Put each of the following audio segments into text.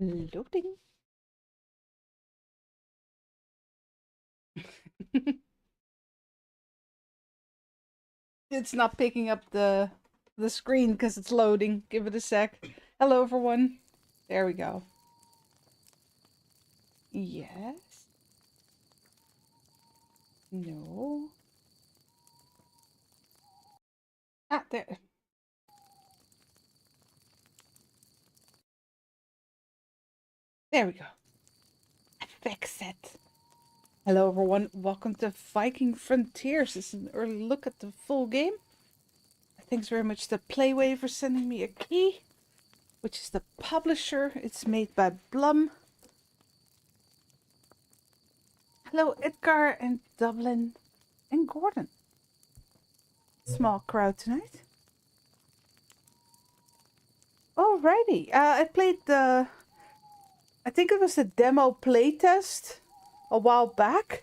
Loading. It's not picking up the screen because it's loading. Give it a sec. Hello, everyone. There we go. Yes. No. Ah, there. There we go. I fixed it. Hello, everyone. Welcome to Viking Frontiers. This is an early look at the full game. Thanks very much to Playway for sending me a key, which is the publisher. It's made by Blum. Hello, Edgar and Dublin and Gordon. Small crowd tonight. Alrighty. I played the... I think it was a demo playtest a while back.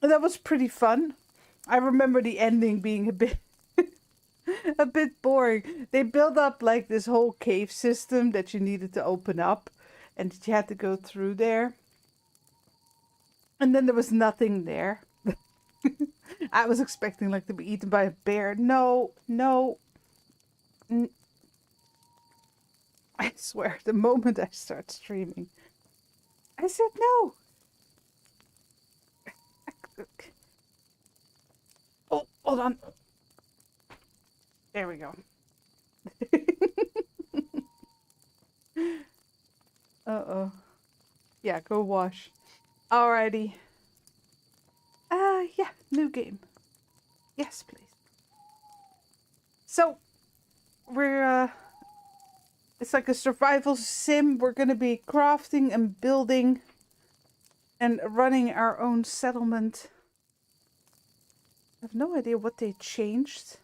And that was pretty fun. I remember the ending being a bit... a bit boring. They built up like this whole cave system that you needed to open up. And that you had to go through there. And then there was nothing there. I was expecting like to be eaten by a bear. No, no. I swear, the moment I start streaming, I said no. Oh, hold on. There we go. Uh-oh. Yeah, go wash. Alrighty. Yeah, new game. Yes, please. So, we're, it's like a survival sim. We're gonna be crafting and building and running our own settlement. I have no idea what they changed.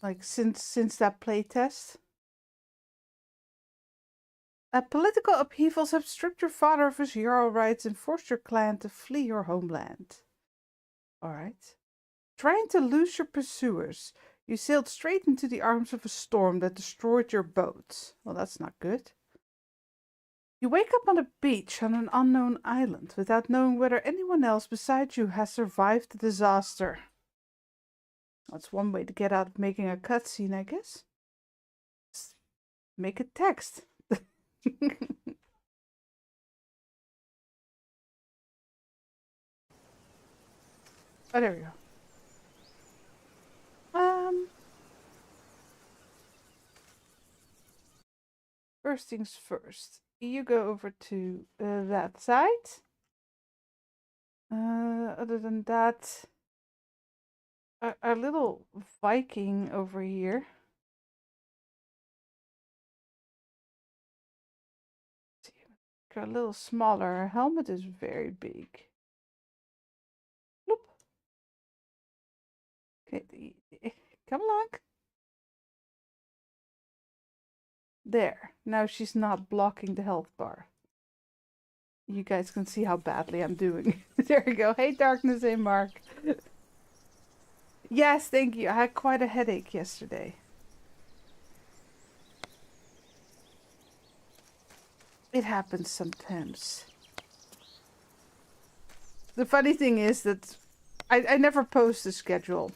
Like, since that playtest. Political upheavals have stripped your father of his Jarl rights and forced your clan to flee your homeland. Alright. Trying to lose your pursuers, you sailed straight into the arms of a storm that destroyed your boat. Well, that's not good. You wake up on a beach on an unknown island without knowing whether anyone else besides you has survived the disaster. That's one way to get out of making a cutscene, I guess. Just make a text. Oh, there we go. First things first. You go over to that side. Other than that, our little Viking over here. A little smaller. Her helmet is very big. Bloop. Okay, come along. There. Now she's not blocking the health bar. You guys can see how badly I'm doing. There we go. Hey, Darkness, hey, Mark. Yes, thank you. I had quite a headache yesterday. It happens sometimes. The funny thing is that I never post the schedule.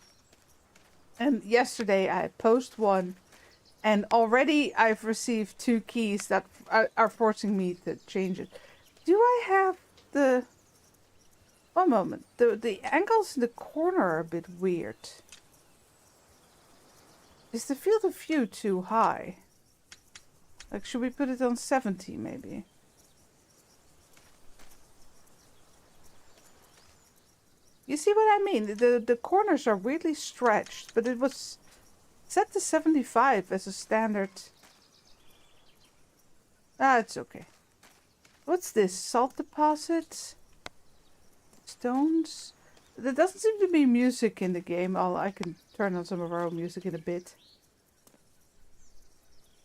And yesterday I post one, and already I've received 2 keys that are forcing me to change it. Do I have the... One moment. The angles in the corner are a bit weird. Is the field of view too high? Like, should we put it on 70 maybe? You see what I mean? The corners are really stretched, but it was set to 75 as a standard. Ah, it's okay. What's this? Salt deposits? Stones? There doesn't seem to be music in the game. I can turn on some of our own music in a bit.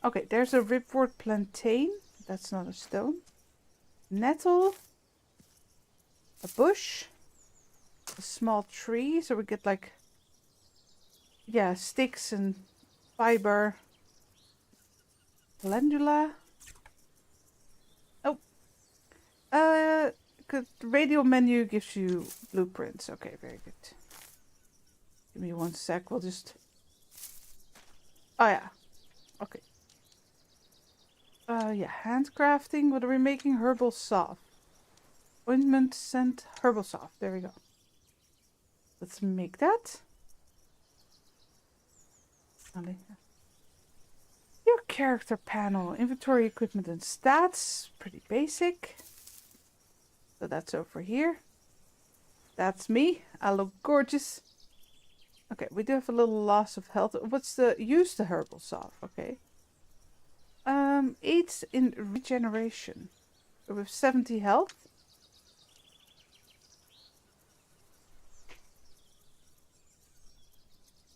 Okay, there's a ripwood plantain. That's not a stone. Nettle. A bush. A small tree. So we get like... Yeah, sticks and fiber. Calendula. Oh. Good. Radio menu gives you blueprints. Okay, very good. Give me 1 sec. We'll just... Oh, yeah. Okay. Yeah, handcrafting. What are we making? Herbal salve. Ointment, scent, herbal salve. There we go. Let's make that. Your character panel. Inventory, equipment, and stats. Pretty basic. So that's over here. That's me. I look gorgeous. Okay, we do have a little loss of health. What's the... Use the herbal salve. Okay. Aids in regeneration. With 70 health.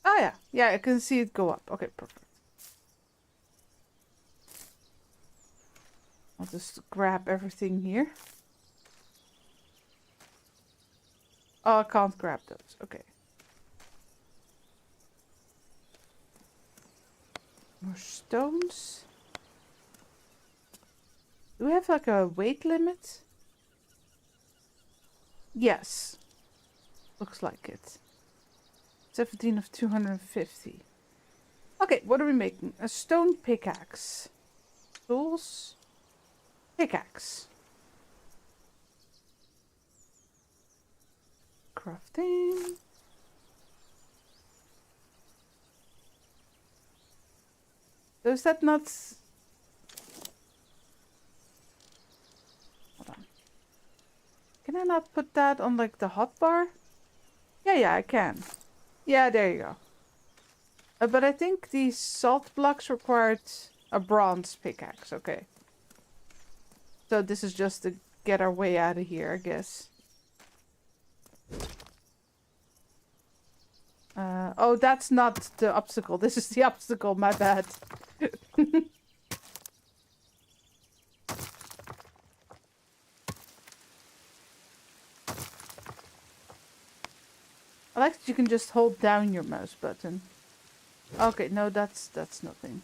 Oh yeah. Yeah, I can see it go up. Okay, perfect. I'll just grab everything here. Oh, I can't grab those. Okay. More stones. Do we have like a weight limit? Yes. Looks like it. 17 of 250. Okay, what are we making? A stone pickaxe. Tools. Pickaxe. Crafting. So is that not... Hold on. Can I not put that on like the hotbar? Yeah, I can. Yeah, there you go. But I think these salt blocks required a bronze pickaxe. Okay. So this is just to get our way out of here, I guess. Oh, that's not the obstacle. This is the obstacle. My bad. I like that you can just hold down your mouse button. Okay, no, that's nothing.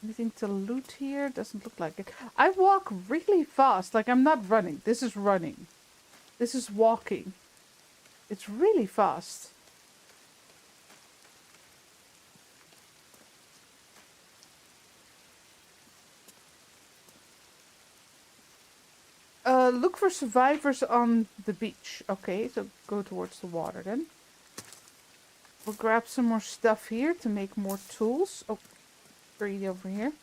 Anything to loot here? Doesn't look like it. I walk really fast. Like, I'm not running. This is running. This is walking. It's really fast. Look for survivors on the beach. Okay, so go towards the water then. We'll grab some more stuff here to make more tools. Oh, greedy over here.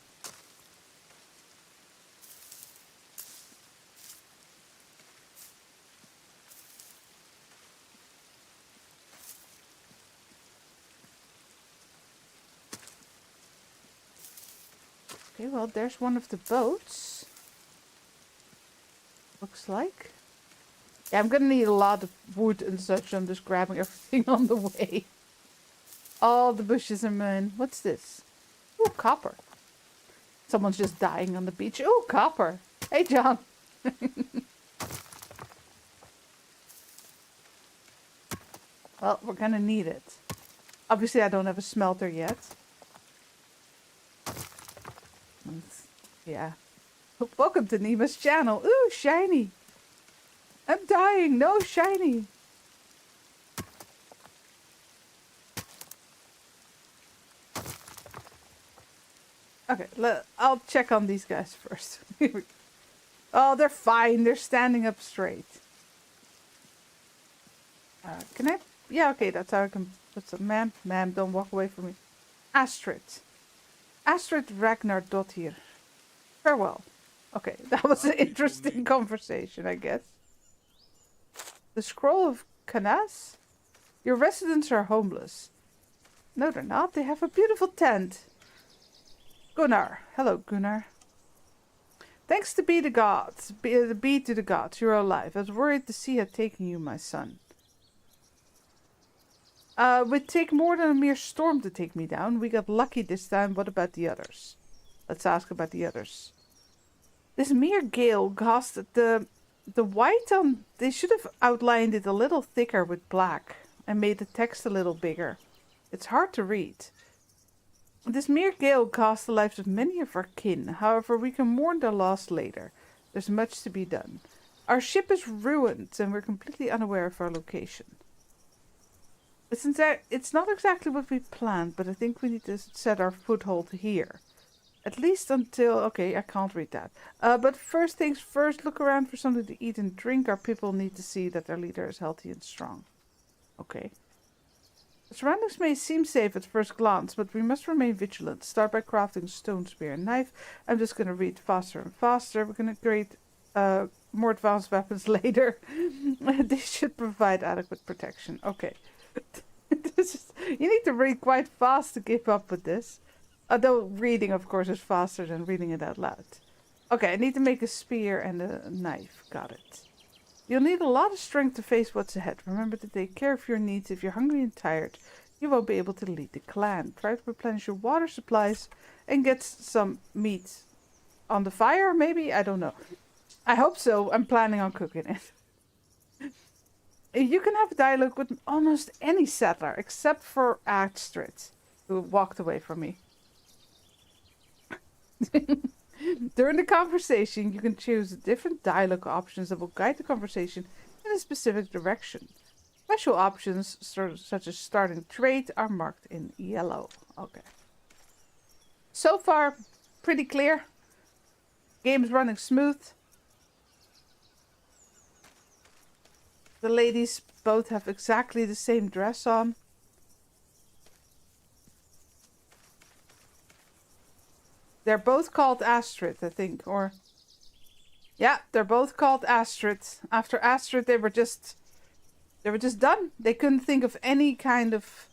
Okay, well, there's one of the boats. Looks like. Yeah, I'm gonna need a lot of wood and such. I'm just grabbing everything on the way. All the bushes are mine. What's this? Oh, copper. Someone's just dying on the beach. Oh, copper. Hey, John. Well, we're gonna need it. Obviously, I don't have a smelter yet. Yeah. Welcome to Nima's channel. Ooh, shiny. I'm dying. No, shiny. Okay, I'll check on these guys first. Oh, they're fine. They're standing up straight. Can I? Yeah, okay, that's how I can put some... Ma'am, don't walk away from me. Astrid. Astrid Ragnar-dottir. Farewell. Okay, that was an interesting conversation, I guess. The Scroll of Canas? Your residents are homeless. No, they're not. They have a beautiful tent. Gunnar. Hello, Gunnar. Thanks to be the gods. Be to the gods. You're alive. I was worried the sea had taken you, my son. It would take more than a mere storm to take me down. We got lucky this time. What about the others? Let's ask about the others. This mere gale caused the white on... They should have outlined it a little thicker with black and made the text a little bigger. It's hard to read. This mere gale cost the lives of many of our kin. However, we can mourn their loss later. There's much to be done. Our ship is ruined and we're completely unaware of our location. It's not exactly what we planned, but I think we need to set our foothold here. At least until... Okay, I can't read that. But first things first, look around for something to eat and drink. Our people need to see that their leader is healthy and strong. Okay. The surroundings may seem safe at first glance, but we must remain vigilant. Start by crafting a stone spear and knife. I'm just going to read faster and faster. We're going to create more advanced weapons later. These should provide adequate protection. Okay. You need to read quite fast to keep up with this. Although reading, of course, is faster than reading it out loud. Okay, I need to make a spear and a knife. Got it. You'll need a lot of strength to face what's ahead. Remember to take care of your needs. If you're hungry and tired, you won't be able to lead the clan. Try to replenish your water supplies and get some meat on the fire, maybe? I don't know. I hope so. I'm planning on cooking it. You can have a dialogue with almost any settler, except for Astrid, who walked away from me. During the conversation, you can choose different dialogue options that will guide the conversation in a specific direction. Special options, such as starting trade, are marked in yellow. Okay. So far, pretty clear. Game's running smooth. The ladies both have exactly the same dress on. They're both called Astrid, I think, or... Yeah, they're both called Astrid. After Astrid, they were just done. They couldn't think of any kind of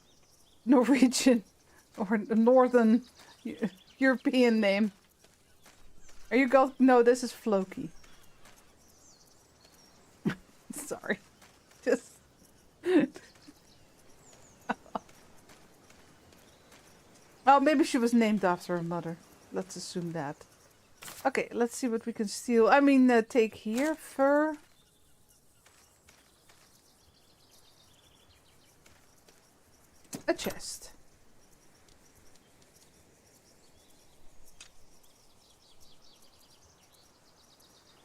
Norwegian or Northern European name. Are you go? No, this is Floki. Sorry. Just... Oh, maybe she was named after her mother. Let's assume that. Okay, let's see what we can steal. I mean, take here. Fur. A chest.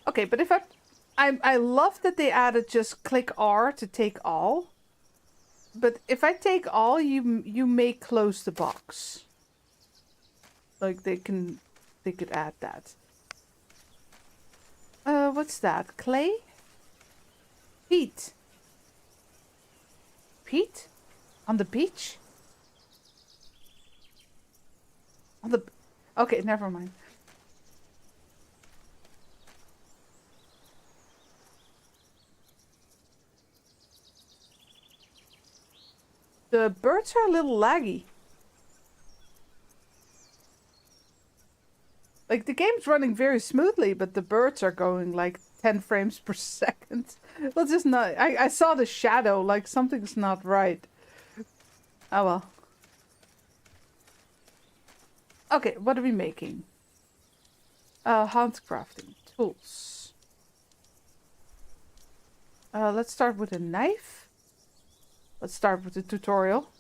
Okay, but if I love that they added just click R to take all. But if I take all, you may close the box. Like they could add that. What's that? Clay? Peat. Peat? On the beach? On the... Okay, never mind. The birds are a little laggy. Like, the game's running very smoothly, but the birds are going like 10 frames per second. Well, just not... I saw the shadow, like something's not right. Oh well. Okay, what are we making? Handcrafting tools. Let's start with a knife. Let's start with the tutorial.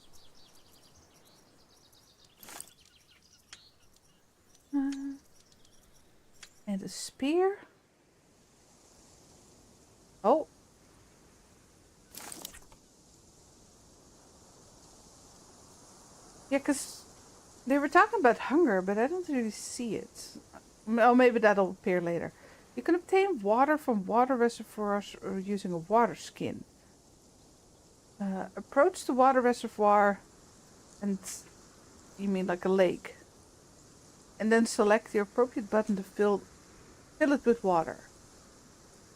And a spear. Oh. Yeah, because they were talking about hunger, but I don't really see it. Oh, maybe that'll appear later. You can obtain water from water reservoirs or using a water skin. Approach the water reservoir and... You mean like a lake. And then select the appropriate button to fill it with water.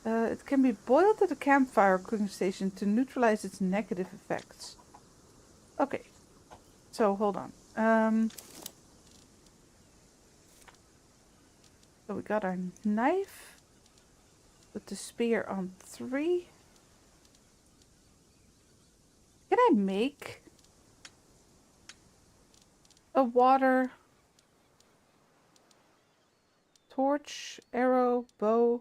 It can be boiled at a campfire or cooking station to neutralize its negative effects. Okay. So, hold on. So we got our knife. Put the spear on 3. Can I make a water torch, arrow, bow,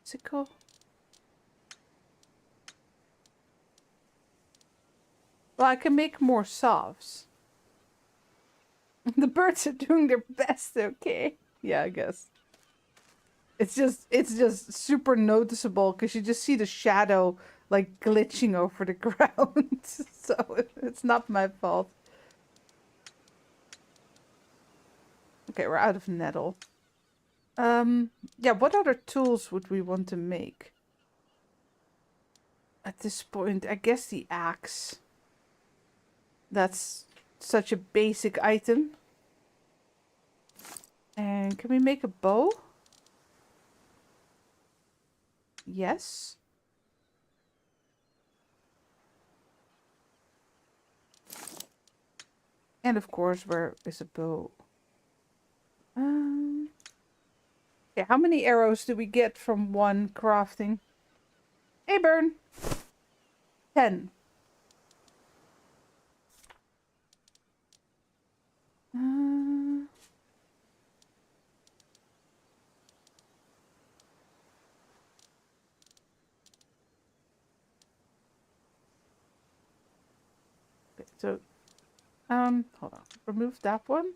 sickle? Well, I can make more salves. The birds are doing their best, okay? Yeah, I guess. It's just super noticeable because you just see the shadow like glitching over the ground. So it's not my fault. Okay, we're out of nettle. Yeah, what other tools would we want to make? At this point, I guess the axe. That's such a basic item. And can we make a bow? Yes. And of course, where is a bow? Okay, how many arrows do we get from one crafting? Hey, Burn! 10. Okay, so, hold on. Remove that one.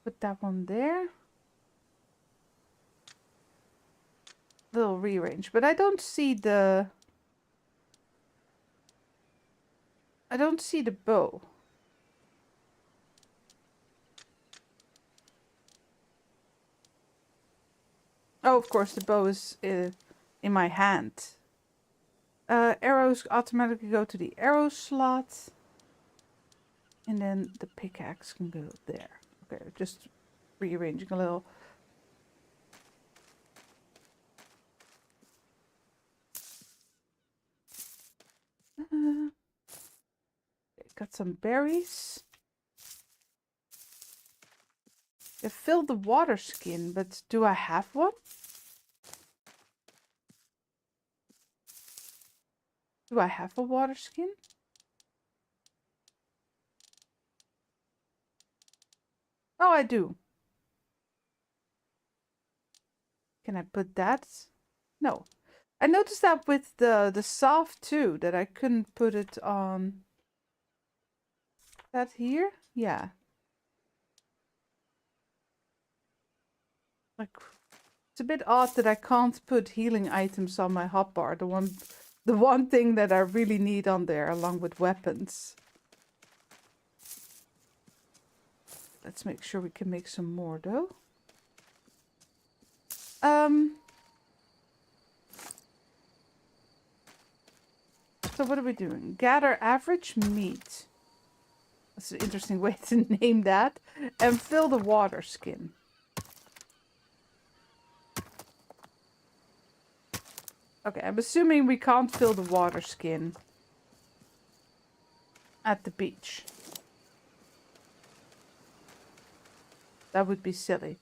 Put that one there. Little rearrange, but I don't see the bow. Oh, of course, the bow is in my hand. Arrows automatically go to the arrow slot. And then the pickaxe can go there. Okay, just rearranging a little. Okay, got some berries. I filled the water skin, but do I have one? Do I have a water skin? Oh, I do. Can I put that? No. I noticed that with the soft too, that I couldn't put it on that here. Yeah. Like, it's a bit odd that I can't put healing items on my hotbar. The one thing that I really need on there, along with weapons. Let's make sure we can make some more though. So what are we doing? Gather average meat. That's an interesting way to name that. And fill the water skin. Okay, I'm assuming we can't fill the water skin at the beach. That would be silly.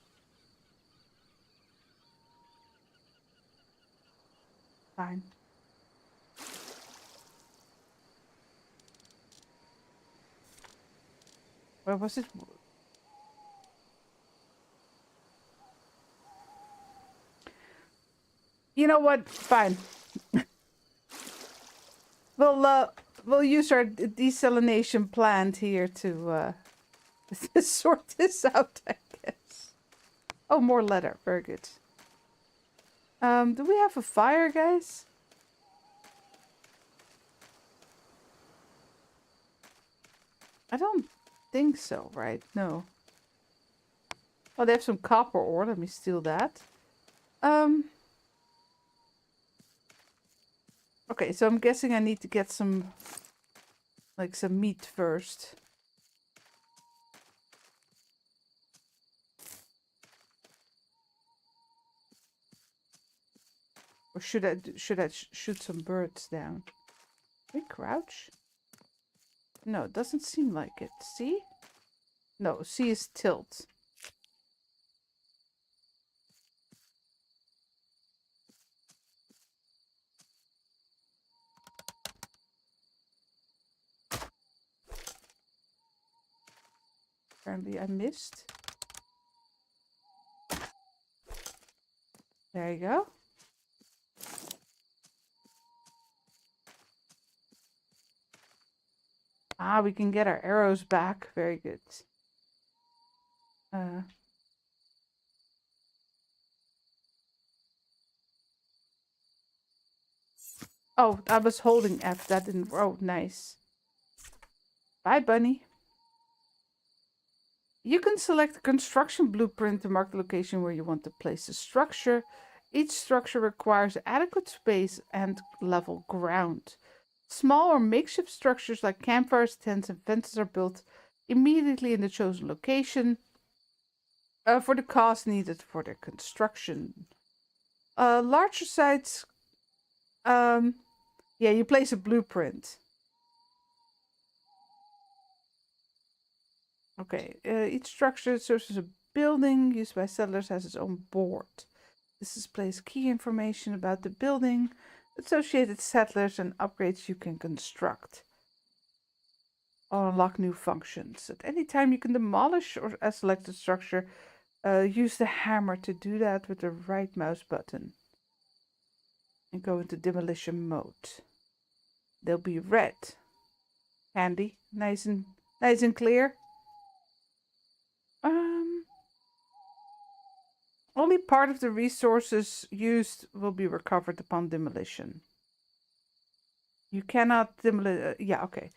Fine. Where was it? You know what? Fine. We'll use our desalination plant here to sort this out, I guess. Oh, more leather. Very good. Do we have a fire, guys? I don't think so, right? No. Oh, they have some copper ore. Let me steal that. Okay, so I'm guessing I need to get some, like, some meat first. Or should I shoot some birds down? Can we crouch? No, it doesn't seem like it. See? No, C is tilt. Apparently I missed. There you go. Ah, we can get our arrows back. Very good. Oh, I was holding F. That didn't... Oh, nice. Bye, bunny. You can select a construction blueprint to mark the location where you want to place the structure. Each structure requires adequate space and level ground. Small or makeshift structures like campfires, tents, and fences are built immediately in the chosen location for the cost needed for their construction. Larger sites, yeah, you place a blueprint. Okay, each structure serves as a building used by settlers has its own board. This displays key information about the building, associated settlers, and upgrades you can construct. Or unlock new functions. At any time, you can demolish or a selected structure. Use the hammer to do that with the right mouse button. And go into demolition mode. They'll be red. Handy. Nice and clear. Only part of the resources used will be recovered upon demolition. You cannot demolish... yeah, okay.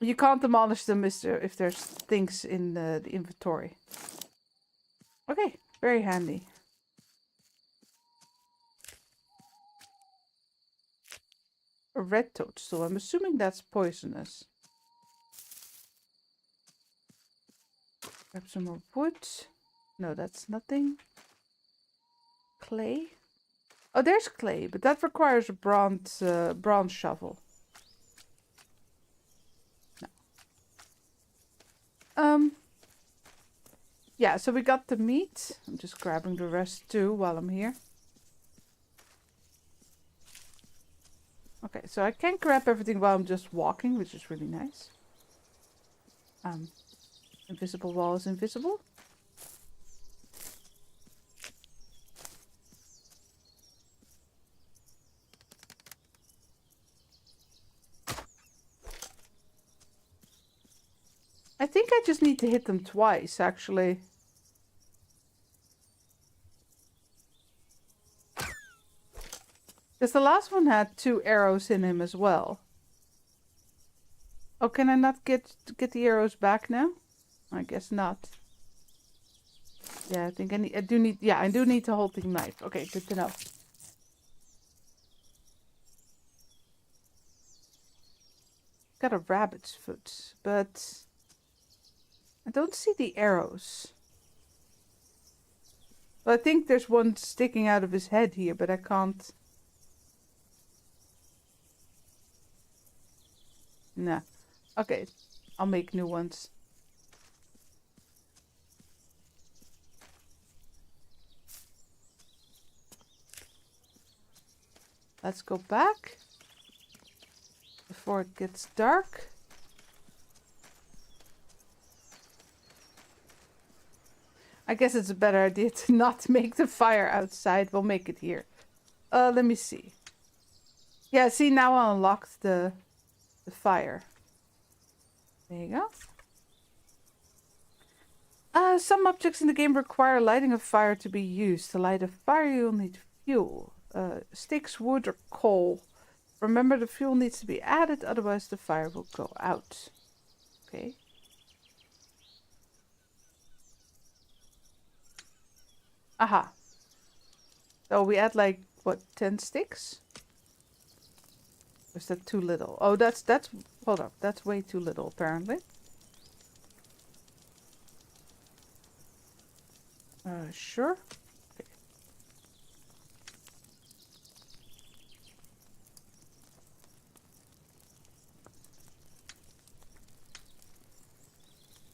You can't demolish them if there's things in the inventory. Okay, very handy. A red toadstool. I'm assuming that's poisonous. Grab some more wood. No, that's nothing. Clay. Oh, there's clay, but that requires a bronze shovel. No. Yeah, so we got the meat. I'm just grabbing the rest too while I'm here. Okay, so I can grab everything while I'm just walking, which is really nice. Invisible wall is invisible. I think I just need to hit them twice, actually. Because the last one had 2 arrows in him as well. Oh, can I not get the arrows back now? I guess not. Yeah, I think I do need to hold the knife. Okay, good to know. Got a rabbit's foot, but I don't see the arrows. Well, I think there's one sticking out of his head here, but I can't. Nah. Okay, I'll make new ones. Let's go back before it gets dark. I guess it's a better idea to not make the fire outside. We'll make it here. Let me see. Yeah, see, now I unlocked the fire. There you go. Some objects in the game require lighting a fire to be used. To light a fire, you'll need fuel. Sticks, wood, or coal. Remember, the fuel needs to be added, otherwise the fire will go out. Okay. Aha. So we add like, what, 10 sticks? Or is that too little? Oh, that's, hold up, that's way too little apparently. Sure. Okay.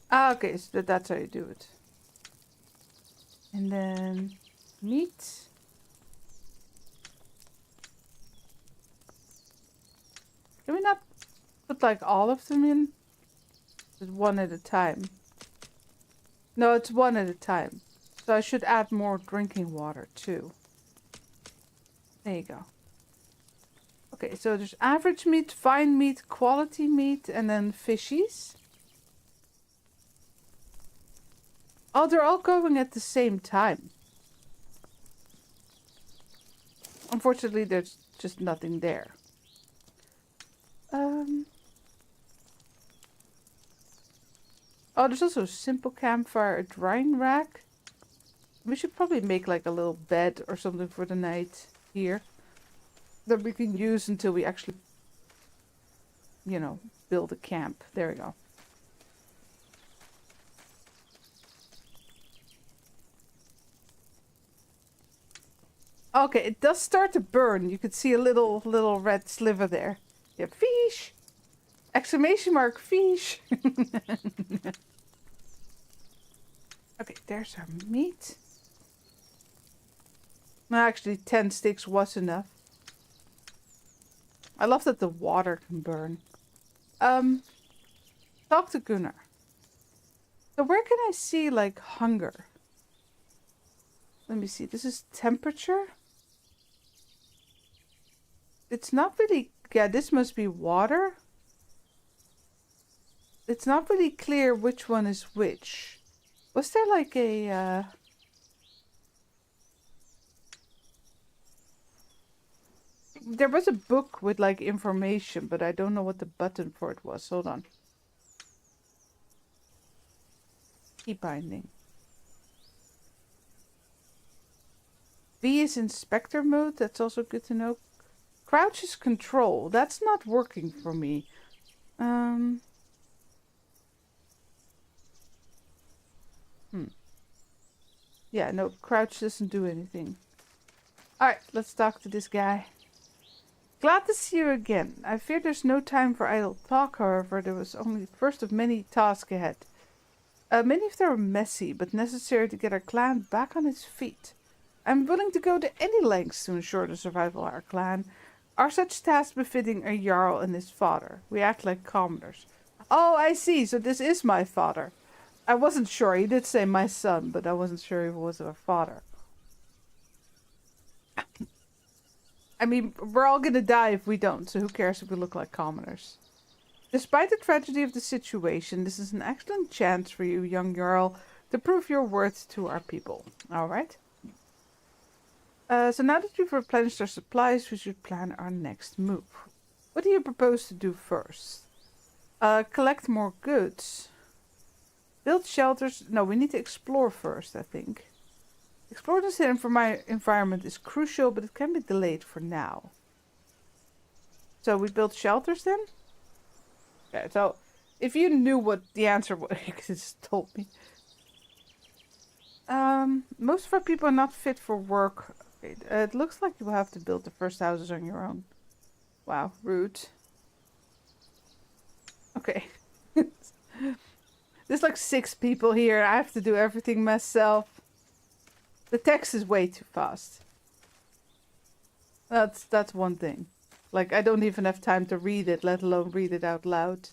Ah, okay, so that's how you do it. And then meat. Can we not put like all of them in? Just one at a time. No, it's one at a time. So I should add more drinking water too. There you go. Okay, so there's average meat, fine meat, quality meat, and then fishies. Oh, they're all going at the same time. Unfortunately, there's just nothing there. Oh, there's also a simple campfire, a drying rack. We should probably make like a little bed or something for the night here that we can use until we actually, you know, build a camp. There we go. Okay, it does start to burn. You could see a little red sliver there. Yeah, fish! Exclamation mark, fish! Okay, there's our meat. No, actually 10 sticks was enough. I love that the water can burn. Talk to Gunnar. So where can I see, like, hunger? Let me see. This is temperature. It's not really... Yeah, this must be water. It's not really clear which one is which. Was there, like, a... There was a book with, like, information, but I don't know what the button for it was. Hold on. Key binding. V is inspector mode. That's also good to know. Crouch is control. That's not working for me. Yeah, no, crouch doesn't do anything. Alright, let's talk to this guy. Glad to see you again. I fear there's no time for idle talk, however. There was only the first of many tasks ahead. Many of them are messy, but necessary to get our clan back on its feet. I'm willing to go to any lengths to ensure the survival of our clan. Are such tasks befitting a Jarl and his father? We act like commoners. Oh, I see. So this is my father. I wasn't sure. He did say my son, but I wasn't sure if it was our father. I mean, we're all gonna die if we don't, so who cares if we look like commoners? Despite the tragedy of the situation, this is an excellent chance for you, young Jarl, to prove your worth to our people. Alright? So now that we've replenished our supplies, we should plan our next move. What do you propose to do first? Collect more goods. Build shelters. No, we need to explore first, I think. Explore this environment is crucial, but it can be delayed for now. So we build shelters then? Okay, so if you knew what the answer was, you could just told me. Most of our people are not fit for work. It looks like you will have to build the first houses on your own. Wow, rude. Okay. There's like 6 people here. I have to do everything myself. The text is way too fast. That's one thing. Like, I don't even have time to read it, let alone read it out loud.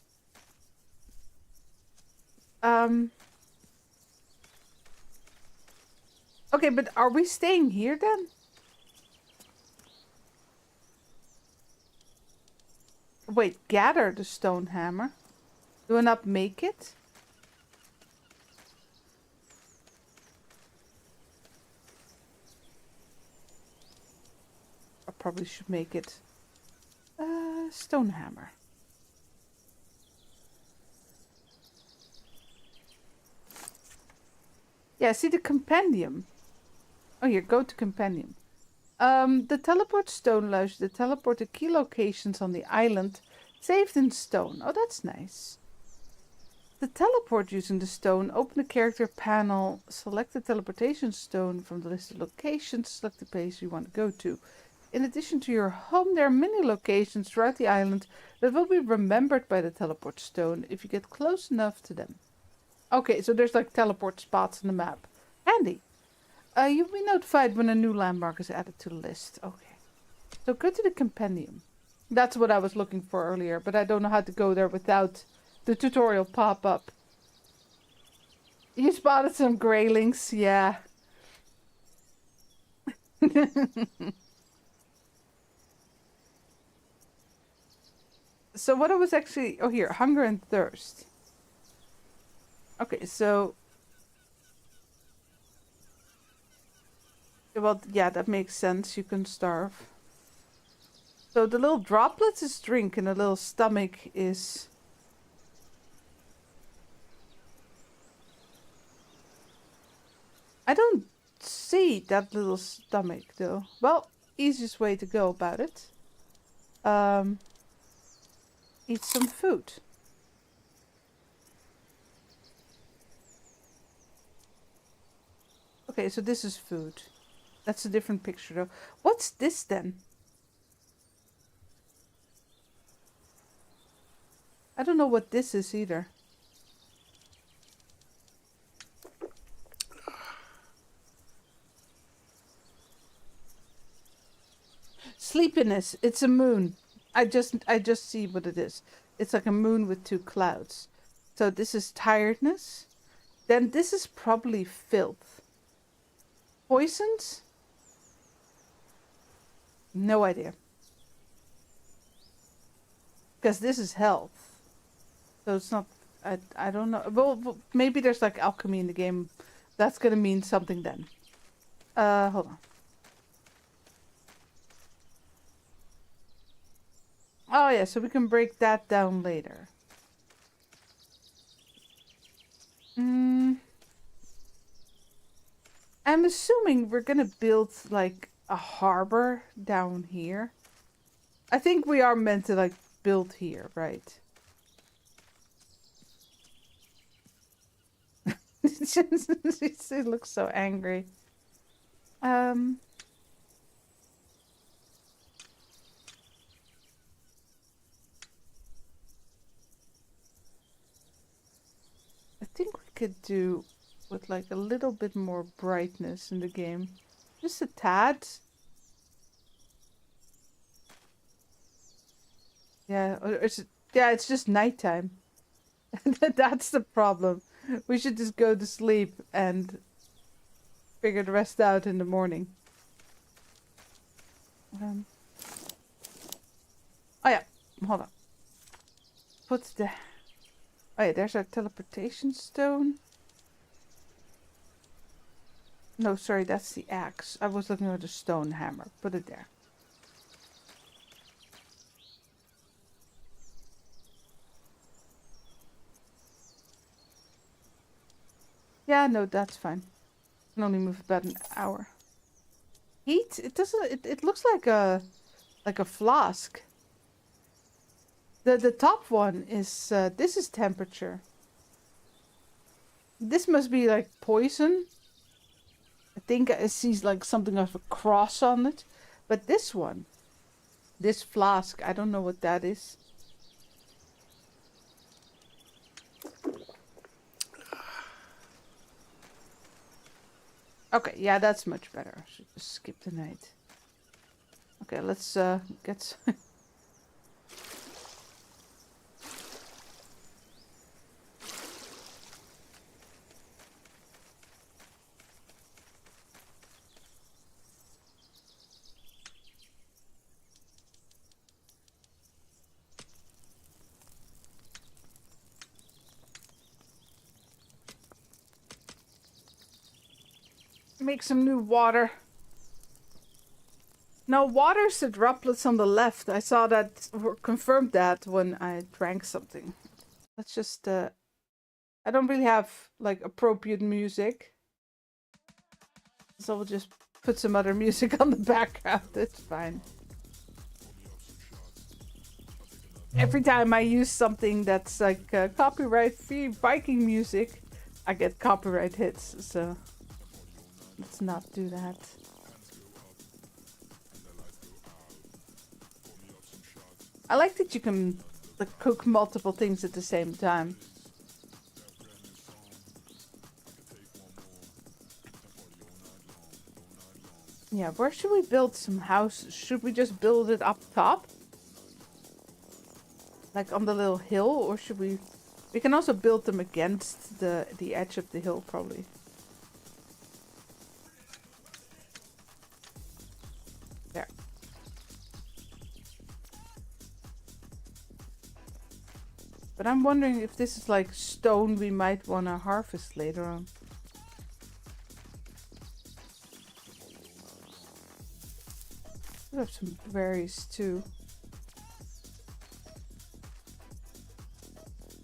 Okay, but are we staying here then? Wait, gather the stone hammer. Do I not make it? I probably should make it. Stone hammer. Yeah, see the compendium. Oh, here, go to compendium. The teleport stone allows you to teleport to key locations on the island saved in stone. Oh, that's nice. To teleport using the stone, open the character panel, select the teleportation stone from the list of locations, select the place you want to go to. In addition to your home, there are many locations throughout the island that will be remembered by the teleport stone if you get close enough to them. Okay, so there's like teleport spots on the map. Handy. You'll be notified when a new landmark is added to the list. Okay. So go to the compendium. That's what I was looking for earlier, but I don't know how to go there without the tutorial pop up. You spotted some greylings, yeah. So what I was actually... Oh, here. Hunger and thirst. Okay, so... Well, yeah, that makes sense. You can starve. So the little droplets is drink and the little stomach is... I don't see that little stomach though. Well, easiest way to go about it. Eat some food. Okay, so this is food. That's a different picture though. What's this then? I don't know what this is either. Sleepiness. It's a moon. I just see what it is. It's like a moon with two clouds. So this is tiredness. Then this is probably filth. Poisons? No idea. Because this is health. So it's not... I don't know. Well, maybe there's like alchemy in the game. That's gonna mean something then. Hold on. Oh yeah, so we can break that down later. I'm assuming we're gonna build like a harbor down here. I think we are meant to like build here, right? It looks so angry. I think we could do with like a little bit more brightness in the game. Just a tad. Yeah, it's just nighttime. That's the problem. We should just go to sleep and figure the rest out in the morning. Oh yeah, hold on. Put the... Oh yeah, there's our teleportation stone. No, sorry, that's the axe. I was looking at the stone hammer. Put it there. Yeah, no, that's fine. I can only move about an hour. Heat? It doesn't... It looks like a flask. The top one is... this is temperature. This must be like poison. I think I see like something of a cross on it. But this one, this flask, I don't know what that is. Okay, yeah, that's much better. I should just skip the night. Okay, let's get... make some new water. Now, water's the droplets on the left. I saw that, or confirmed that when I drank something. Let's just, I don't really have, like, appropriate music. So we'll just put some other music on the background. It's fine. Every time I use something that's, like, copyright-free Viking music, I get copyright hits, so... Let's not do that. I like that you can like cook multiple things at the same time. Yeah, where should we build some houses? Should we just build it up top? Like on the little hill, or should we... We can also build them against the edge of the hill, probably. There. But I'm wondering if this is like stone we might want to harvest later on. We have some berries too.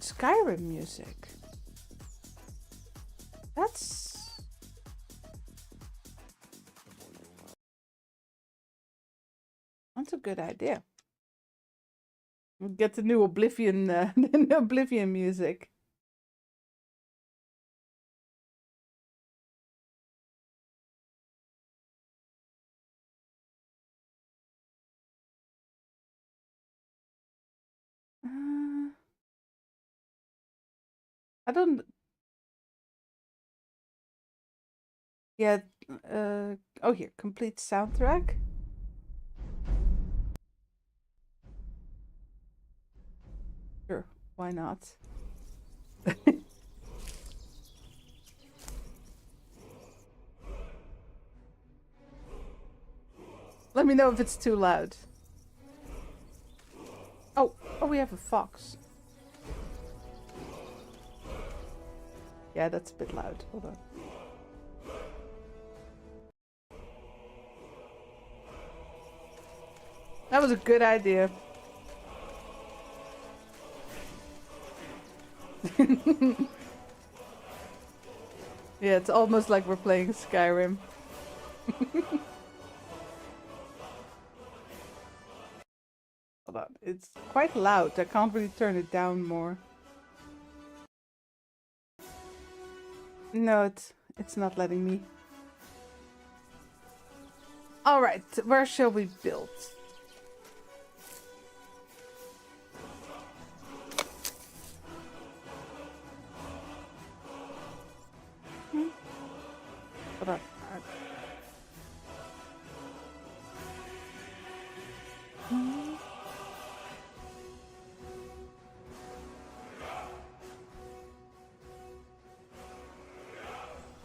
Skyrim music. That's a good idea. We'll get the new Oblivion, the Oblivion music. I don't. Yeah. Oh, here, complete soundtrack. Sure, why not? Let me know if it's too loud. Oh, we have a fox. Yeah, that's a bit loud. Hold on. That was a good idea. Yeah, it's almost like we're playing Skyrim. Hold on, it's quite loud. I can't really turn it down more. No, it's not letting me. All right, where shall we build? Hold on.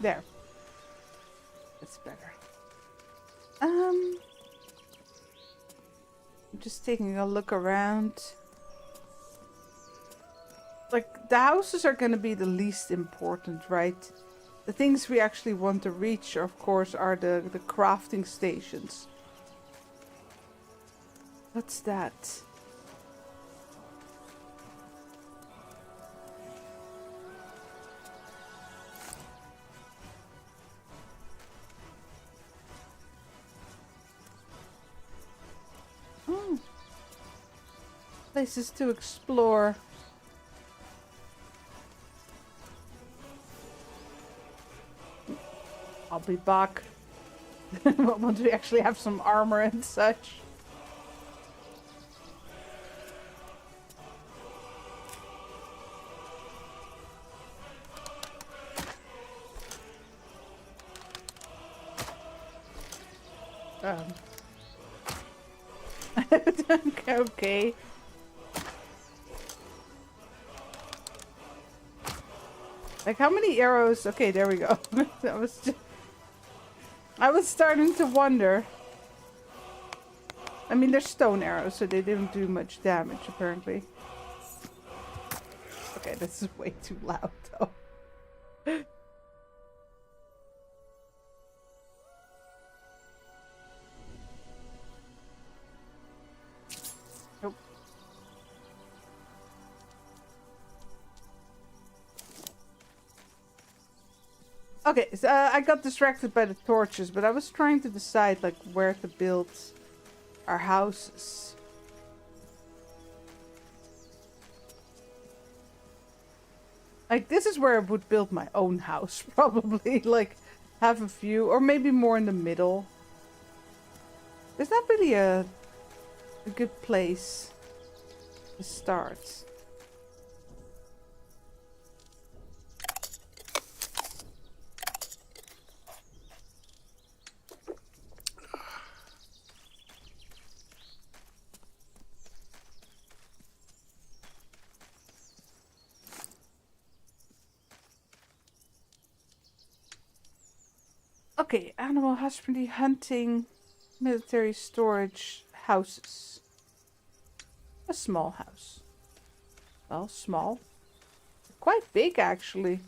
There. That's better. I'm just taking a look around. Like, the houses are gonna be the least important, right? The things we actually want to reach, of course, are the crafting stations. What's that? Oh. Places to explore. I'll be back once we actually have some armor and such. Okay. Like, how many arrows? Okay, there we go. I was starting to wonder. I mean, they're stone arrows, so they didn't do much damage, apparently. Okay, this is way too loud, though. Nope. Okay, so I got distracted by the torches, but I was trying to decide, like, where to build our houses. Like, this is where I would build my own house, probably. Like, have a few, or maybe more in the middle. There's not really a good place to start. Okay, animal husbandry, hunting, military storage, houses. A small house. Well, small. Quite big, actually.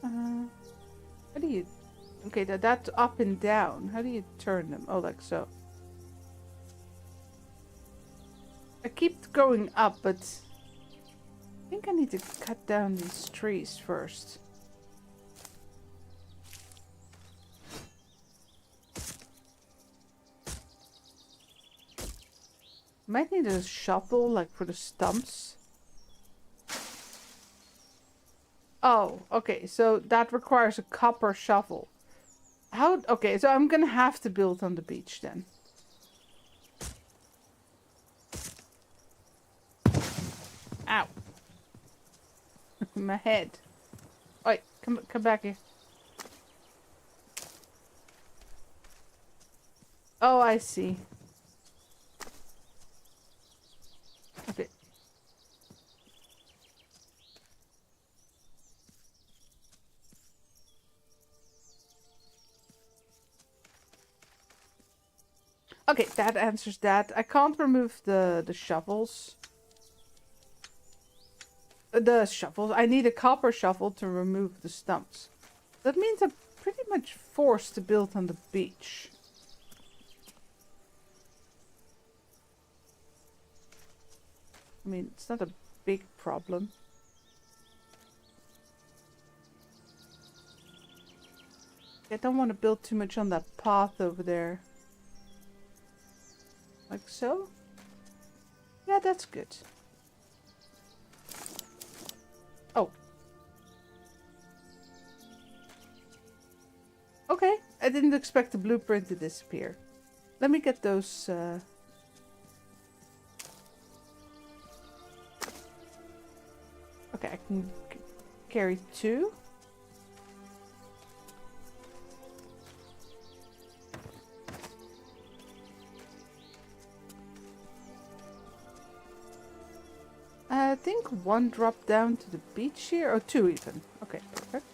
How do you... Okay, that's up and down. How do you turn them? Oh, like so. I keep going up, but... I think I need to cut down these trees first. Might need a shovel, like for the stumps. Oh, okay, so that requires a copper shovel. How? Okay, so I'm gonna have to build on the beach then. Ow. My head. Oi, come back here. Oh, I see. Okay. Okay, that answers that. I can't remove the shovels. The shovels. I need a copper shovel to remove the stumps. That means I'm pretty much forced to build on the beach. I mean, it's not a big problem. I don't want to build too much on that path over there. Like so? Yeah, that's good. Oh. Okay, I didn't expect the blueprint to disappear. Let me get those... Okay, I can carry 2. I think 1 dropped down to the beach here, or 2 even. Okay, perfect.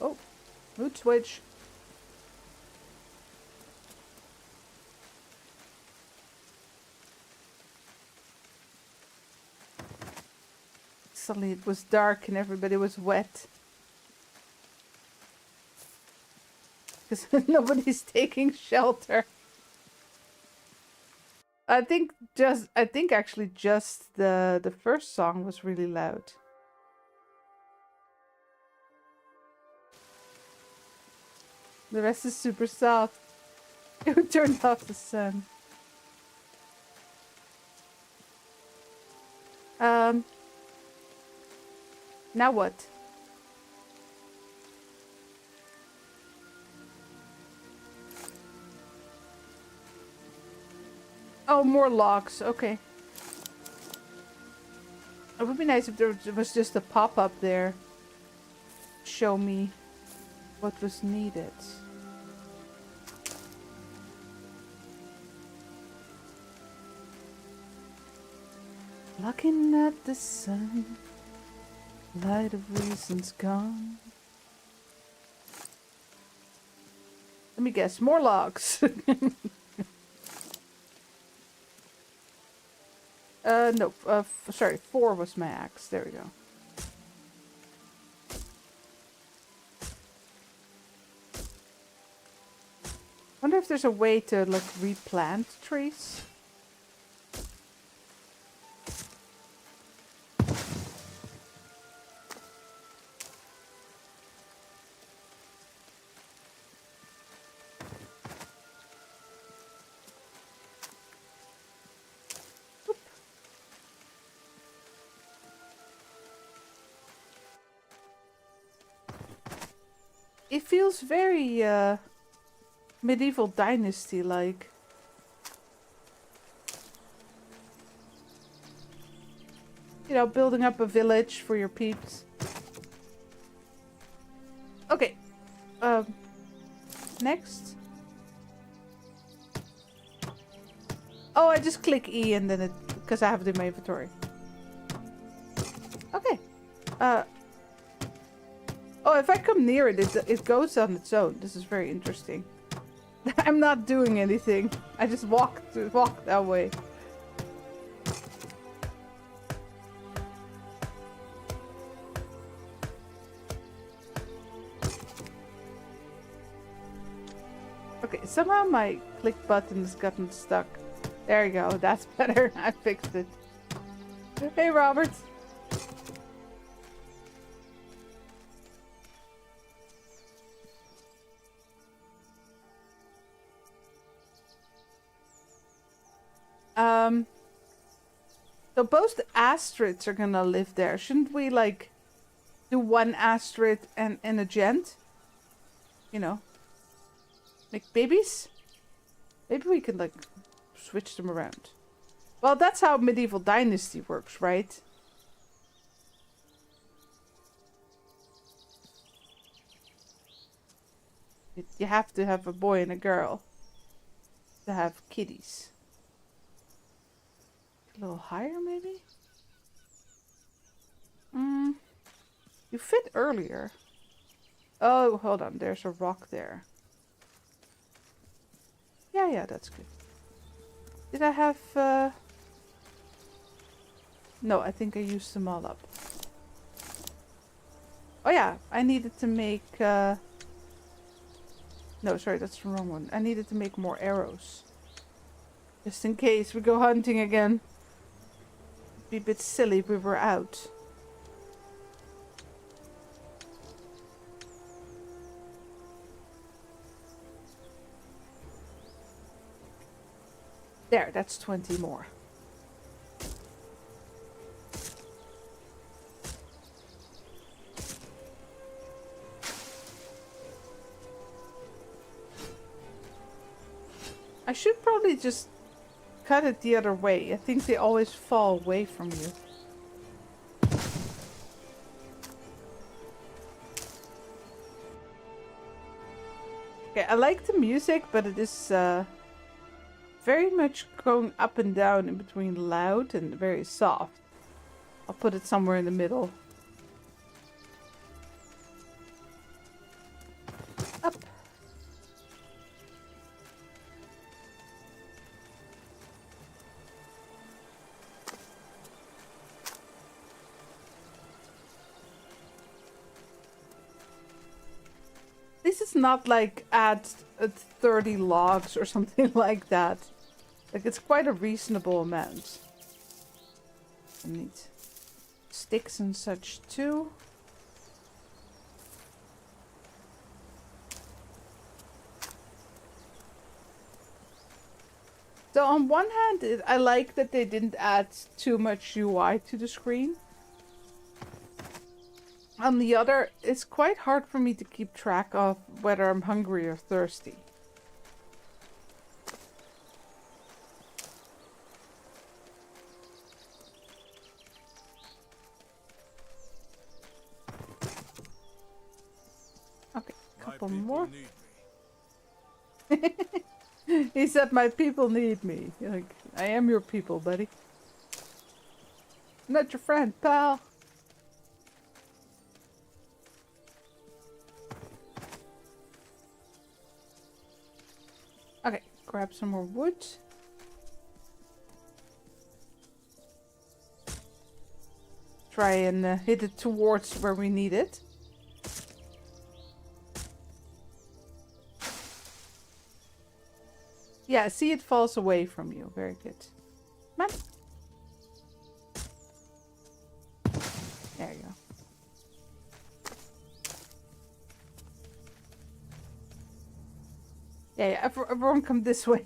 Oh, mood switch. Suddenly it was dark and everybody was wet. Because nobody's taking shelter. I think actually just the first song was really loud. The rest is super soft. Who turned off the sun? Now what? Oh, more logs. Okay. It would be nice if there was just a pop-up there. Show me what was needed. Looking at the sun, light of reason's gone. Let me guess, more logs. No, sorry, 4 was my axe. There we go. Wonder if there's a way to, like, replant trees. It feels very medieval dynasty like. You know, building up a village for your peeps. Okay. next. Oh, I just click E and then it, because I have it in my inventory. Okay. Oh, if I come near it, it goes on its own. This is very interesting. I'm not doing anything. I just walk that way. Okay, somehow my click button has gotten stuck. There you go. That's better. I fixed it. Hey, Robert. So both astrids are gonna live there. Shouldn't we, like, do one astrid and a gent? You know. Make babies? Maybe we can, like, switch them around. Well, that's how medieval dynasty works, right? You have to have a boy and a girl to have kitties. A little higher, maybe? You fit earlier. Oh, hold on. There's a rock there. Yeah, that's good. Did I have... No, I think I used them all up. Oh yeah, I needed to make... No, sorry, that's the wrong one. I needed to make more arrows. Just in case we go hunting again. It'd be a bit silly if we were out. There, that's 20 more. I should probably just cut it the other way. I think they always fall away from you. Okay, I like the music, but it is very much going up and down in between loud and very soft. I'll put it somewhere in the middle. Up. This is not like add 30 logs or something like that. Like, it's quite a reasonable amount. I need sticks and such too. So on one hand, I like that they didn't add too much UI to the screen. On the other, it's quite hard for me to keep track of whether I'm hungry or thirsty. Okay, a couple more. He said, my people need me. Like, I am your people, buddy. I'm not your friend, pal. Okay, grab some more wood. Try and hit it towards where we need it. Yeah, see, it falls away from you. Very good. Come on. There you go. Yeah, everyone come this way.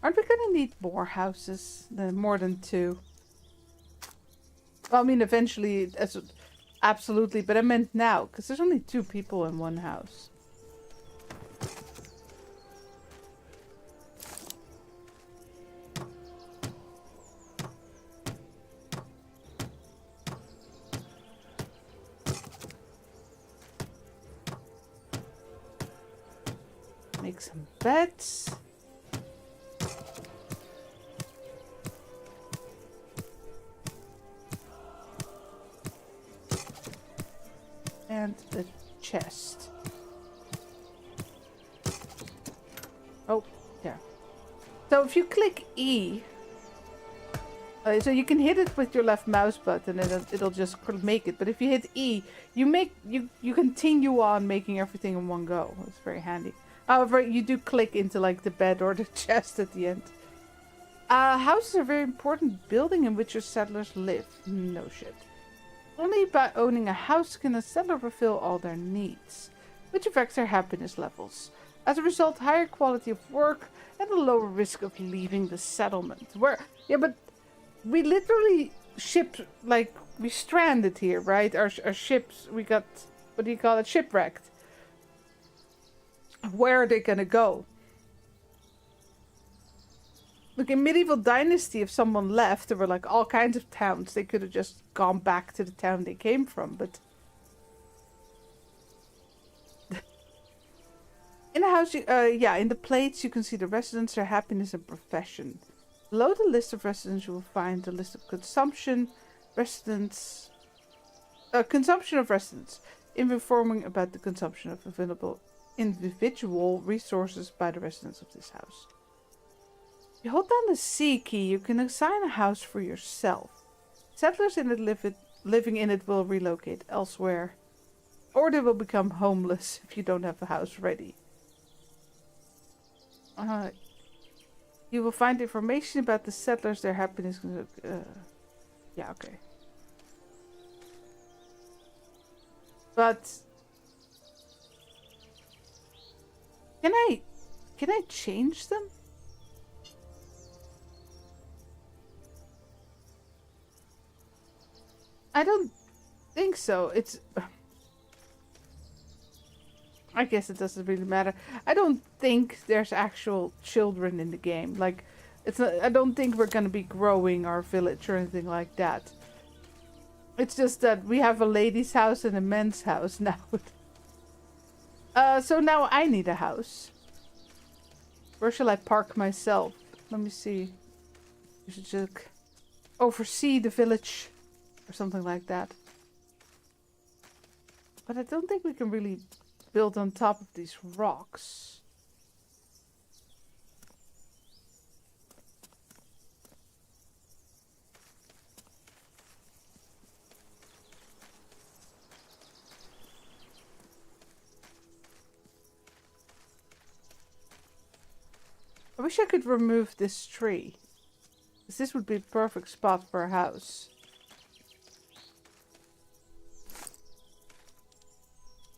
Aren't we gonna need more houses? More than 2? Well, I mean, eventually, absolutely, but I meant now, because there's only 2 people in one house. make some beds. And a chest. Oh, yeah. So if you click E, so you can hit it with your left mouse button and it'll just make it. But if you hit E, you continue on making everything in one go. It's very handy. However, you do click into like the bed or the chest at the end. Houses are a very important building in which your settlers live. No shit. Only by owning a house can a settler fulfill all their needs, which affects their happiness levels. As a result, higher quality of work and a lower risk of leaving the settlement. Yeah, but we literally we stranded here, right? Our ships, we got, what do you call it, shipwrecked. Where are they gonna go? Look, in medieval dynasty, if someone left, there were like all kinds of towns. They could have just gone back to the town they came from, but... in a house, in the plates you can see the residents, their happiness and profession. Below the list of residents you will find the list of consumption of residents, informing about the consumption of available individual resources by the residents of this house. If you hold down the C key, you can assign a house for yourself. Settlers in it living in it will relocate elsewhere, or they will become homeless if you don't have a house ready. You will find information about the settlers, their happiness. Yeah, okay. But can I change them? I don't think so. I guess it doesn't really matter. I don't think there's actual children in the game. Like, I don't think we're gonna be growing our village or anything like that. It's just that we have a lady's house and a men's house now. So now I need a house. Where shall I park myself? Let me see. You should just oversee the village or something like that. But I don't think we can really build on top of these rocks. I wish I could remove this tree, because this would be the perfect spot for a house.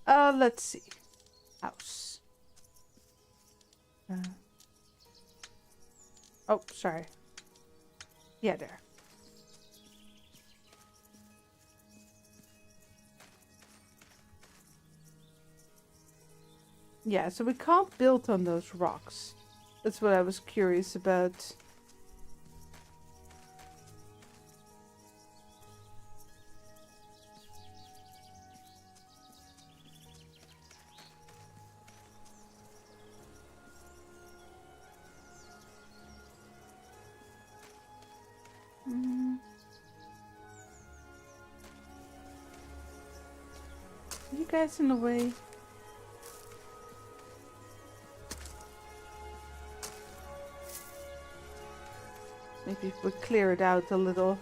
Let's see. House. Oh, sorry. Yeah, there. Yeah, so we can't build on those rocks. That's what I was curious about. You guys in the way? Maybe if we clear it out a little.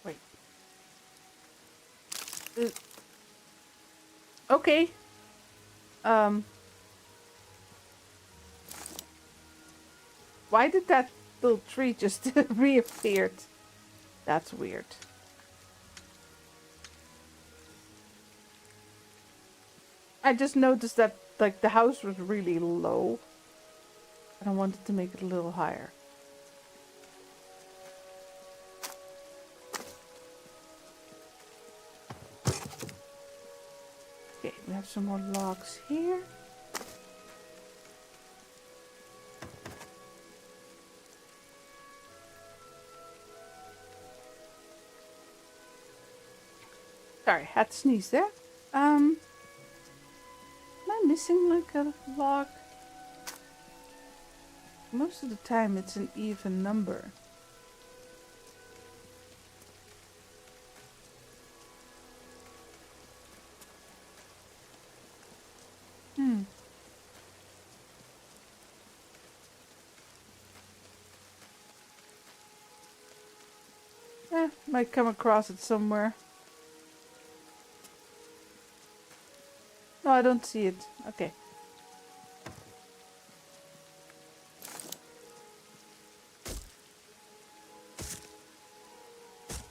Wait. Okay. Why did that little tree just reappeared? That's weird. I just noticed that like the house was really low. And I wanted to make it a little higher. have some more logs here. Sorry, had to sneeze there. Am I missing like a log? Most of the time it's an even number. Might come across it somewhere. No, I don't see it. Okay.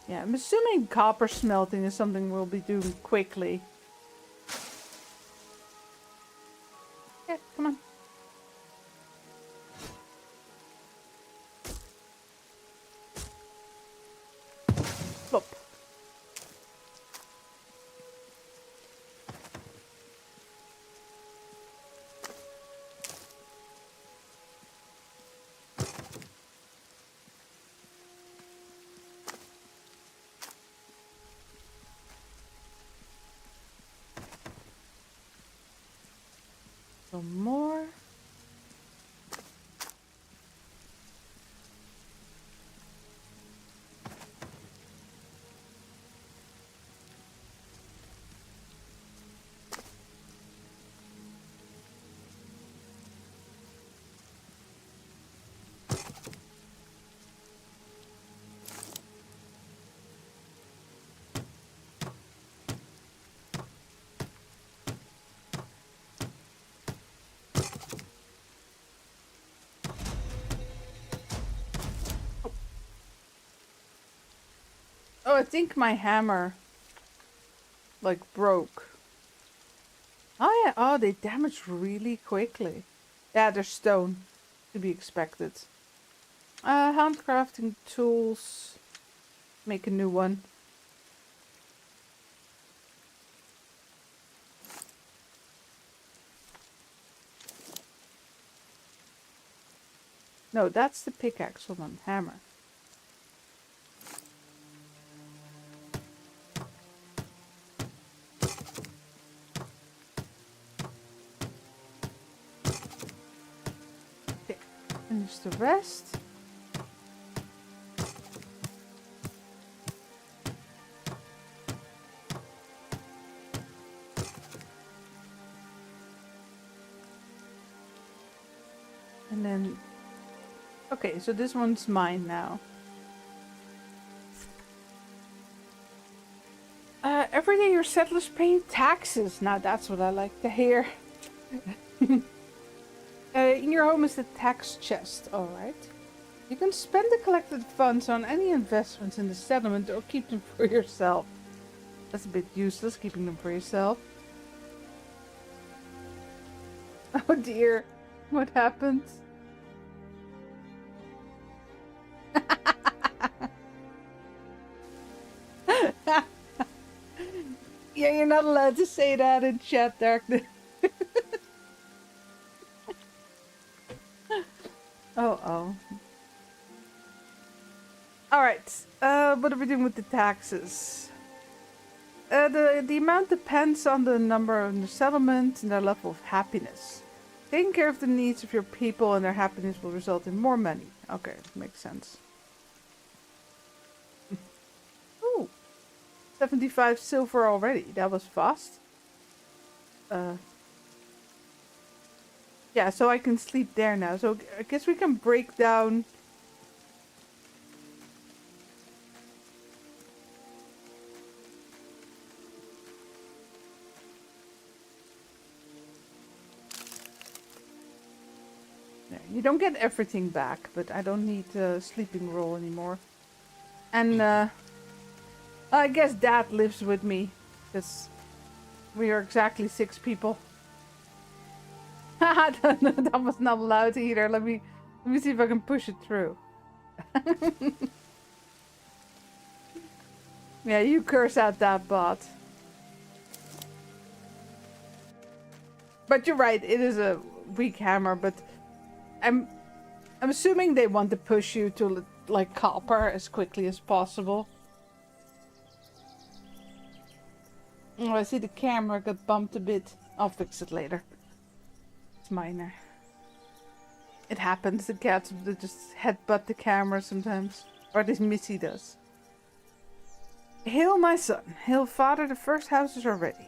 Yeah, I'm assuming copper smelting is something we'll be doing quickly. Yeah, come on. Flop. Some more. Oh, I think my hammer like broke. Oh yeah, oh they damage really quickly. Yeah, they're stone, to be expected. Handcrafting tools. Make a new one. No, that's the pickaxe. Hold on, hammer. Okay, finish the rest. And then, okay, so this one's mine now. Every day your settlers pay taxes. Now that's what I like to hear. In your home is the tax chest, alright. You can spend the collected funds on any investments in the settlement or keep them for yourself. That's a bit useless, keeping them for yourself. Oh dear, what happened? Yeah, you're not allowed to say that in chat, Darkness. Oh. Alright, what are we doing with the taxes? The amount depends on the number of the settlement and their level of happiness. Taking care of the needs of your people and their happiness will result in more money. Okay, makes sense. Ooh, 75 silver already. That was fast. Yeah, so I can sleep there now. So I guess we can break down. You don't get everything back, but I don't need a sleeping roll anymore. And I guess Dad lives with me, because we are exactly 6 people. That was not allowed either. Let me see if I can push it through. Yeah, you curse out that bot. But you're right, it is a weak hammer, but I'm assuming they want to push you to like copper as quickly as possible. Oh, I see the camera got bumped a bit. I'll fix it later. It's minor. It happens, the cats just headbutt the camera sometimes. Or this Missy does. Hail my son. Hail father, the first houses are ready.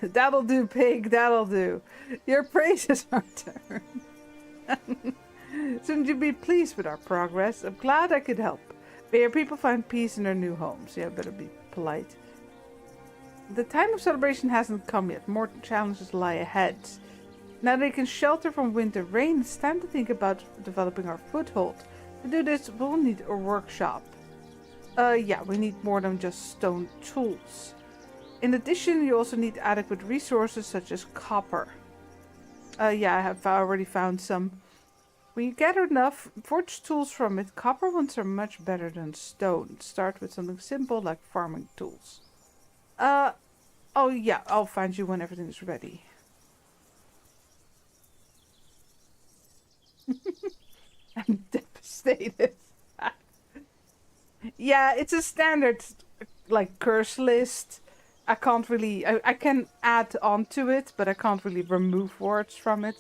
That'll do, pig, that'll do. Your praise is our turn. Shouldn't you be pleased with our progress? I'm glad I could help. May your people find peace in their new homes. Yeah, better be polite. The time of celebration hasn't come yet. More challenges lie ahead. Now they can shelter from winter rain, it's time to think about developing our foothold. To do this, we'll need a workshop. Yeah, we need more than just stone tools. In addition, you also need adequate resources such as copper. Yeah, I have already found some. When you gather enough forged tools from it, copper ones are much better than stone. Start with something simple like farming tools. Oh yeah, I'll find you when everything is ready. I'm devastated. Yeah, it's a standard like curse list. I can't really I can add on to it, but I can't really remove words from it.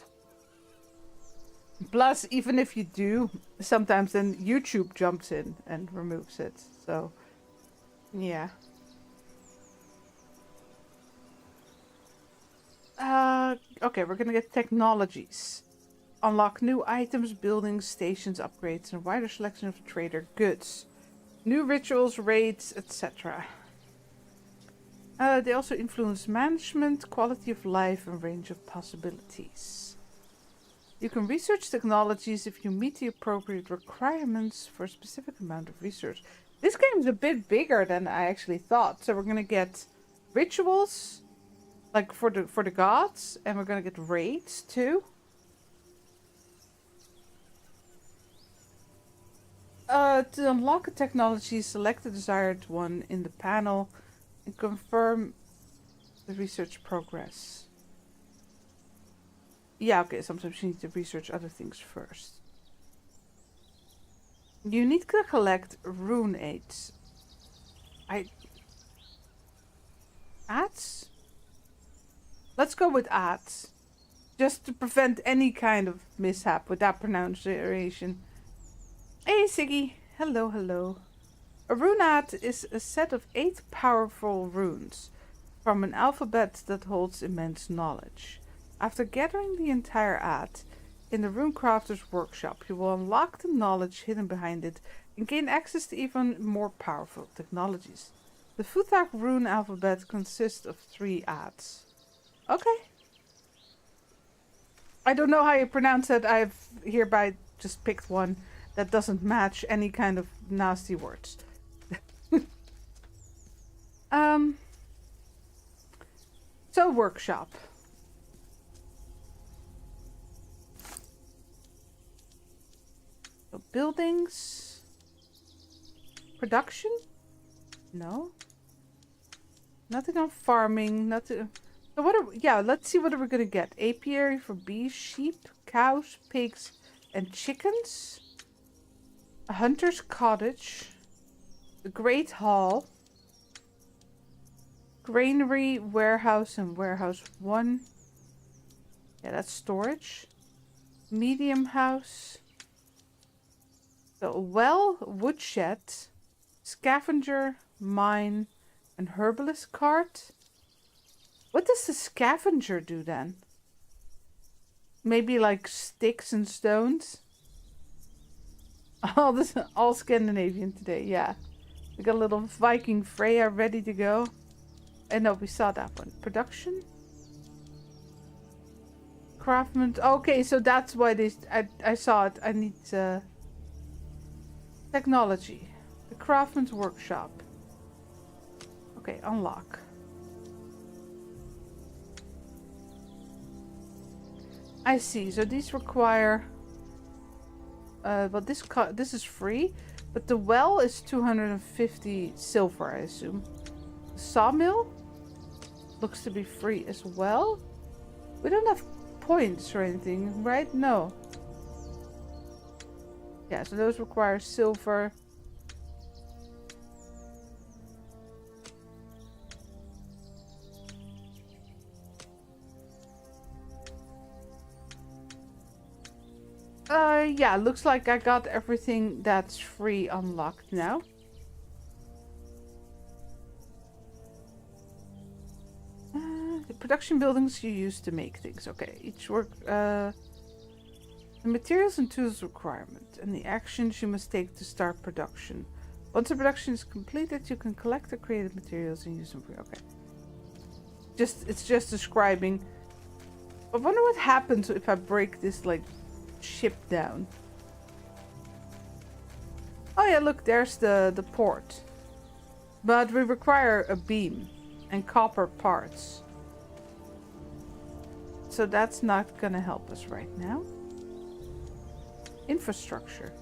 Plus, even if you do, sometimes then YouTube jumps in and removes it. So yeah. Okay, we're gonna get technologies. Unlock new items, buildings, stations, upgrades, and a wider selection of trader goods. New rituals, raids, etc. They also influence management, quality of life, and range of possibilities. You can research technologies if you meet the appropriate requirements for a specific amount of research. This game's a bit bigger than I actually thought. So we're gonna get rituals, like for the gods, and we're gonna get raids too. To unlock a technology, select the desired one in the panel and confirm the research progress. Yeah, okay, sometimes you need to research other things first. You need to collect rune aids. Ads? Let's go with ads. Just to prevent any kind of mishap with that pronunciation. Hey Siggy, hello, hello. A rune ad is a set of 8 powerful runes from an alphabet that holds immense knowledge. After gathering the entire ad in the rune crafter's workshop, you will unlock the knowledge hidden behind it and gain access to even more powerful technologies. The Futhark rune alphabet consists of 3 ads. Okay. I don't know how you pronounce it. I've hereby just picked one that doesn't match any kind of nasty words. So workshop. So buildings. Production? No. Nothing on farming, nothing. So what are, yeah, let's see what we're gonna get. Apiary for bees, sheep, cows, pigs, and chickens. A hunter's cottage, the Great Hall, granary, warehouse, and warehouse 1. Yeah, that's storage. Medium house. So a well, woodshed, scavenger, mine, and herbalist cart. What does the scavenger do then? Maybe like sticks and stones? All Scandinavian today, yeah. We got a little Viking Freya ready to go. And no, we saw that one. Production? Craftsman. Okay, so that's why I saw it. I need technology. The craftsman's workshop. Okay, unlock. I see. So these require. But this is free, but the well is 250 silver, I assume. The sawmill looks to be free as well. We don't have points or anything, right? No. Yeah, so those require silver. Yeah, looks like I got everything that's free unlocked now. The production buildings you use to make things. Okay, each work, the materials and tools requirement, and the actions you must take to start production. Once the production is completed, you can collect the created materials and use them for. Okay. It's just describing. I wonder what happens if I break this like ship down. Oh yeah, look, there's the port. But we require a beam and copper parts. So that's not gonna help us right now. Infrastructure.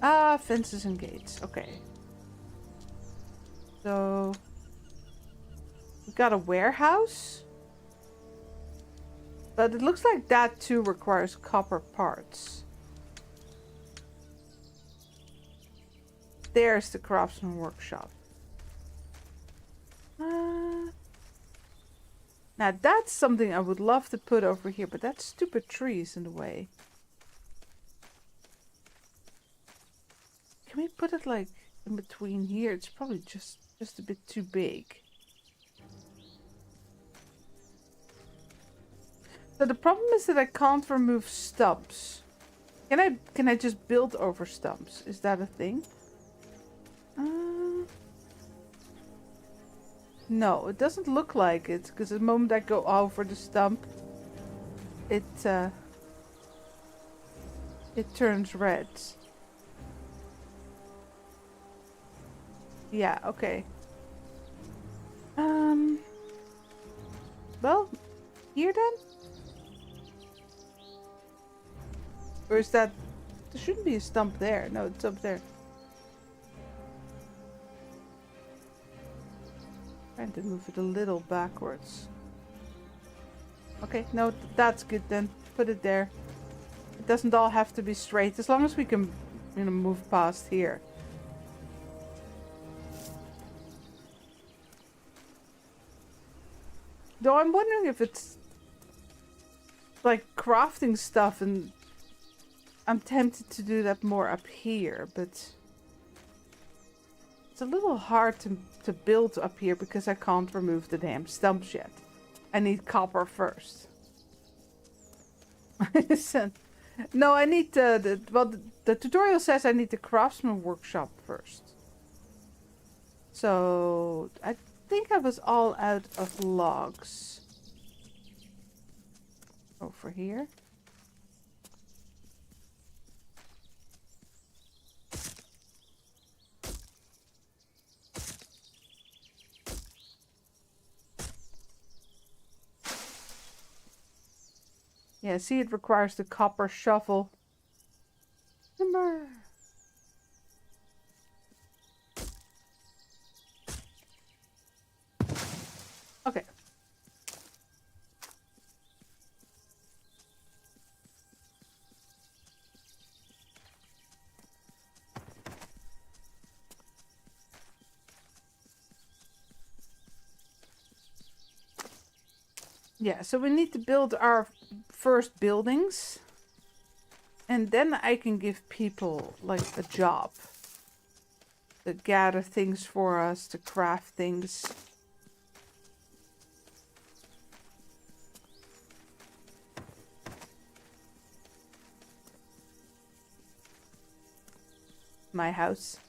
Ah, fences and gates. Okay. So we got a warehouse. But it looks like that too requires copper parts. There's the craftsman workshop. Now that's something I would love to put over here, but that stupid tree is in the way. Can we put it like in between here? It's probably just a bit too big. So the problem is that I can't remove stumps. Can I just build over stumps? Is that a thing? No, it doesn't look like it, because the moment I go over the stump, it turns red. Yeah, okay. Well, here then? Or is that... There shouldn't be a stump there. No, it's up there. Trying to move it a little backwards. Okay, no, that's good then. Put it there. It doesn't all have to be straight, as long as we can, you know, move past here. Though I'm wondering if it's like crafting stuff, and I'm tempted to do that more up here, but it's a little hard to build up here because I can't remove the damn stumps yet. I need copper first. No, I need the tutorial says I need the craftsman workshop first. So I think I was all out of logs. Over here. Yeah, see, it requires the copper shovel. Timber. Okay. Yeah, so we need to build our first buildings. And then I can give people, like, a job. To gather things for us, to craft things. My house.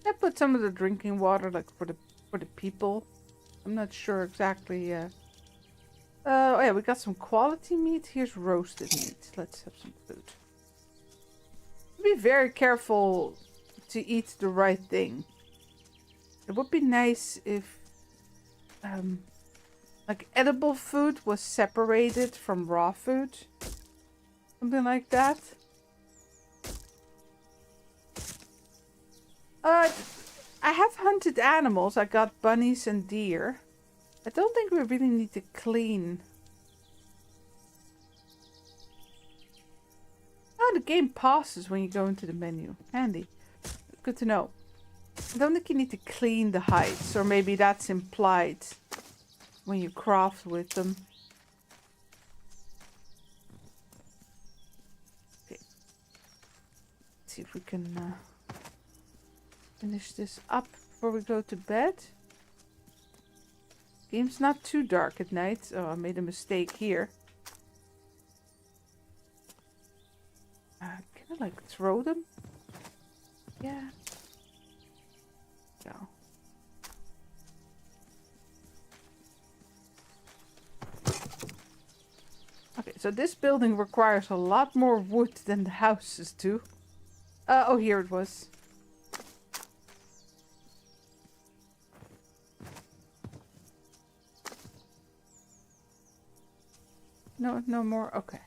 I put some of the drinking water, like, for the people. I'm not sure exactly. Oh yeah, we got some quality meat. Here's roasted meat. Let's have some food. Be very careful to eat the right thing. It would be nice if like edible food was separated from raw food. Something like that. I have hunted animals. I got bunnies and deer. I don't think we really need to clean. Oh, the game pauses when you go into the menu. Handy. Good to know. I don't think you need to clean the hides, or maybe that's implied when you craft with them. Okay. Let's see if we can finish this up before we go to bed. Game's not too dark at night. Oh, I made a mistake here. Can I like throw them? Yeah. Go. Okay, so this building requires a lot more wood than the houses do. Oh, here it was. No, no more. Okay.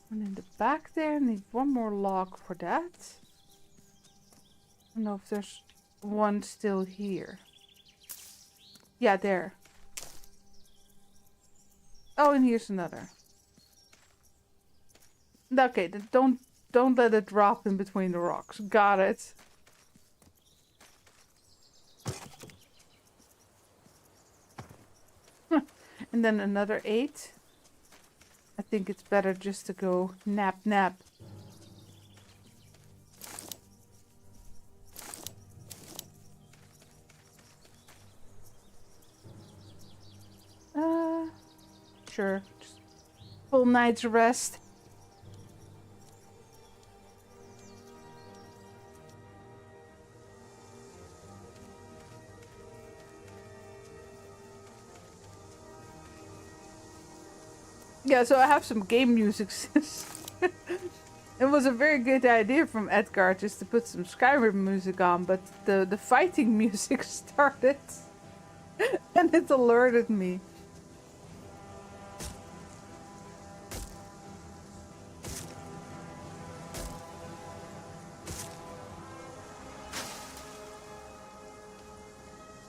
And in the back there, need one more log for that. I don't know if there's one still here. Yeah, there. Oh, and here's another. Okay, then don't let it drop in between the rocks. Got it. And then another 8. I think it's better just to go nap. Sure. Just full night's rest. Yeah, so I have some game music. It was a very good idea from Edgar just to put some Skyrim music on, but the fighting music started and it alerted me.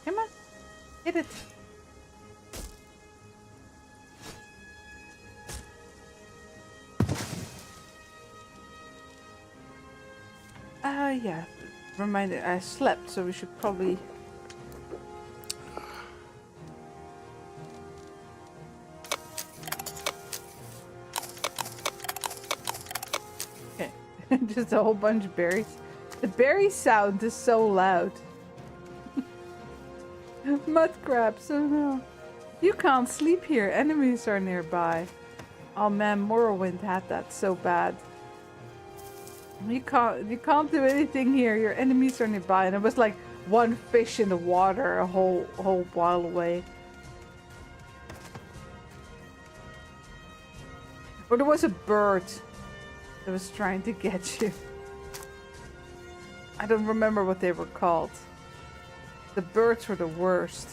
Come on, hit it. Yeah. Reminded I slept, so we should probably... Okay. Just a whole bunch of berries. The berry sound is so loud. Mud crabs, oh no. You can't sleep here. Enemies are nearby. Oh man, Morrowind had that so bad. You can't do anything here. Your enemies are nearby, and it was like one fish in the water a whole while away. Or there was a bird that was trying to get you. I don't remember what they were called. The birds were the worst.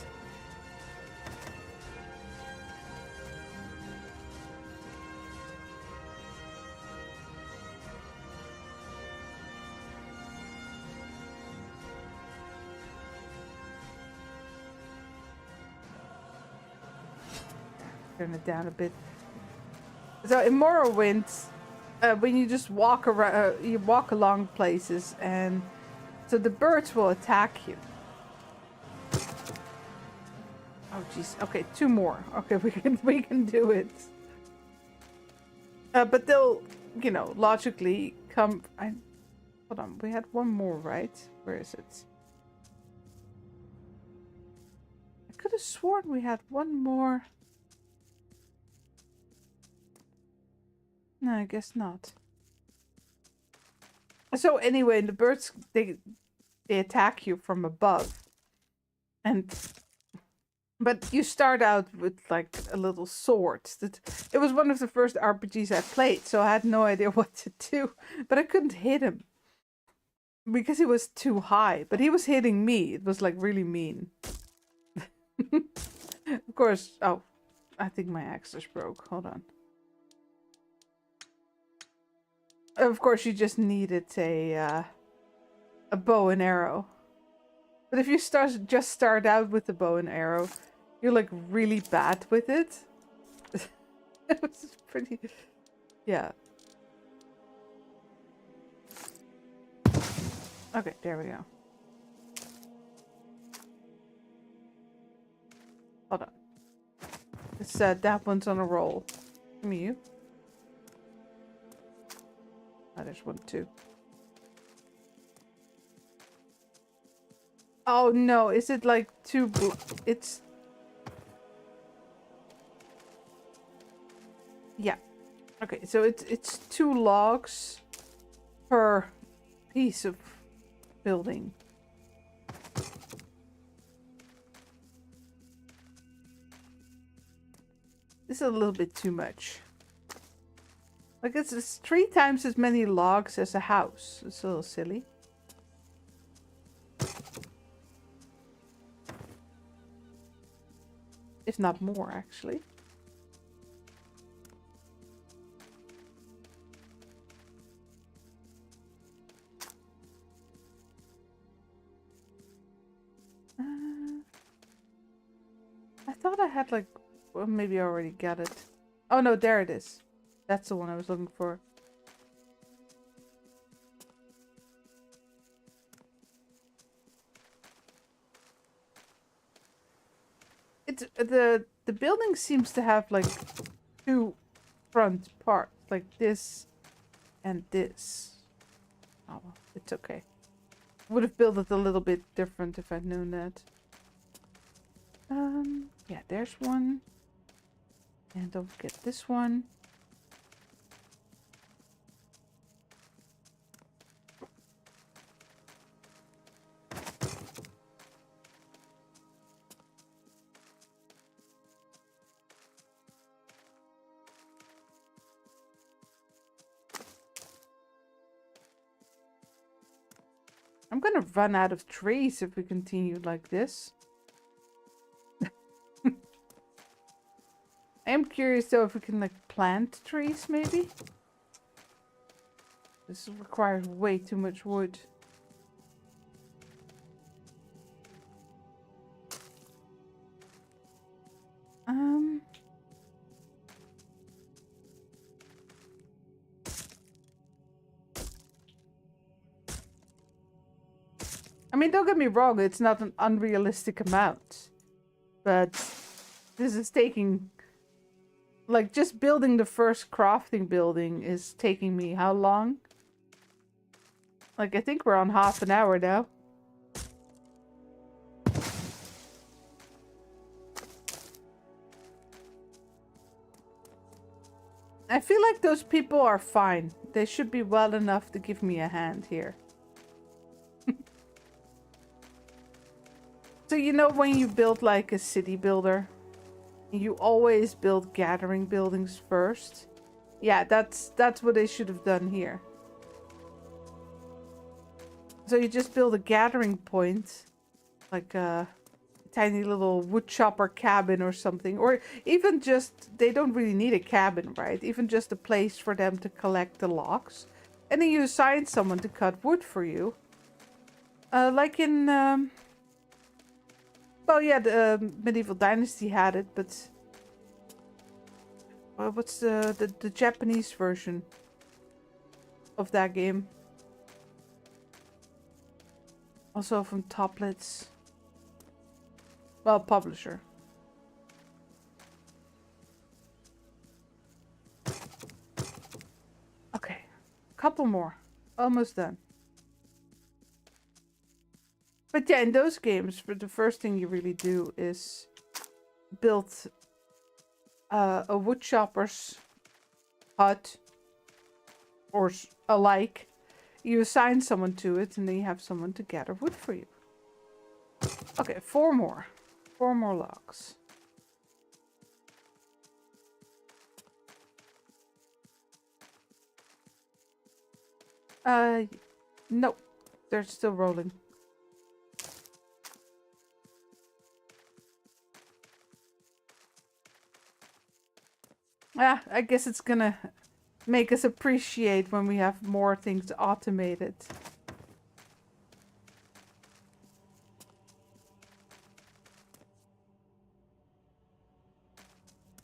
Turn it down a bit. So in Morrowind, when you just walk around, you walk along places, and so the birds will attack you. Oh jeez. Okay, 2 more. Okay, we can do it. But they'll, you know, logically come. Hold on. We had one more, right? Where is it? I could have sworn we had one more. No, I guess not. So anyway, the birds, they attack you from above. But you start out with like a little sword. It was one of the first RPGs I played, so I had no idea what to do. But I couldn't hit him because he was too high. But he was hitting me. It was like really mean. Of course. Oh, I think my axe is broke. Hold on. Of course, you just needed a bow and arrow. But if you just start out with the bow and arrow, you're like really bad with it. It was pretty, yeah. Okay, there we go. Hold on. It's that one's on a roll. Give me you. Oh, there's one too. Oh no, is it like two it's... Yeah. Okay, so it's 2 logs per piece of building. This is a little bit too much. Like it's 3 times as many logs as a house. It's a little silly. If not more, actually. I thought I had like... Well, maybe I already got it. Oh no, there it is. That's the one I was looking for. It's the building seems to have like 2 front parts, like this and this. Oh well, it's okay. Would have built it a little bit different if I'd known that. Yeah, there's one. And don't forget this one. I'm gonna run out of trees if we continue like this. I am curious though if we can like plant trees maybe. This requires way too much wood. I mean, don't get me wrong, it's not an unrealistic amount. But this is taking... Like, just building the first crafting building is taking me how long? Like, I think we're on half an hour now. I feel like those people are fine. They should be well enough to give me a hand here. So you know when you build like a city builder, you always build gathering buildings first? Yeah, that's what they should have done here. So you just build a gathering point, like a tiny little wood chopper cabin or something. Or even just, they don't really need a cabin, right? Even just a place for them to collect the logs. And then you assign someone to cut wood for you. Like in... Well, yeah, the Medieval Dynasty had it, but... what's the Japanese version of that game? Also from Toplitz. Well, publisher. Okay, couple more. Almost done. But yeah, in those games, the first thing you really do is build a woodchopper's hut or alike. You assign someone to it, and then you have someone to gather wood for you. Okay, 4 more. 4 more logs. Nope. They're still rolling. I guess it's gonna make us appreciate when we have more things automated.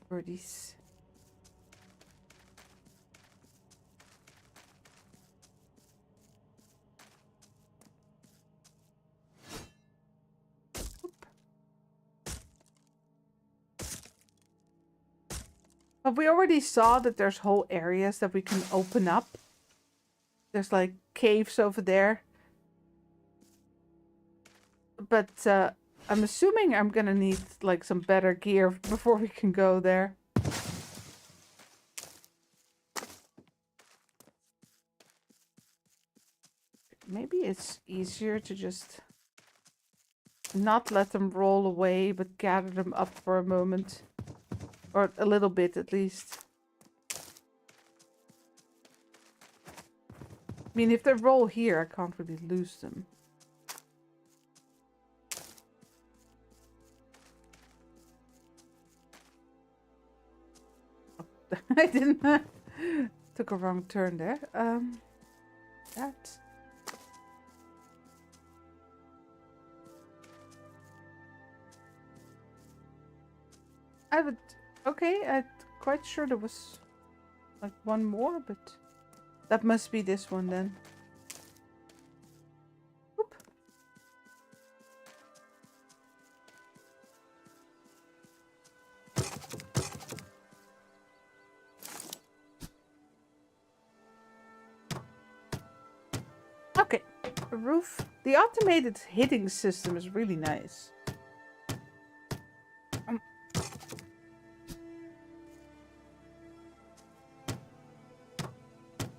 Birdies. But we already saw that there's whole areas that we can open up. There's like caves over there. But I'm assuming I'm gonna need like some better gear before we can go there. Maybe it's easier to just not let them roll away, but gather them up for a moment. Or a little bit, at least. I mean, if they roll here, I can't really lose them. Oh, I didn't... took a wrong turn there. That... I would... Okay, I'm quite sure there was like one more, but that must be this one then. Oop. Okay, a roof. The automated hitting system is really nice.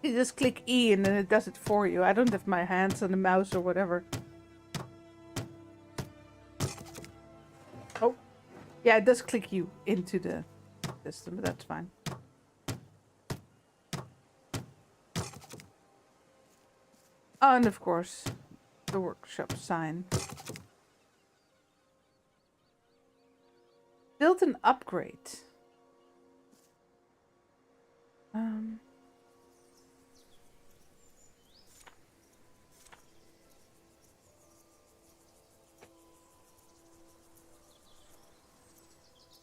You just click E and then it does it for you. I don't have my hands on the mouse or whatever. Oh. Yeah, it does click you into the system, but that's fine. Oh, and of course, the workshop sign. Build an upgrade.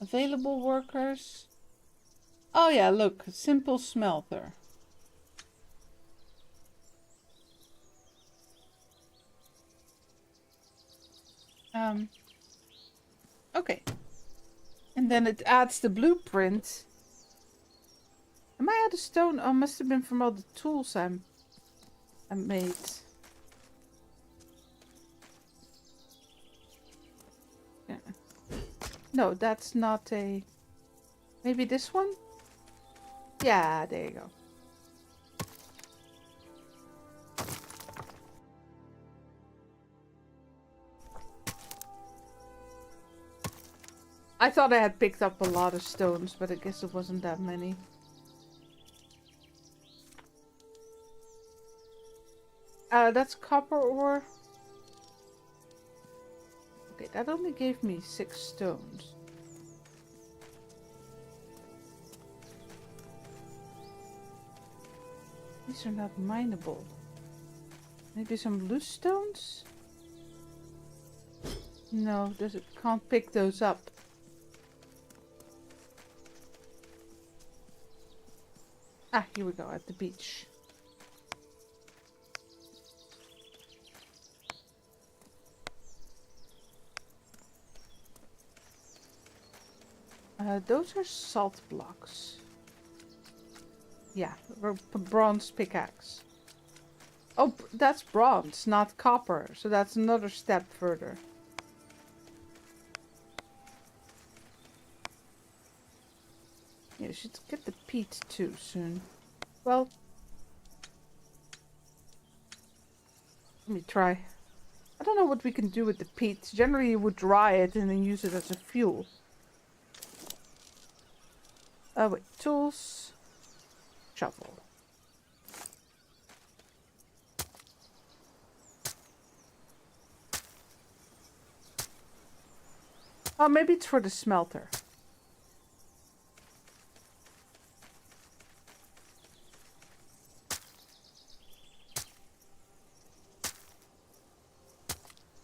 Available workers. Oh yeah, look, simple smelter. Okay. And then it adds the blueprint. Am I out of stone? Oh, must have been from all the tools I made. Yeah. No, that's not a... Maybe this one? Yeah, there you go. I thought I had picked up a lot of stones, but I guess it wasn't that many. That's copper ore. Okay, that only gave me 6 stones. These are not mineable. Maybe some loose stones? No, can't pick those up. Ah, here we go, at the beach. Those are salt blocks. Yeah, bronze pickaxe. Oh, that's bronze, not copper. So that's another step further. Yeah, you should get the peat too soon. Well, Let me try. I don't know what we can do with the peat. Generally, you would dry it and then use it as a fuel. Wait. Tools. Shovel. Oh, maybe it's for the smelter.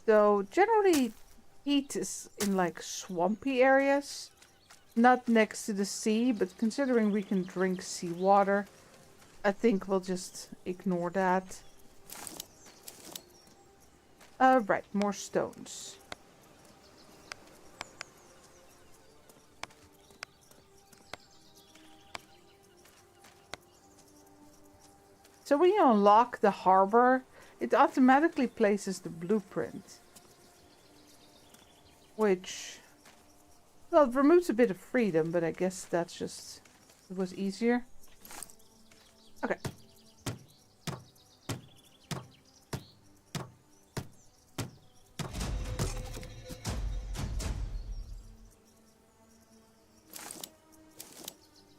So, generally, peat is in like swampy areas. Not next to the sea, but considering we can drink seawater, I think we'll just ignore that. Right, more stones. So when you unlock the harbor, it automatically places the blueprint. Which, well, it removes a bit of freedom, but I guess that's just, it was easier. Okay.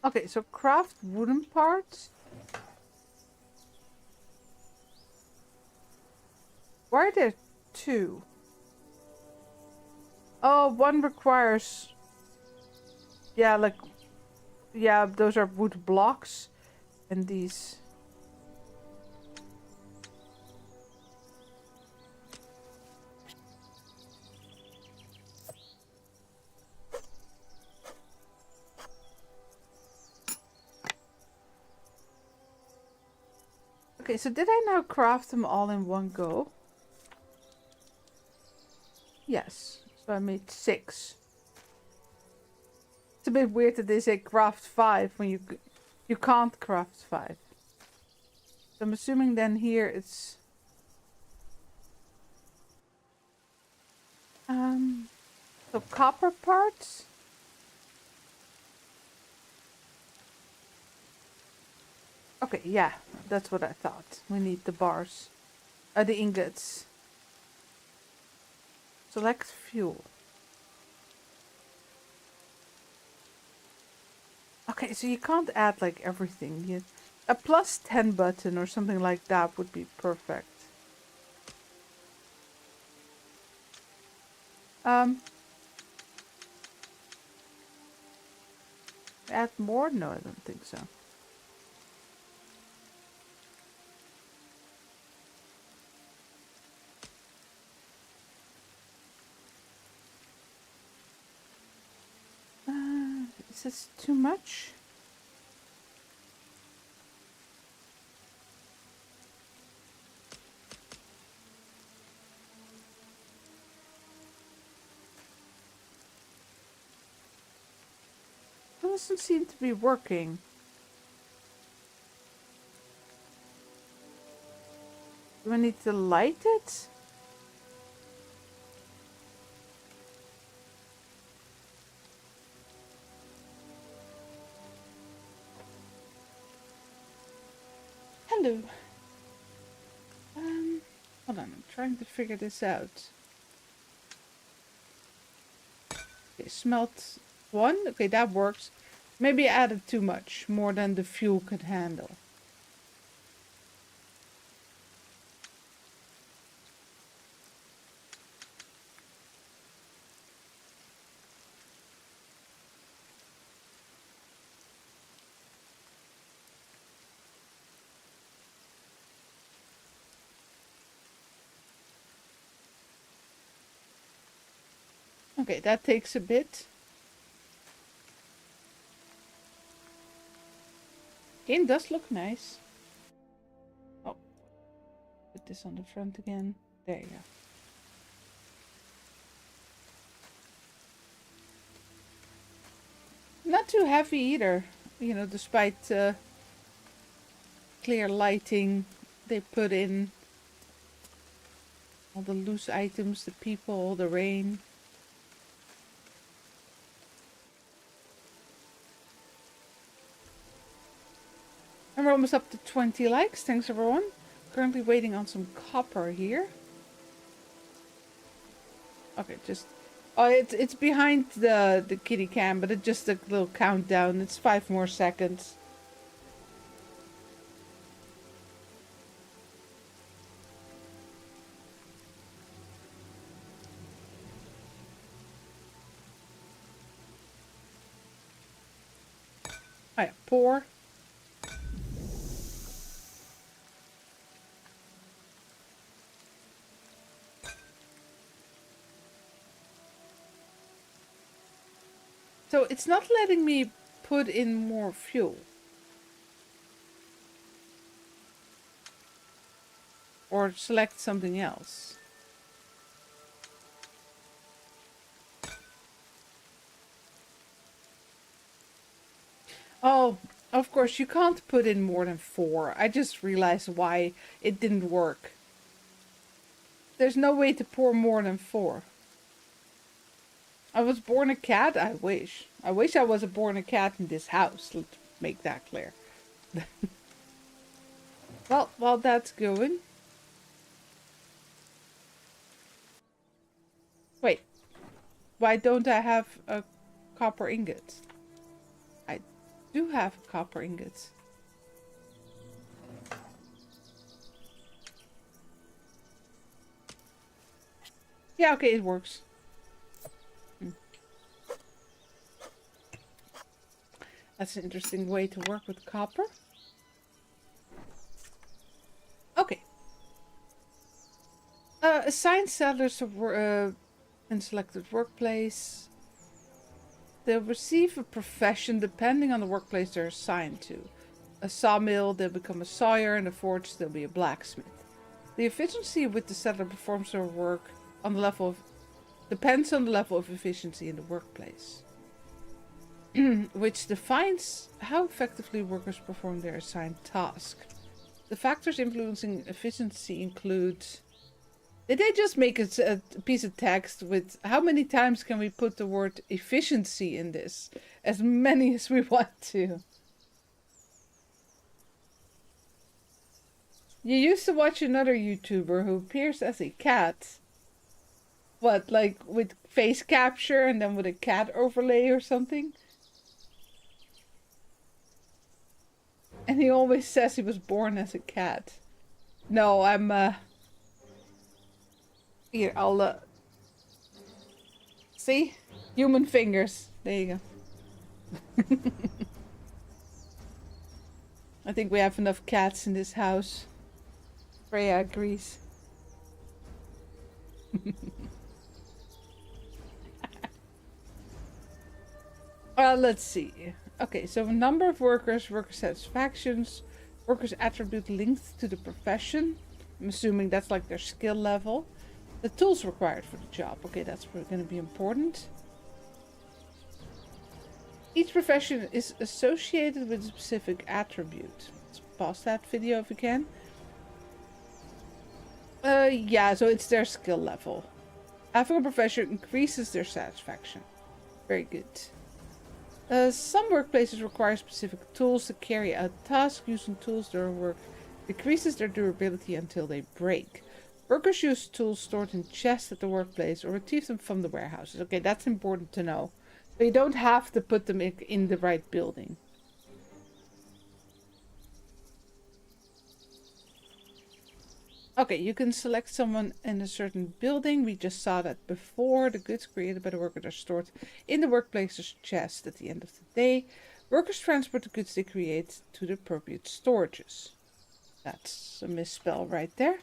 Okay, so craft wooden parts. Why are there two? Oh, one requires... Yeah, like... Yeah, those are wood blocks. And these... Okay, so did I now craft them all in one go? Yes. So I made 6. It's a bit weird that they say craft 5 when you can't craft 5. So I'm assuming then here it's... So copper parts? Okay, yeah, that's what I thought. We need the bars. The ingots. Select fuel. Okay, so you can't add like everything. A plus 10 button or something like that would be perfect. Add more? No, I don't think so. Is this too much? It doesn't seem to be working. Do I need to light it? Hello. Hold on, I'm trying to figure this out. Okay, smelt 1. Okay, that works. Maybe I added too much, more than the fuel could handle. Okay, that takes a bit. Game does look nice. Oh, put this on the front again. There you go. Not too heavy either. You know, despite clear lighting, they put in all the loose items, the people, the rain. And we're almost up to 20 likes. Thanks everyone. currently waiting on some copper here. Okay, just... Oh, it's behind the kitty cam, but it's just a little countdown. It's 5 more seconds. Oh yeah, pour. So it's not letting me put in more fuel. Or select something else. Oh, of course, you can't put in more than 4. I just realized why it didn't work. There's no way to pour more than 4. I was born a cat? I wish. I wish I was born a cat in this house. Let's make that clear. Well, while that's going... Wait. Why don't I have a copper ingot? I do have a copper ingot. Yeah, okay, it works. That's an interesting way to work with copper. Okay. Assign settlers in selected workplace. They'll receive a profession depending on the workplace they're assigned to. A sawmill, they'll become a sawyer, and a forge, they'll be a blacksmith. The efficiency with the settler performs their work on the level of... depends on the level of efficiency in the workplace. Which defines how effectively workers perform their assigned task. The factors influencing efficiency include... Did they just make a piece of text with how many times can we put the word efficiency in this? As many as we want to. You used to watch another YouTuber who appears as a cat. What, like with face capture and then with a cat overlay or something? And he always says he was born as a cat. No, I'm, Here, I'll, See? Human fingers. There you go. I think we have enough cats in this house. Freya agrees. Let's see. Okay, so number of workers, worker satisfactions, workers attribute linked to the profession. I'm assuming that's like their skill level. The tools required for the job. Okay, that's going to be important. Each profession is associated with a specific attribute. Let's pause that video if we can. Yeah, so it's their skill level. Having a profession increases their satisfaction. Very good. Some workplaces require specific tools to carry out tasks. Using tools during work decreases their durability until they break. Workers use tools stored in chests at the workplace or retrieve them from the warehouses. Okay, that's important to know. So you don't have to put them in the right building. Okay, you can select someone in a certain building. We just saw that before. The goods created by the workers are stored in the workplace's chest at the end of the day. Workers transport the goods they create to the appropriate storages. That's a misspell right there.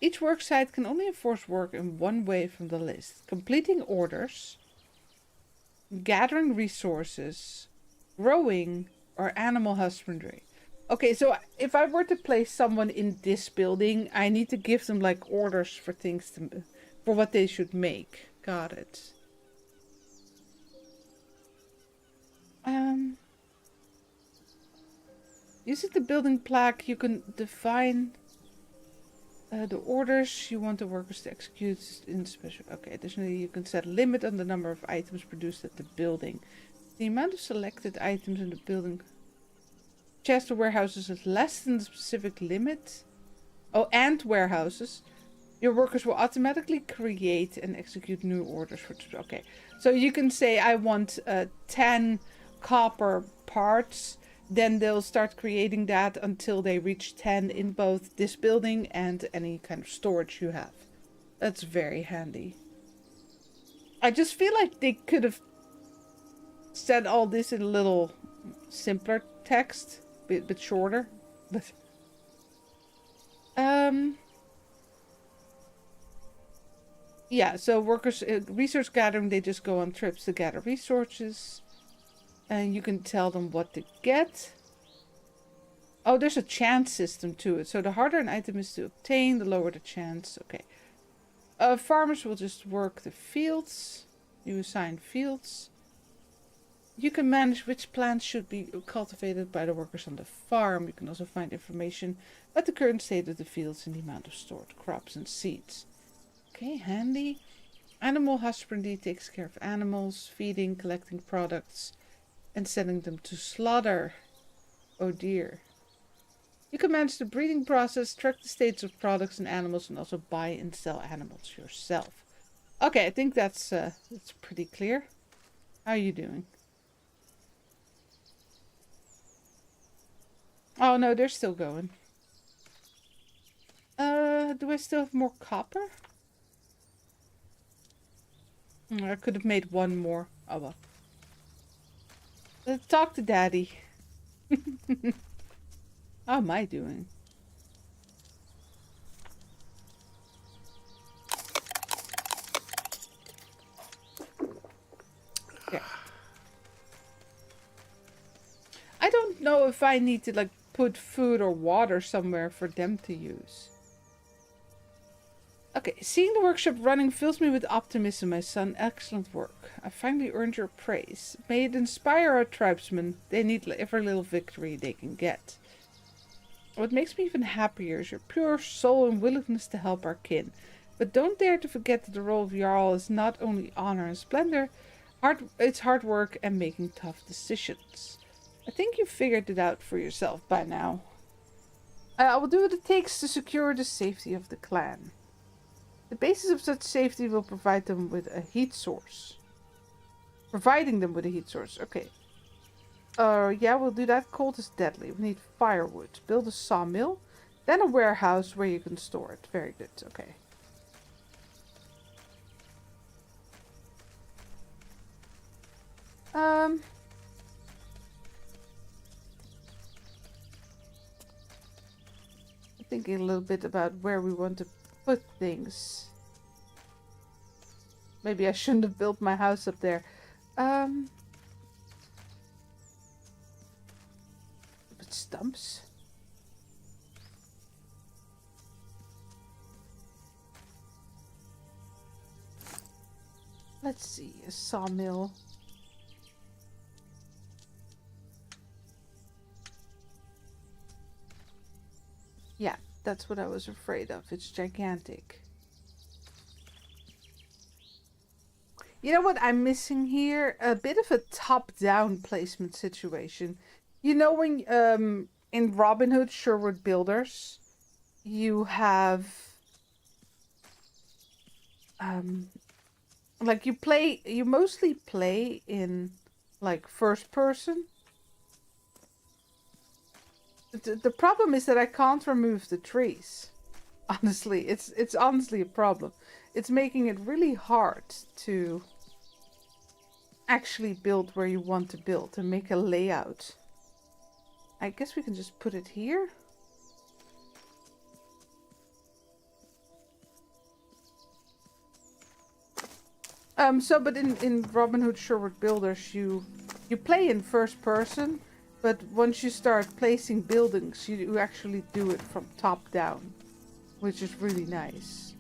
Each work site can only enforce work in one way from the list. Completing orders, gathering resources, growing, or animal husbandry. Okay, so if I were to place someone in this building, I need to give them like orders for things for what they should make. Got it. Using the building plaque, you can define the orders you want the workers to execute in special. Okay, additionally, you can set a limit on the number of items produced at the building. The amount of selected items in the building. chests or warehouses is less than the specific limit. Oh, and warehouses. Your workers will automatically create and execute new orders for... Okay, so you can say I want 10 copper parts. Then they'll start creating that until they reach 10 in both this building and any kind of storage you have. That's very handy. I just feel like they could have said all this in a little simpler text. Bit shorter. But... yeah, so workers, resource gathering, they just go on trips to gather resources. And you can tell them what to get. Oh, there's a chance system to it. So the harder an item is to obtain, the lower the chance. Okay. Farmers will just work the fields. You assign fields. You can manage which plants should be cultivated by the workers on the farm. You can also find information about the current state of the fields and the amount of stored crops and seeds. Okay, handy. Animal husbandry takes care of animals, feeding, collecting products, and sending them to slaughter. Oh dear. You can manage the breeding process, track the states of products and animals, and also buy and sell animals yourself. Okay, I think that's pretty clear. How are you doing? Oh no, they're still going. Do I still have more copper? I could have made one more. Oh well. Let's talk to Daddy. How am I doing? Okay. I don't know if I need to like put food or water somewhere for them to use. Okay, seeing the workshop running fills me with optimism, my son. Excellent work. I finally earned your praise. May it inspire our tribesmen. They need every little victory they can get. What makes me even happier is your pure soul and willingness to help our kin. But don't dare to forget that the role of Jarl is not only honor and splendor, it's hard work and making tough decisions. I think you've figured it out for yourself by now. I will do what it takes to secure the safety of the clan. The basis of such safety will provide them with a heat source. Providing them with a heat source. Okay. Yeah, we'll do that. Cold is deadly. We need firewood. Build a sawmill. Then a warehouse where you can store it. Very good. Okay. Thinking a little bit about where we want to put things. Maybe I shouldn't have built my house up there. But stumps. Let's see, a sawmill. Yeah, that's what I was afraid of. It's gigantic. You know what I'm missing here? A bit of a top-down placement situation. You know when in Robin Hood Sherwood Builders, you have like you mostly play in like first person. The problem is that I can't remove the trees. Honestly, it's honestly a problem. It's making it really hard to actually build where you want to build and make a layout. I guess we can just put it here. But in Robin Hood Sherwood Builders, you play in first person. But once you start placing buildings, you actually do it from top down, which is really nice.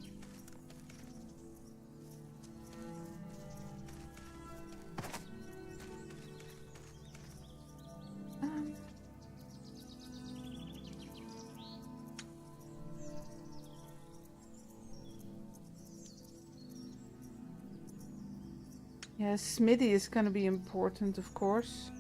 Yeah, smithy is going to be important, of course.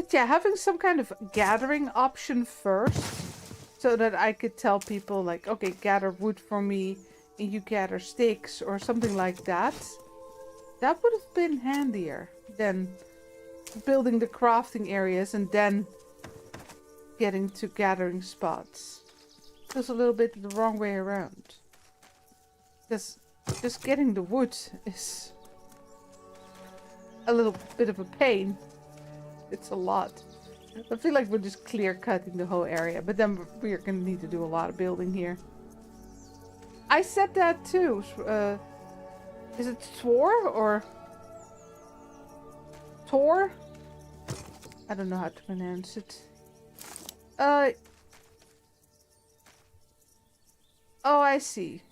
But yeah, having some kind of gathering option first, so that I could tell people like, okay, gather wood for me and you gather sticks or something like that. That would have been handier than building the crafting areas and then getting to gathering spots. It was a little bit the wrong way around. Because just getting the wood is a little bit of a pain. It's a lot. I feel like we're just clear cutting the whole area, but then we're gonna need to do a lot of building here. I said that too. Is it Tor or Tor? I don't know how to pronounce it. Oh, I see.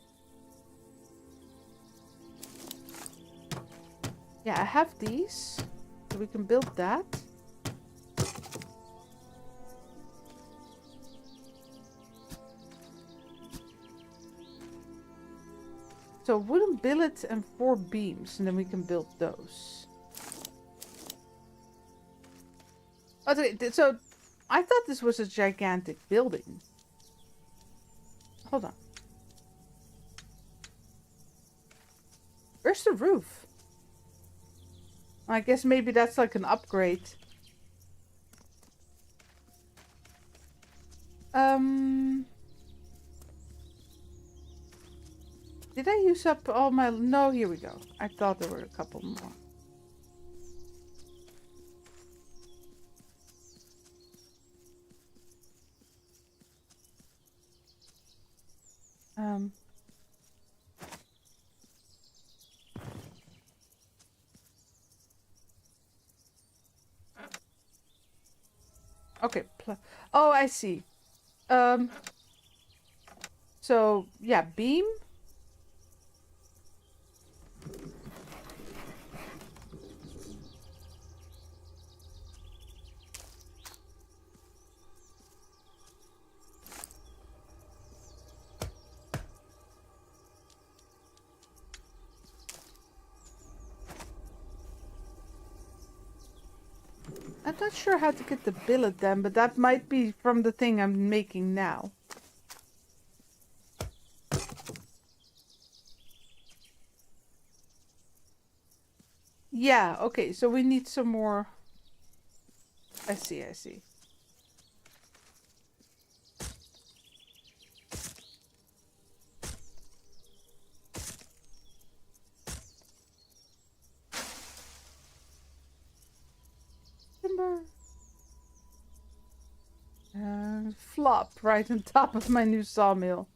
Yeah, I have these, so we can build that. So wooden billet and 4 beams, and then we can build those. Okay, so I thought this was a gigantic building. Hold on. Where's the roof? I guess maybe that's like an upgrade. Did I use up all my... No, here we go. I thought there were a couple more. Okay. Oh, I see. So, yeah, beam. I'm not sure how to get the billet then, but that might be from the thing I'm making now. Yeah, okay, so we need some more. I see, I see. Timber. And flop right on top of my new sawmill.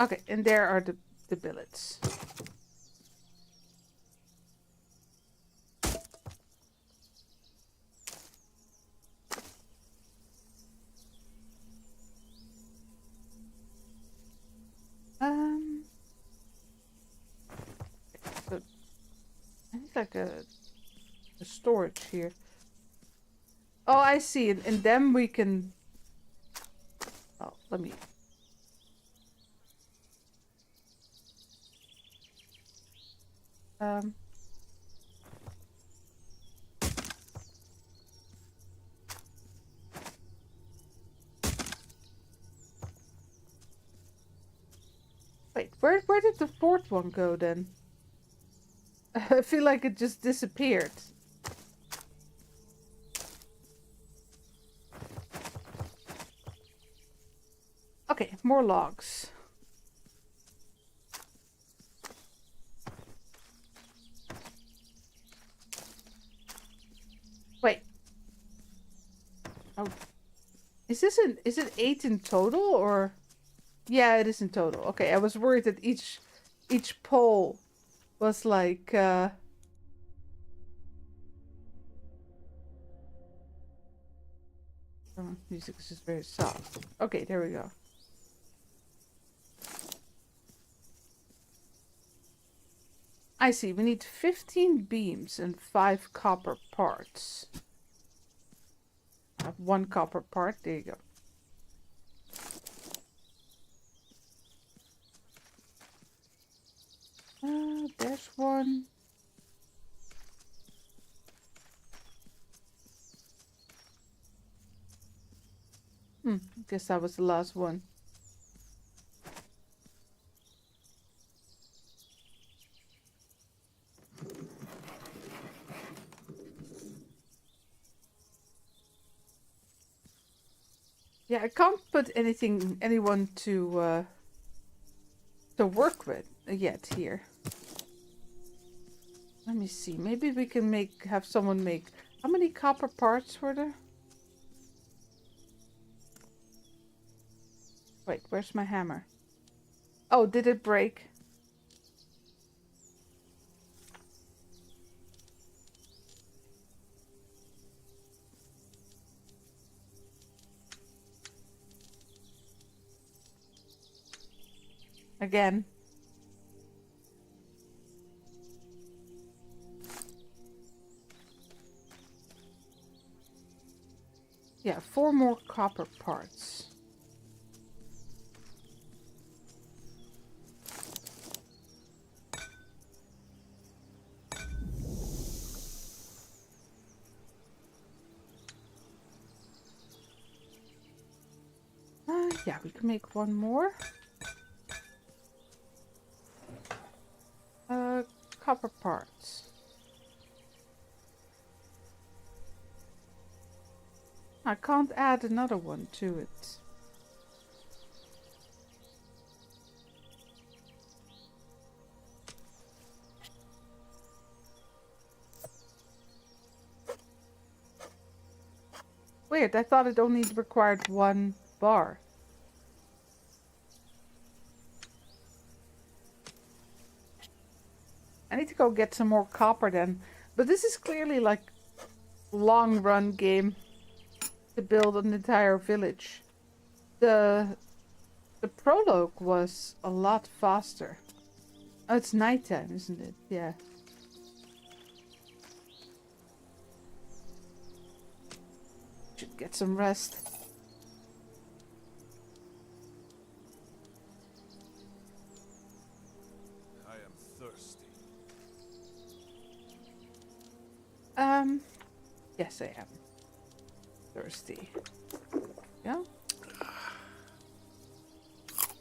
Okay, and there are the billets. So I need like a storage here. Oh, I see. And then we can... Oh, let me... Wait, where did the 4th one go then? I feel like it just disappeared. Okay, more logs. Wait. Oh. Is it 8 in total or? Yeah, it is in total. Okay, I was worried that each pole was like oh, music is just very soft. Okay, there we go. I see. We need 15 beams and 5 copper parts. I have 1 copper part. There you go. There's 1. Guess that was the last one. Yeah, I can't put anyone to work with yet here. Let me see. Maybe we can have someone make. How many copper parts were there? Wait, where's my hammer? Oh, did it break? Again. Yeah, 4 more copper parts. Yeah, we can make 1 more. Copper parts. I can't add another one to it. Weird, I thought it only required 1 bar. I need to go get some more copper then. But this is clearly like long run game to build an entire village. The prologue was a lot faster. Oh, it's nighttime, isn't it? Yeah. Should get some rest. I am thirsty. Yes, I am thirsty. Yeah.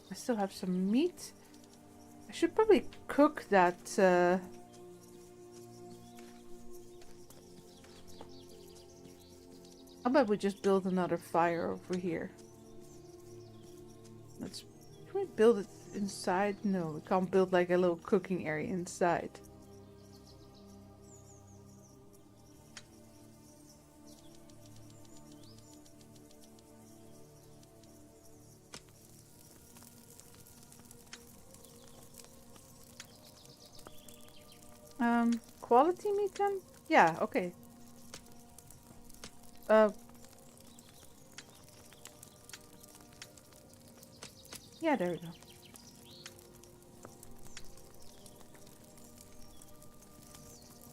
I still have some meat. I should probably cook that. How about we just build another fire over here? Can we build it inside? No, we can't build like a little cooking area inside. Quality meat then? Yeah, okay. Yeah, there we go.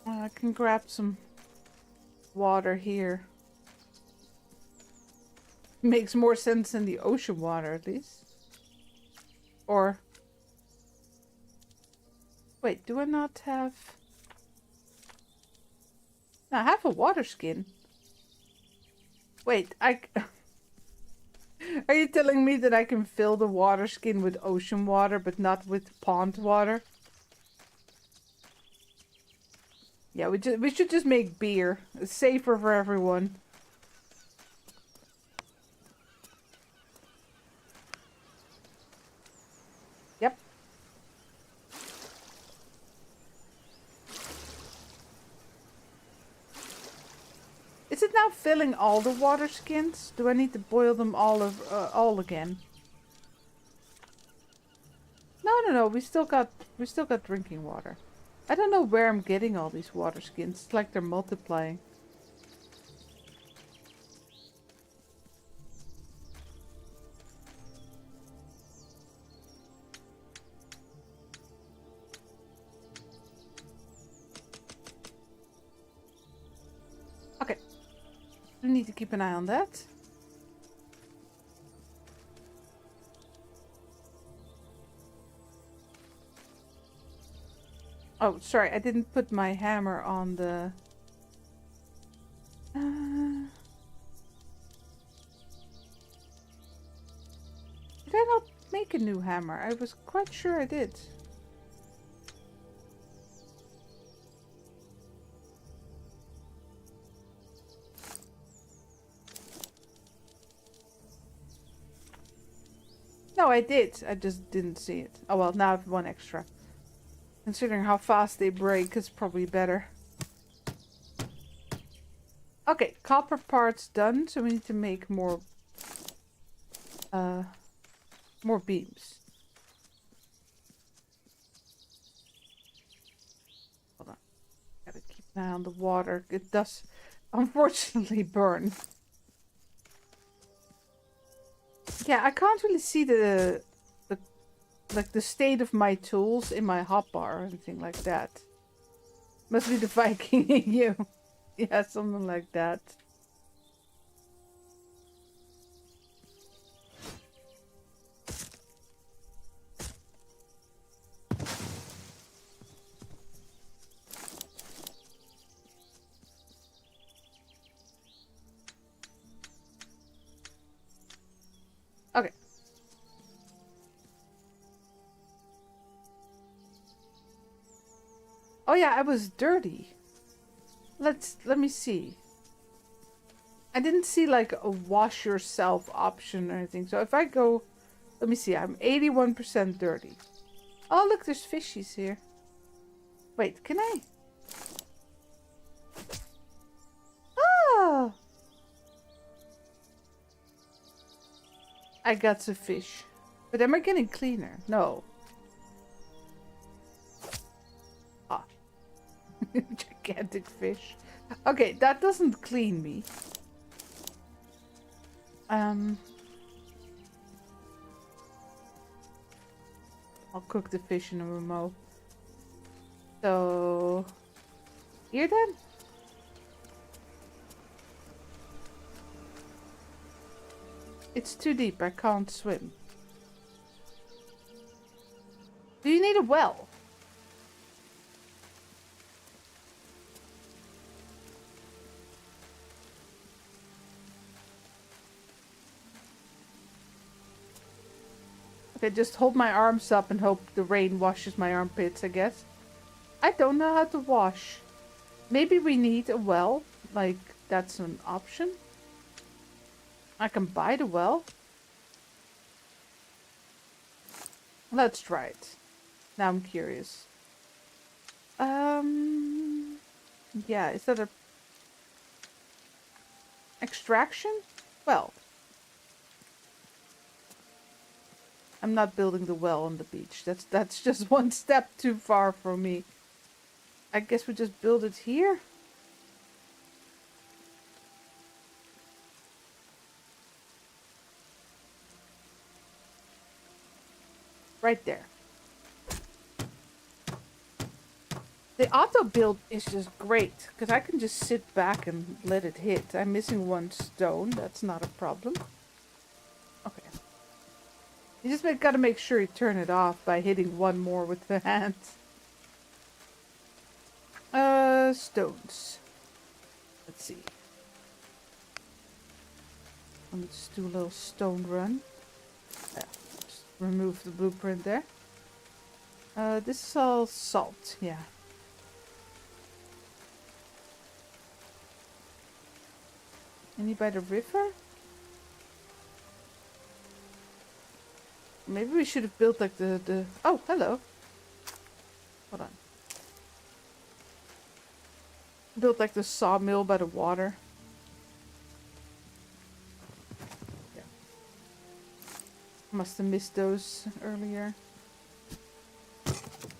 I can grab some water here. Makes more sense than the ocean water, at least. Or... Wait, do I not have... No, I have a water skin. Wait, Are you telling me that I can fill the water skin with ocean water, but not with pond water? Yeah, we should just make beer. It's safer for everyone. Yep. Is it now filling all the water skins? Do I need to boil them all again? No. We still got drinking water. I don't know where I'm getting all these water skins. It's like they're multiplying. We need to keep an eye on that. Oh, sorry, I didn't put my hammer on the... Did I not make a new hammer? I was quite sure I did. No, I did. I just didn't see it. Oh well, now I have one extra. Considering how fast they break, it's probably better. Okay, copper parts done, so we need to make more beams. Hold on. Gotta keep an eye on the water. It does unfortunately burn. Yeah, I can't really see the state of my tools in my hotbar or anything like that. Must be the Viking in you. Yeah, something like that. Okay. Oh yeah, I was dirty. Let me see. I didn't see like a wash yourself option or anything. So if I go, let me see, I'm 81% dirty. Oh look, there's fishies here. Wait, can I? Oh! I got some fish. But am I getting cleaner? No. Ah. Gigantic fish. Okay, that doesn't clean me. I'll cook the fish in a remote. So... Here then? It's too deep, I can't swim. Do you need a well? Okay, just hold my arms up and hope the rain washes my armpits, I guess. I don't know how to wash. Maybe we need a well. Like, that's an option. I can buy the well. Let's try it. Now I'm curious. Yeah, is that a... extraction? Well. I'm not building the well on the beach. That's just one step too far for me. I guess we just build it here. Right there. The auto build is just great because I can just sit back and let it hit. I'm missing one stone. That's not a problem. Okay. You just gotta make sure you turn it off by hitting one more with the hand. Stones. Let's see. Let's do a little stone run. Yeah, just remove the blueprint there. This is all salt, yeah. Any by the river? Maybe we should have built like the... Oh, hello. Hold on. Built like the sawmill by the water. Yeah. Must have missed those earlier.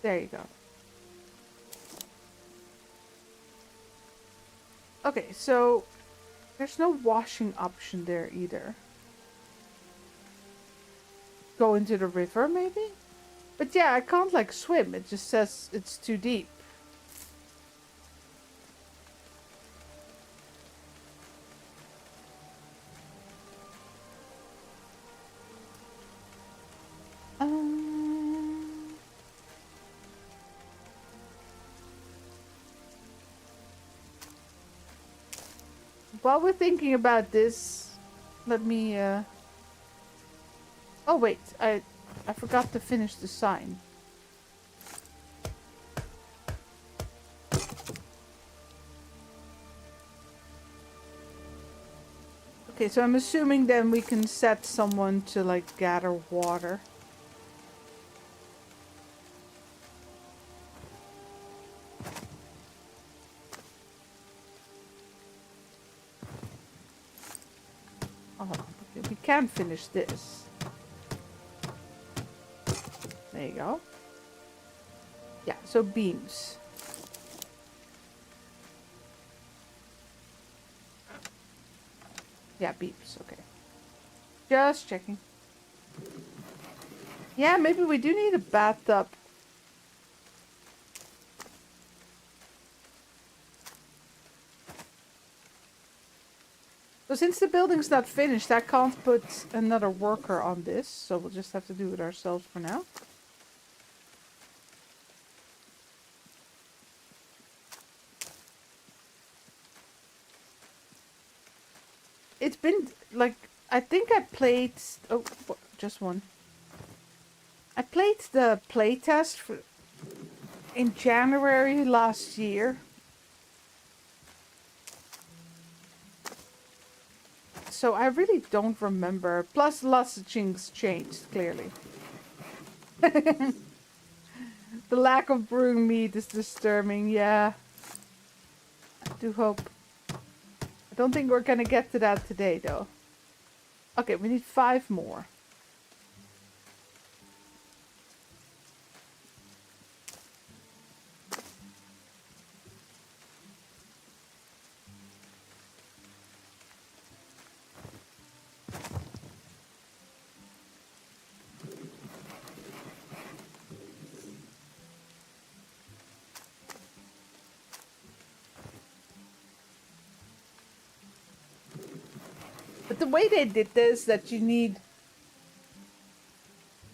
There you go. Okay, so there's no washing option there either. Go into the river maybe? But yeah, I can't like swim. It just says it's too deep. while we're thinking about this, let me oh wait, I forgot to finish the sign. Okay, so I'm assuming then we can set someone to like gather water. Oh, okay, we can finish this. There you go. Yeah, so beams. Yeah, beams, okay. Just checking. Yeah, maybe we do need a bathtub. So since the building's not finished, I can't put another worker on this. So we'll just have to do it ourselves for now. It's been like, I think I played, oh, just one. I played the playtest for in January last year. So I really don't remember. Plus lots of things changed, clearly. The lack of brewing meat is disturbing, yeah. I do hope. I don't think we're gonna get to that today, though. Okay, we need 5 more. But the way they did this, that you need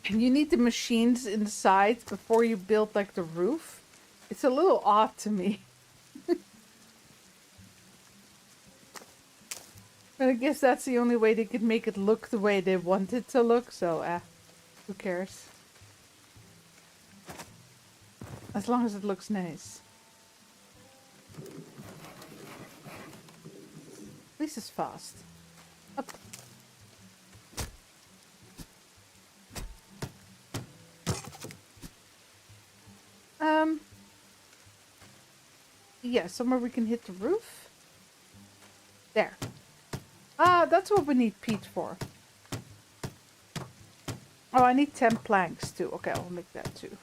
the machines inside before you build like the roof. It's a little odd to me. But I guess that's the only way they could make it look the way they want it to look, so who cares? As long as it looks nice. At least it's fast. Up. Yeah, somewhere we can hit the roof. There. Ah, that's what we need peat for. Oh, I need 10 planks too. Okay, I'll make that too.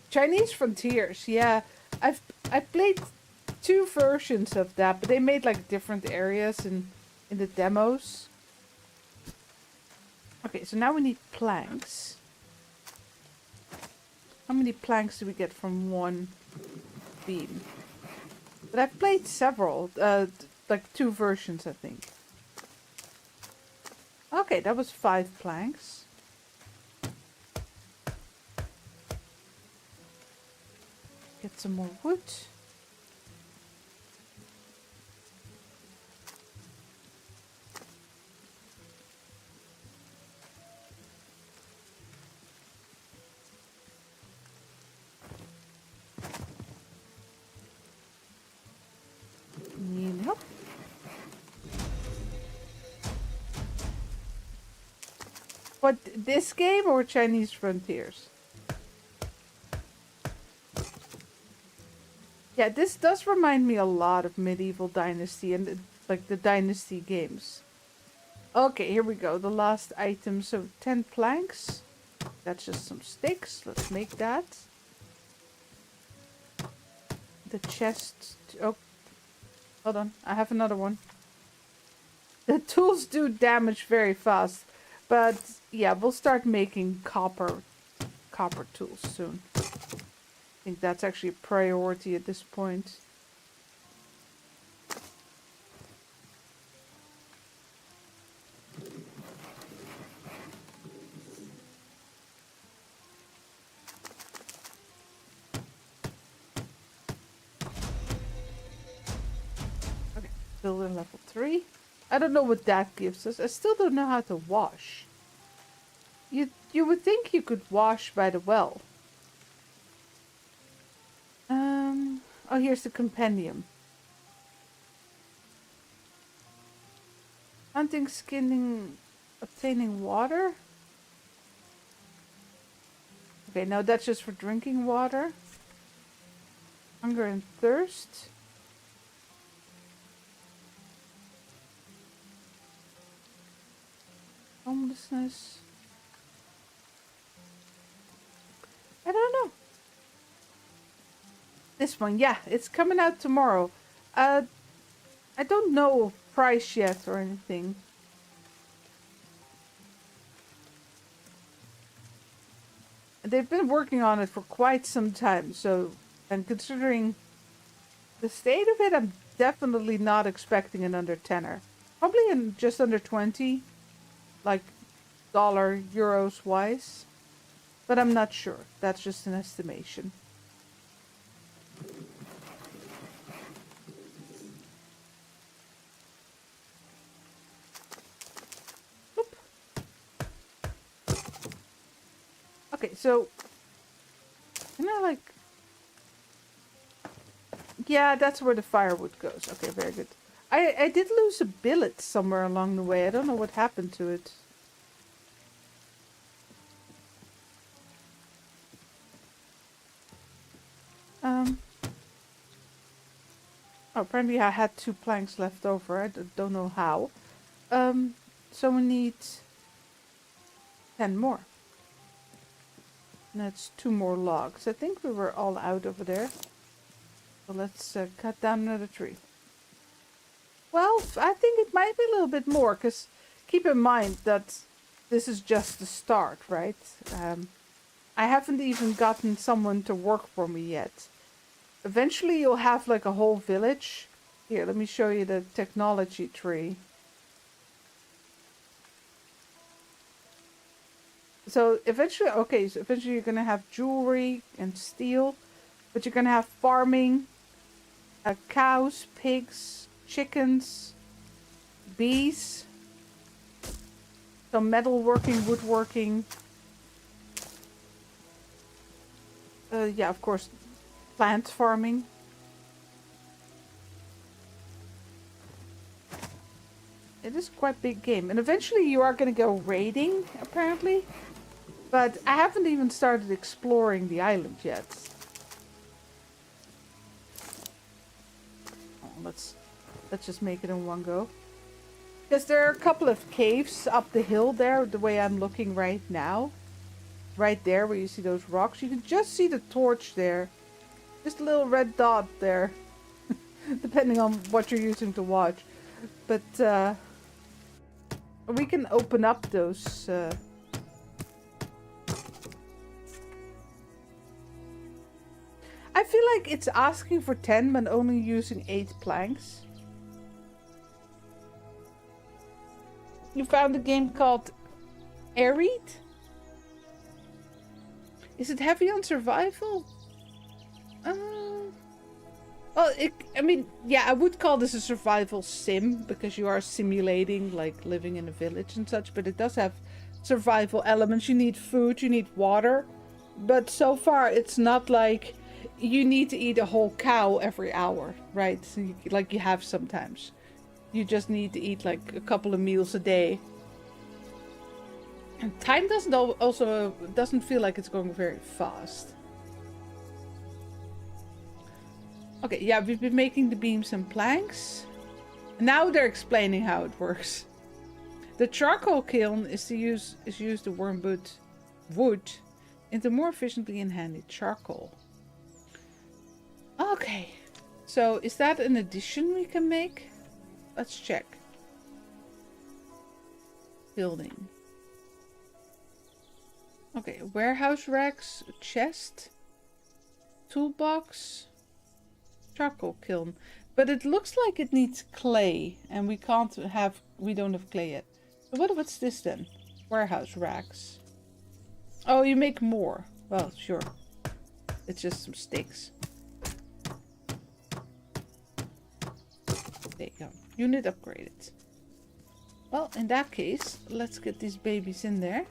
Chinese Frontiers, yeah. I played 2 versions of that, but they made like different areas in the demos. Okay, so now we need planks. How many planks do we get from one beam? But I've played several, like 2 versions, I think. Okay, that was 5 planks. Get some more wood. Need help. What, this game or Chinese Frontiers? Yeah, this does remind me a lot of Medieval Dynasty and like the Dynasty games. Okay, here we go. The last item. So 10 planks. That's just some sticks. Let's make that. The chest. Oh, hold on. I have another one. The tools do damage very fast. But yeah, we'll start making copper tools soon. I think that's actually a priority at this point. Okay, builder level 3. I don't know what that gives us. I still don't know how to wash. You would think you could wash by the well. Oh, here's the compendium. Hunting, skinning, obtaining water. Okay, now that's just for drinking water. Hunger and thirst. Homelessness. I don't know. This one, yeah, it's coming out tomorrow. I don't know price yet or anything. They've been working on it for quite some time, so, and considering the state of it, I'm definitely not expecting an under tenner. Probably in just under 20, like dollar, euros wise. But I'm not sure. That's just an estimation. Oop. Okay, so can I like... Yeah, that's where the firewood goes. Okay, very good. I did lose a billet somewhere along the way. I don't know what happened to it. Oh, apparently I had 2 planks left over. I don't know how. So we need 10 more. And that's 2 more logs. I think we were all out over there. So let's cut down another tree. Well, I think it might be a little bit more, because keep in mind that this is just the start, right? I haven't even gotten someone to work for me yet. Eventually you'll have like a whole village. Here, let me show you the technology tree. So eventually, okay, so eventually you're going to have jewelry and steel, but you're going to have farming, cows, pigs, chickens, bees, some metalworking, woodworking. Yeah, of course, plant farming. It is quite a big game. And eventually you are going to go raiding, apparently. But I haven't even started exploring the island yet. Oh, let's just make it in one go. Because there are a couple of caves up the hill there, the way I'm looking right now. Right there where you see those rocks. You can just see the torch there. Just a little red dot there. Depending on what you're using to watch. But we can open up those... I feel like it's asking for 10 but only using 8 planks. You found a game called Arid? Is it heavy on survival? Well, I mean, yeah, I would call this a survival sim because you are simulating like living in a village and such, but it does have survival elements. You need food, you need water, but so far it's not like you need to eat a whole cow every hour, right? So like you have sometimes. You just need to eat like a couple of meals a day. And time doesn't feel like it's going very fast. Okay, yeah, we've been making the beams and planks. Now they're explaining how it works. The charcoal kiln is used to warm wood into more efficiently and handy charcoal. Okay, so is that an addition we can make? Let's check. Building. Okay, warehouse racks, chest, toolbox, charcoal kiln. But it looks like it needs clay, and we don't have clay yet. So what's this then? Warehouse racks. Oh, you make more. Well, sure. It's just some sticks. There you go. Unit upgraded. Well, in that case, let's get these babies in there.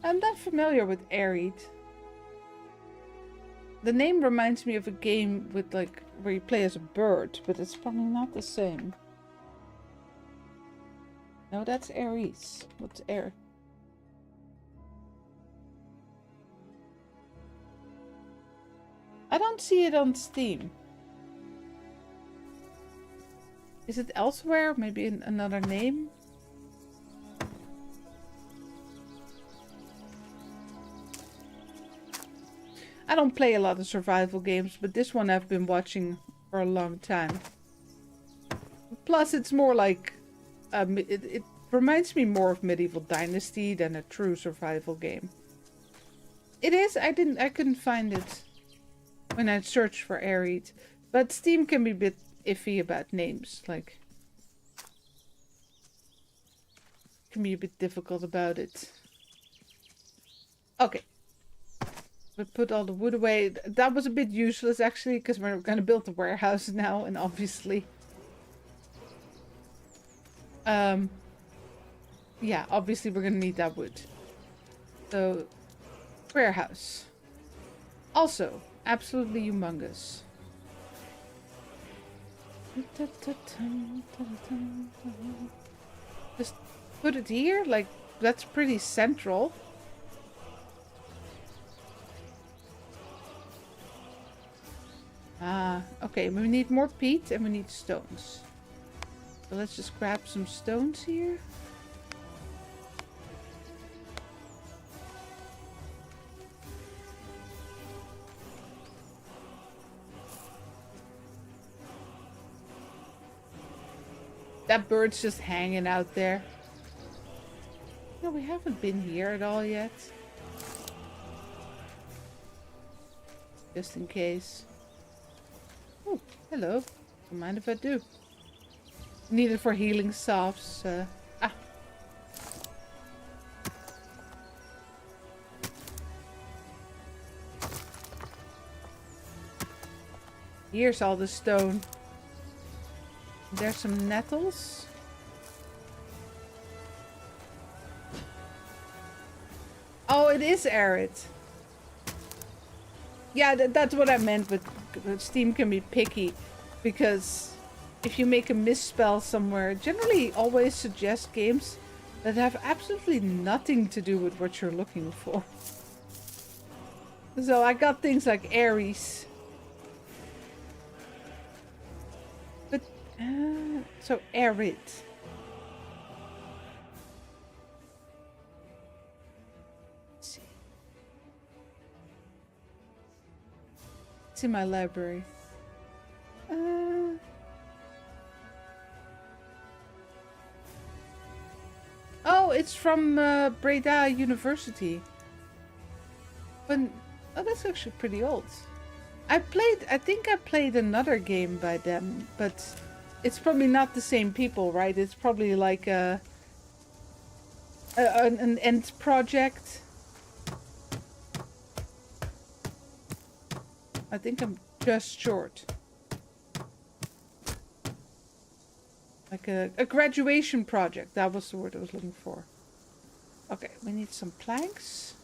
I'm not familiar with Arid. The name reminds me of a game with like where you play as a bird, but it's probably not the same. No, that's Aries. What's Air? I don't see it on Steam. Is it elsewhere? Maybe in another name? I don't play a lot of survival games, but this one I've been watching for a long time. Plus, it's more like... it reminds me more of Medieval Dynasty than a true survival game. It is. I couldn't find it when I searched for Arid. But Steam can be a bit iffy about names. Like... can be a bit difficult about it. Okay. We put all the wood away. That was a bit useless actually, because we're going to build the warehouse now, and obviously... yeah, obviously we're going to need that wood. So, warehouse. Also, absolutely humongous. Just put it here, like, that's pretty central. Okay, we need more peat and we need stones. So let's just grab some stones here. That bird's just hanging out there. No, we haven't been here at all yet. Just in case. Oh, hello. Don't mind if I do. Need it for healing salves. Here's all the stone. There's some nettles. Oh, it is arid. Yeah, that's what I meant with Steam can be picky. Because if you make a misspell somewhere, it generally always suggests games that have absolutely nothing to do with what you're looking for. So I got things like Aries. But, so arid. Let's see. It's in my library. Oh, it's from Breda University. When, oh, that's actually pretty old. I think I played another game by them, but it's probably not the same people, right? It's probably like an end project. I think I'm just short. Like a graduation project. That was the word I was looking for. Okay, we need some planks.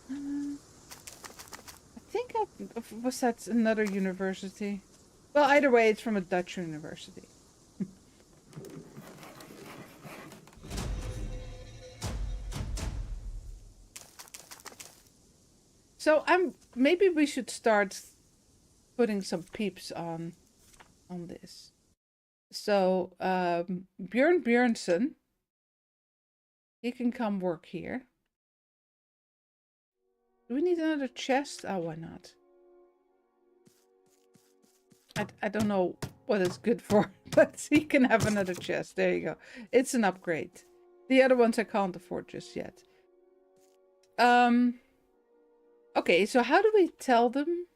I think was that another university? Well, either way, it's from a Dutch university. So maybe we should start putting some peeps on this. So Björn Björnsson, he can come work here. Do we need another chest? Oh, why not? I don't know what it's good for, but he can have another chest. There you go. It's an upgrade. The other ones I can't afford just yet. Okay, so how do we tell them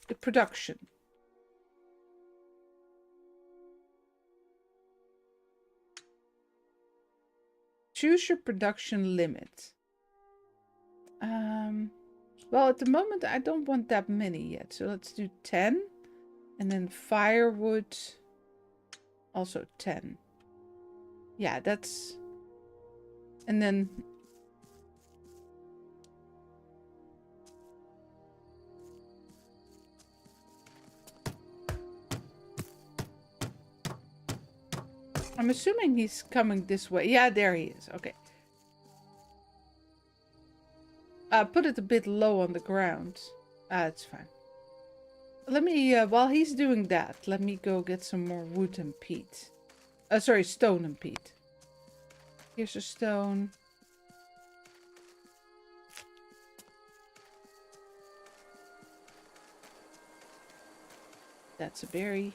the production? Choose your production limit. Well, at the moment, I don't want that many yet. So let's do 10. And then firewood, also 10. Yeah, that's... And then... I'm assuming he's coming this way. Yeah, there he is. Okay. Put it a bit low on the ground. It's fine. Let me, while he's doing that, let me go get some more wood and peat. Sorry, stone and peat. Here's a stone. That's a berry.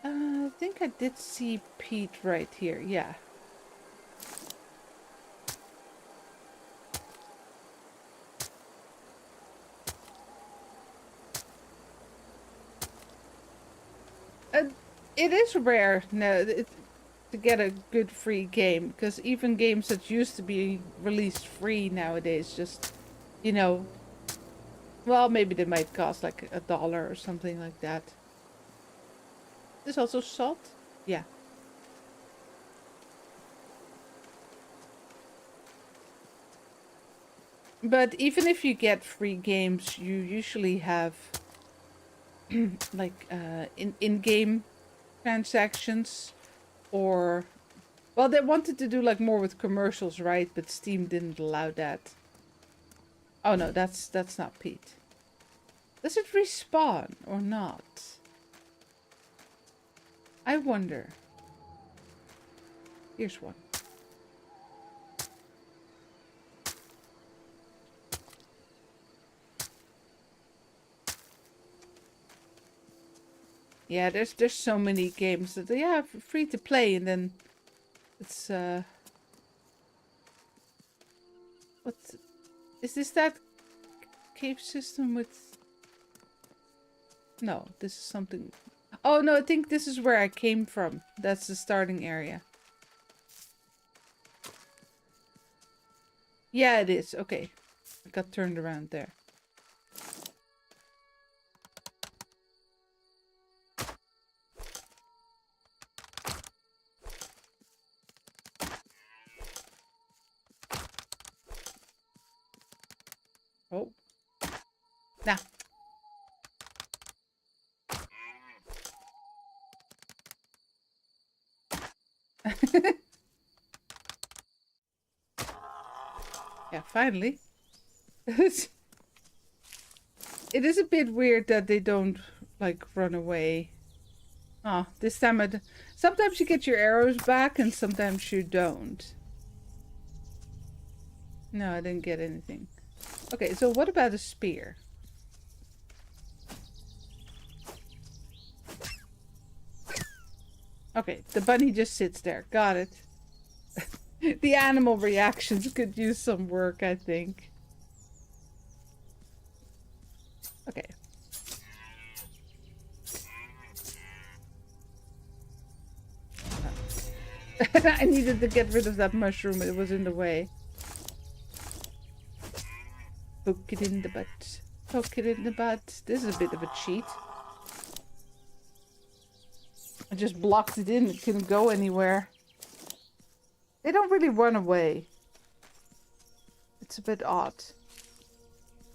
I think I did see peat right here. Yeah. It is rare now to get a good free game, because even games that used to be released free nowadays just, you know, well, maybe they might cost like $1 or something like that. There's also salt. Yeah. But even if you get free games, you usually have like in-game transactions, or well, they wanted to do like more with commercials, right? But Steam didn't allow that. Oh no, that's not peat. Does it respawn or not? I wonder. Here's one. Yeah, there's so many games that they have free to play, and then it's what is this, that cave system with? No, this is something. Oh no, I think this is where I came from. That's the starting area. Yeah, it is. Okay. I got turned around there. Oh. Nah. Yeah, finally. It is a bit weird that they don't, like, run away. Oh, this time sometimes you get your arrows back and sometimes you don't. No, I didn't get anything. Okay, so what about a spear? Okay, the bunny just sits there. Got it. The animal reactions could use some work, I think. Okay. I needed to get rid of that mushroom. It was in the way. Poke it in the butt. Poke it in the butt. This is a bit of a cheat. I just blocked it in. It couldn't go anywhere. They don't really run away. It's a bit odd.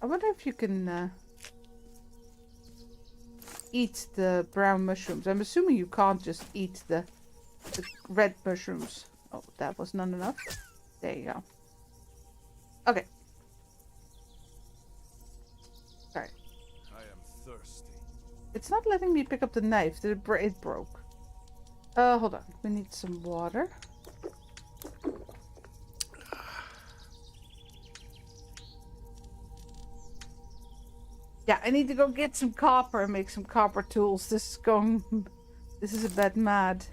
I wonder if you can eat the brown mushrooms. I'm assuming you can't just eat the red mushrooms. Oh, that was not enough. There you go. Okay. Sorry. I am thirsty. It's not letting me pick up the knife. It broke. Hold on. We need some water. Yeah, I need to go get some copper and make some copper tools. This is a bit mad.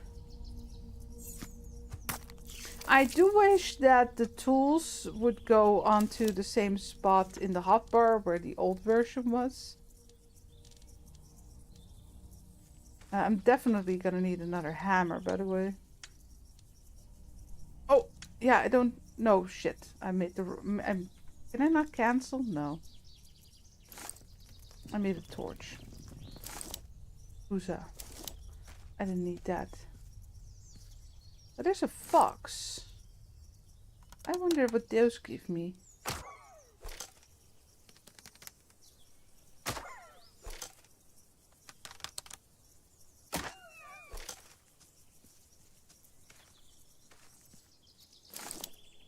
I do wish that the tools would go onto the same spot in the hotbar where the old version was. I'm definitely gonna need another hammer, by the way. Oh, Yeah, I don't know. Shit. I made the... can I not cancel? No. I made a torch. Huzzah. I didn't need that. But there's a fox. I wonder what those give me.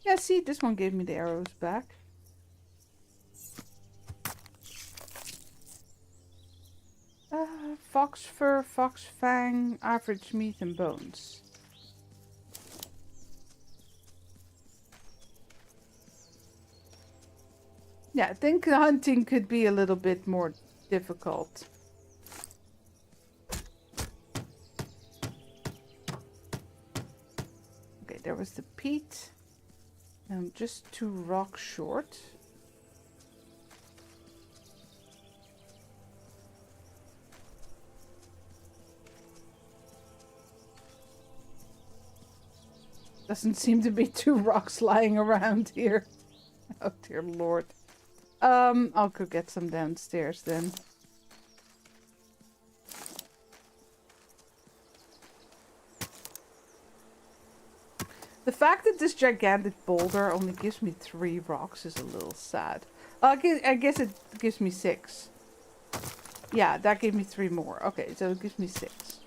Yeah, see, this one gave me the arrows back. Fox fur, fox fang, average meat and bones. Yeah, I think hunting could be a little bit more difficult. Okay, there was the peat. I'm just 2 rocks short. Doesn't seem to be 2 rocks lying around here. Oh dear lord. I'll go get some downstairs then. The fact that this gigantic boulder only gives me 3 rocks is a little sad. I guess it gives me 6. Yeah, that gave me 3 more. Okay, so it gives me 6.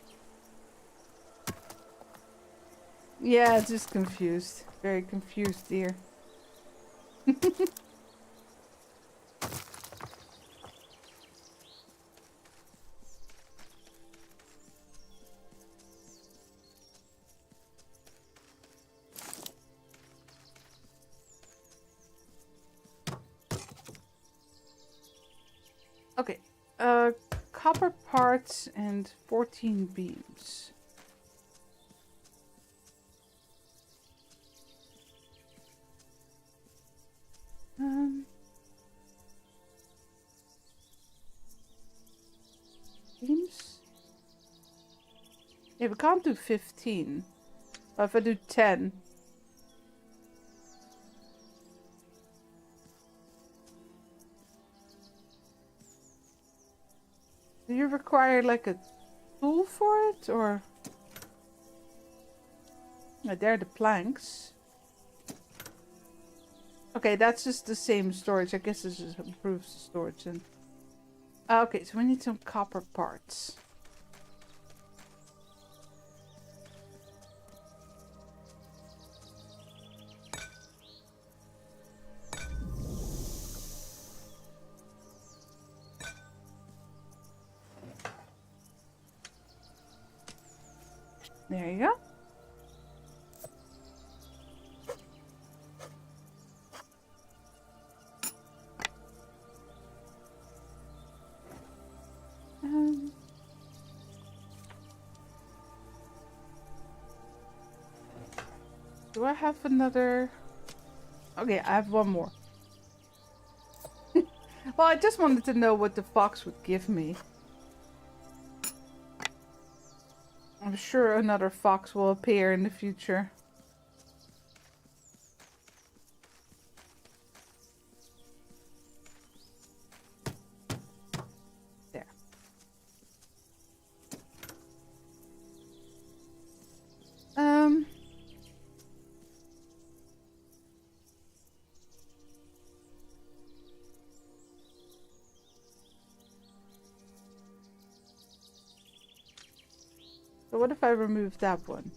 Yeah, just confused. Very confused, dear. Okay, copper parts and 14 beams. Beams? Yeah, we can't do 15. But if I do 10. Do you require like a tool for it, or? There are the planks. Okay, that's just the same storage. I guess this just improves the storage then. Okay, so we need some copper parts. There you go. Do I have another? Okay, I have one more. Well, I just wanted to know what the fox would give me. I'm sure another fox will appear in the future. There. So what if I remove that one?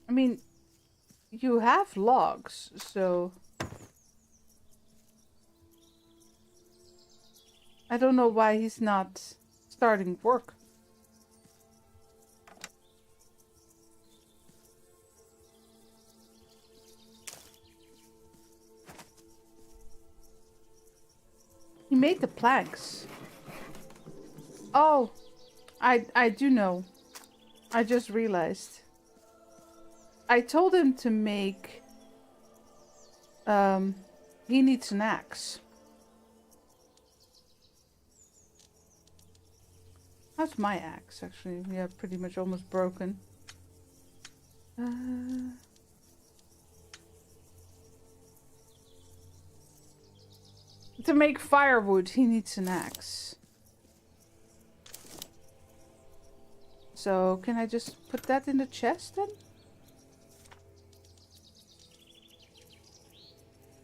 I mean, you have logs, so I don't know why he's not starting work. He made the planks. Oh, I do know. I just realized. I told him to make... he needs an axe. How's my axe, actually? Yeah, pretty much almost broken. To make firewood, he needs an axe. So, can I just put that in the chest then?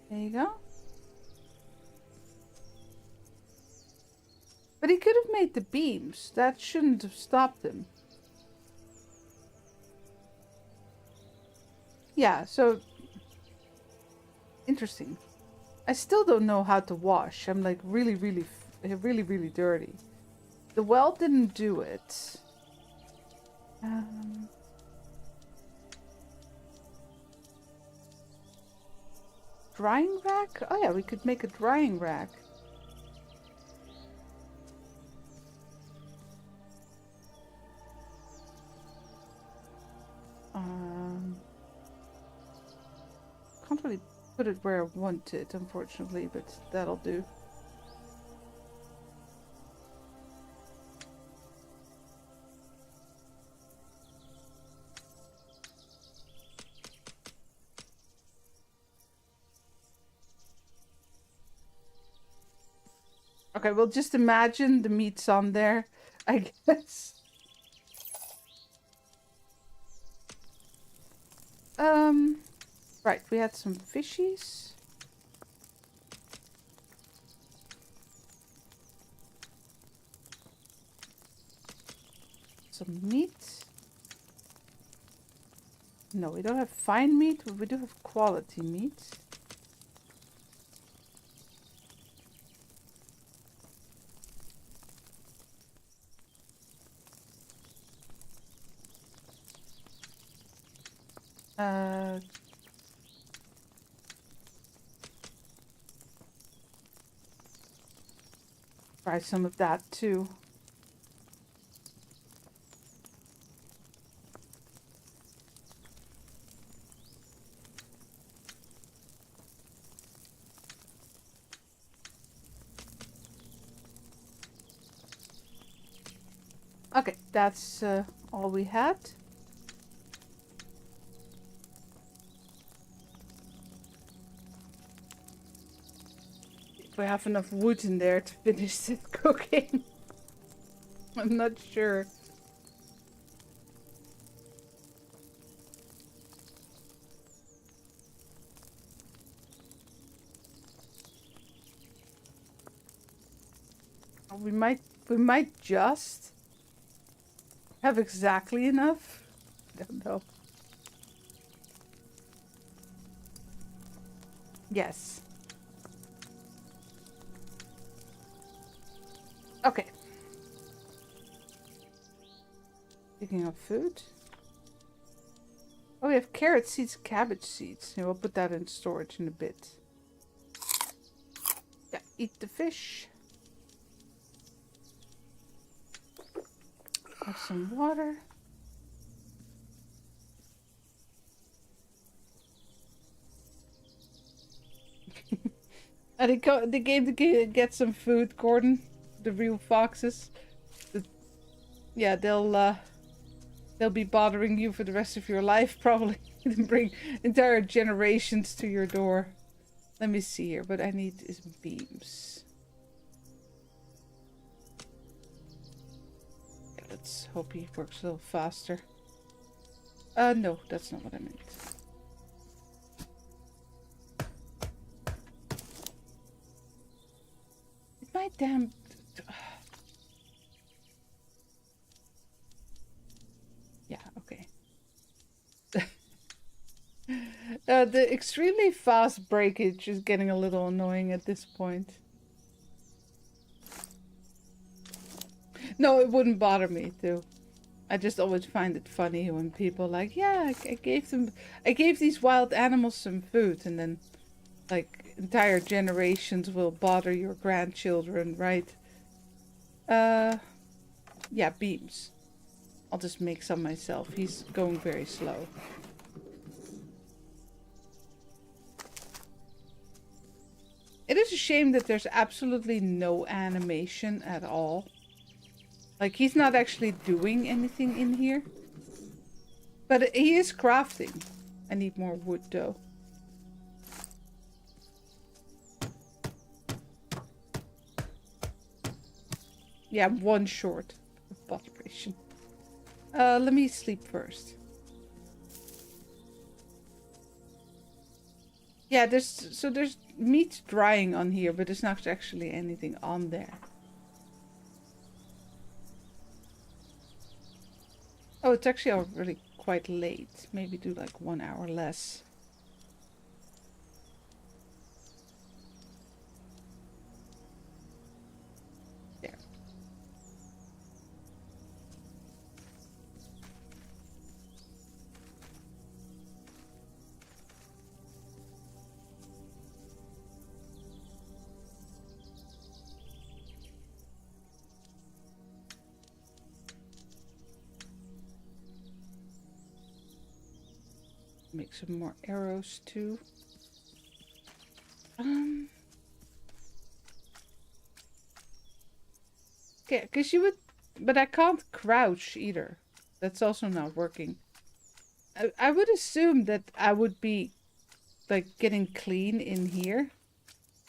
There you go. But he could have made the beams. That shouldn't have stopped him. Yeah, so... Interesting. I still don't know how to wash. I'm like really dirty. The well didn't do it. Drying rack? Oh yeah, we could make a drying rack. Can't really put it where I want it, unfortunately, but that'll do. Okay, we'll just imagine the meat's on there, I guess. Right, we had some fishies. Some meat. No, we don't have fine meat, but we do have quality meat. Try some of that too. Okay, that's all we had. If we have enough wood in there to finish it cooking. I'm not sure. We might just have exactly enough. I don't know. Yes. Okay. Speaking of food. Oh, we have carrot seeds, cabbage seeds. Yeah, we'll put that in storage in a bit. Yeah, eat the fish. Have some water. They came to get some food, Gordon. The real foxes. Yeah, they'll be bothering you for the rest of your life, probably. And bring entire generations to your door. Let me see here. What I need is beams. Yeah, let's hope he works a little faster. No, that's not what I meant. My damn... Yeah, okay. The extremely fast breakage is getting a little annoying at this point. No, it wouldn't bother me too. I just always find it funny when people are like, yeah, I gave these wild animals some food, and then like entire generations will bother your grandchildren, right? Yeah, beams. I'll just make some myself. He's going very slow. It is a shame that there's absolutely no animation at all. Like, he's not actually doing anything in here. But he is crafting. I need more wood though. Yeah, I'm one short of bot ration. Let me sleep first. Yeah, there's meat drying on here, but there's not actually anything on there. Oh, it's actually already quite late. Maybe do like 1 hour less. There. Make some more arrows too. Okay, because you would, but I can't crouch either. That's also not working. I would assume that I would be like getting clean in here.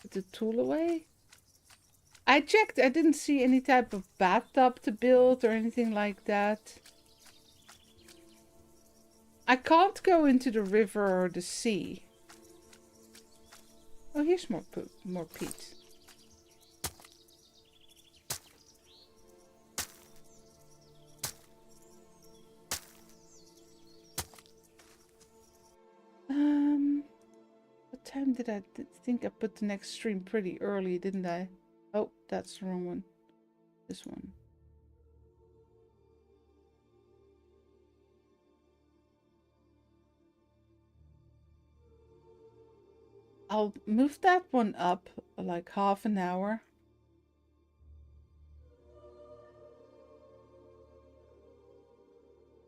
Put the tool away. I checked. I didn't see any type of bathtub to build or anything like that. I can't go into the river or the sea. Oh, here's more poop, more peat. What time did I think I put the next stream pretty early, didn't I? Oh, that's the wrong one. This one. I'll move that one up like half an hour.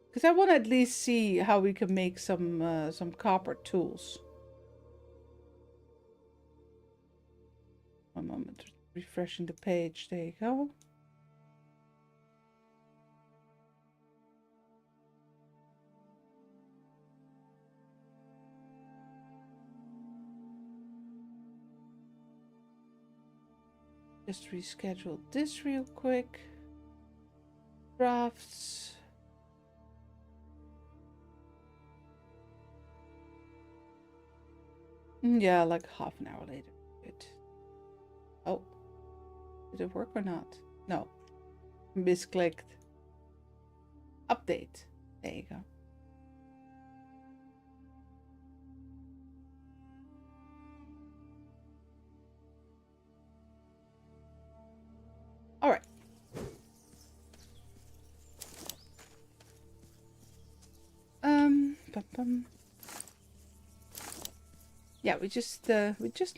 Because I want to at least see how we can make some copper tools. One moment, refreshing the page. There you go. Just reschedule this real quick. Drafts. Yeah, like half an hour later. Good. Oh. Did it work or not? No. Misclicked. Update. There you go. All right. Yeah, we just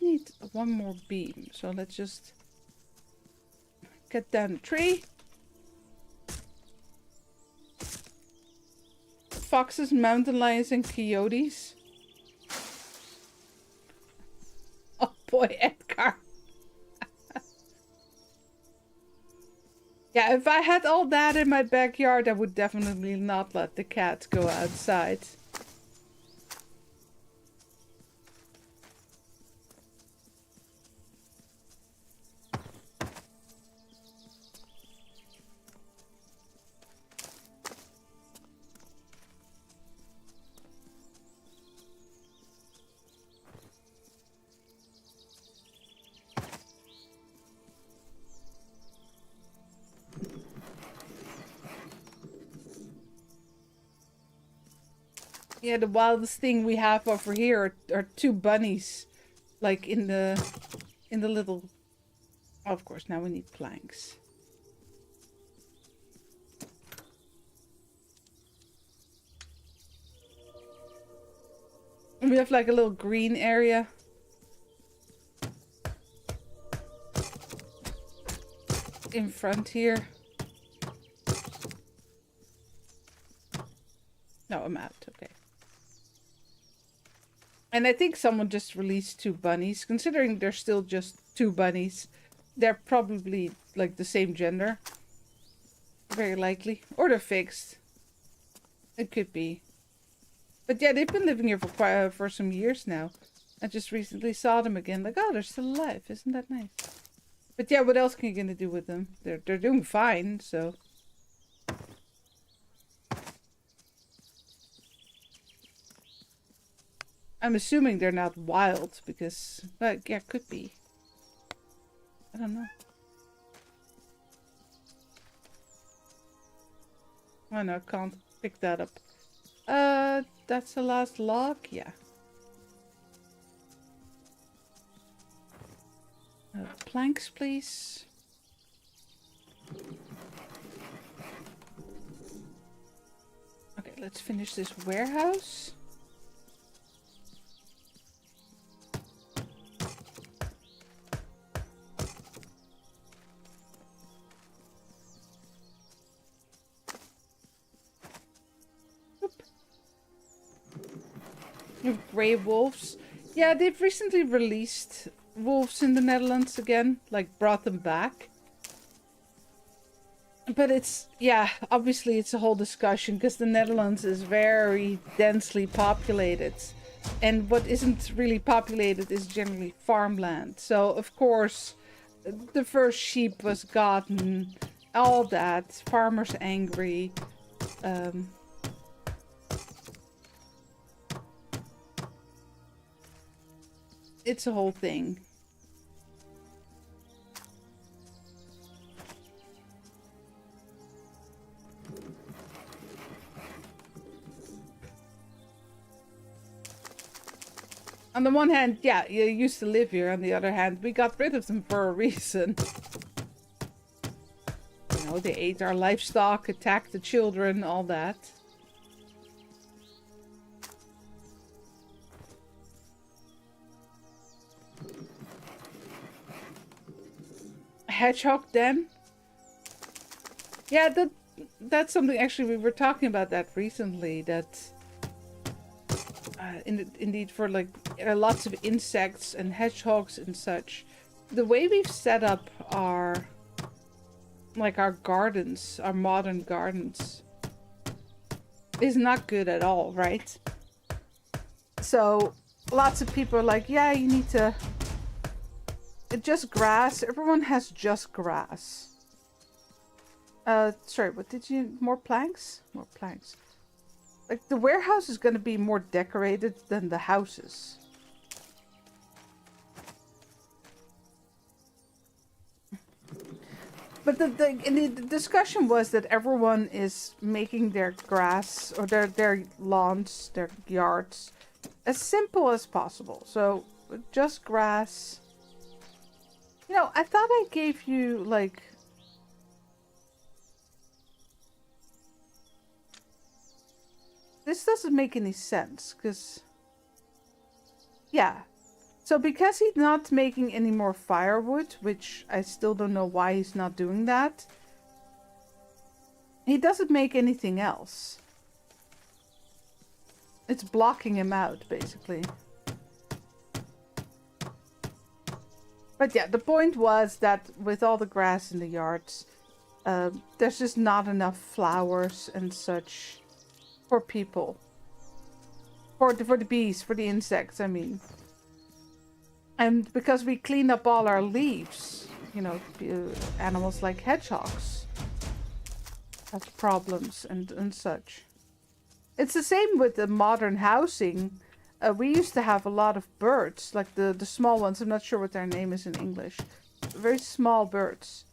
need one more beam. So let's just get down the tree. Foxes, mountain lions, and coyotes. Oh boy, Edgar. Yeah, if I had all that in my backyard, I would definitely not let the cat go outside. Yeah, the wildest thing we have over here are two bunnies, like in the little. Oh, of course, now we need planks. And we have like a little green area. In front here. No, I'm out. Okay. And I think someone just released two bunnies. Considering they're still just two bunnies, they're probably like the same gender. Very likely. Or they're fixed. It could be. But yeah, they've been living here for for some years now. I just recently saw them again. Like, oh, they're still alive. Isn't that nice? But yeah, what else can you gonna do with them? They're doing fine, so. I'm assuming they're not wild because, yeah, could be. I don't know. Oh no, can't pick that up. That's the last log? Yeah. Planks, please. Okay, let's finish this warehouse. Grey wolves. Yeah, they've recently released wolves in the Netherlands again. Like, brought them back. But it's, yeah, obviously it's a whole discussion because the Netherlands is very densely populated. And what isn't really populated is generally farmland. So, of course, the first sheep was gotten, all that. Farmers angry. It's a whole thing. On the one hand, yeah, you used to live here. On the other hand, we got rid of them for a reason. You know, they ate our livestock, attacked the children, all that. Hedgehog den? Yeah, that's something, actually, we were talking about that recently, that indeed for like lots of insects and hedgehogs and such, the way we've set up our gardens, our modern gardens, is not good at all, right? So lots of people are like, yeah, you need to just grass. Everyone has just grass. Sorry, what did you... More planks? More planks. Like, the warehouse is going to be more decorated than the houses. But the discussion was that everyone is making their grass or their lawns, their yards, as simple as possible. So, just grass. You know, I thought I gave you, like... This doesn't make any sense, because... Yeah. So because he's not making any more firewood, which I still don't know why he's not doing that, he doesn't make anything else. It's blocking him out, basically. But yeah, the point was that with all the grass in the yards, there's just not enough flowers and such for people. For the bees, for the insects, I mean. And because we clean up all our leaves, you know, animals like hedgehogs have problems and such. It's the same with the modern housing. We used to have a lot of birds, like the small ones. I'm not sure what their name is in English. Very small birds.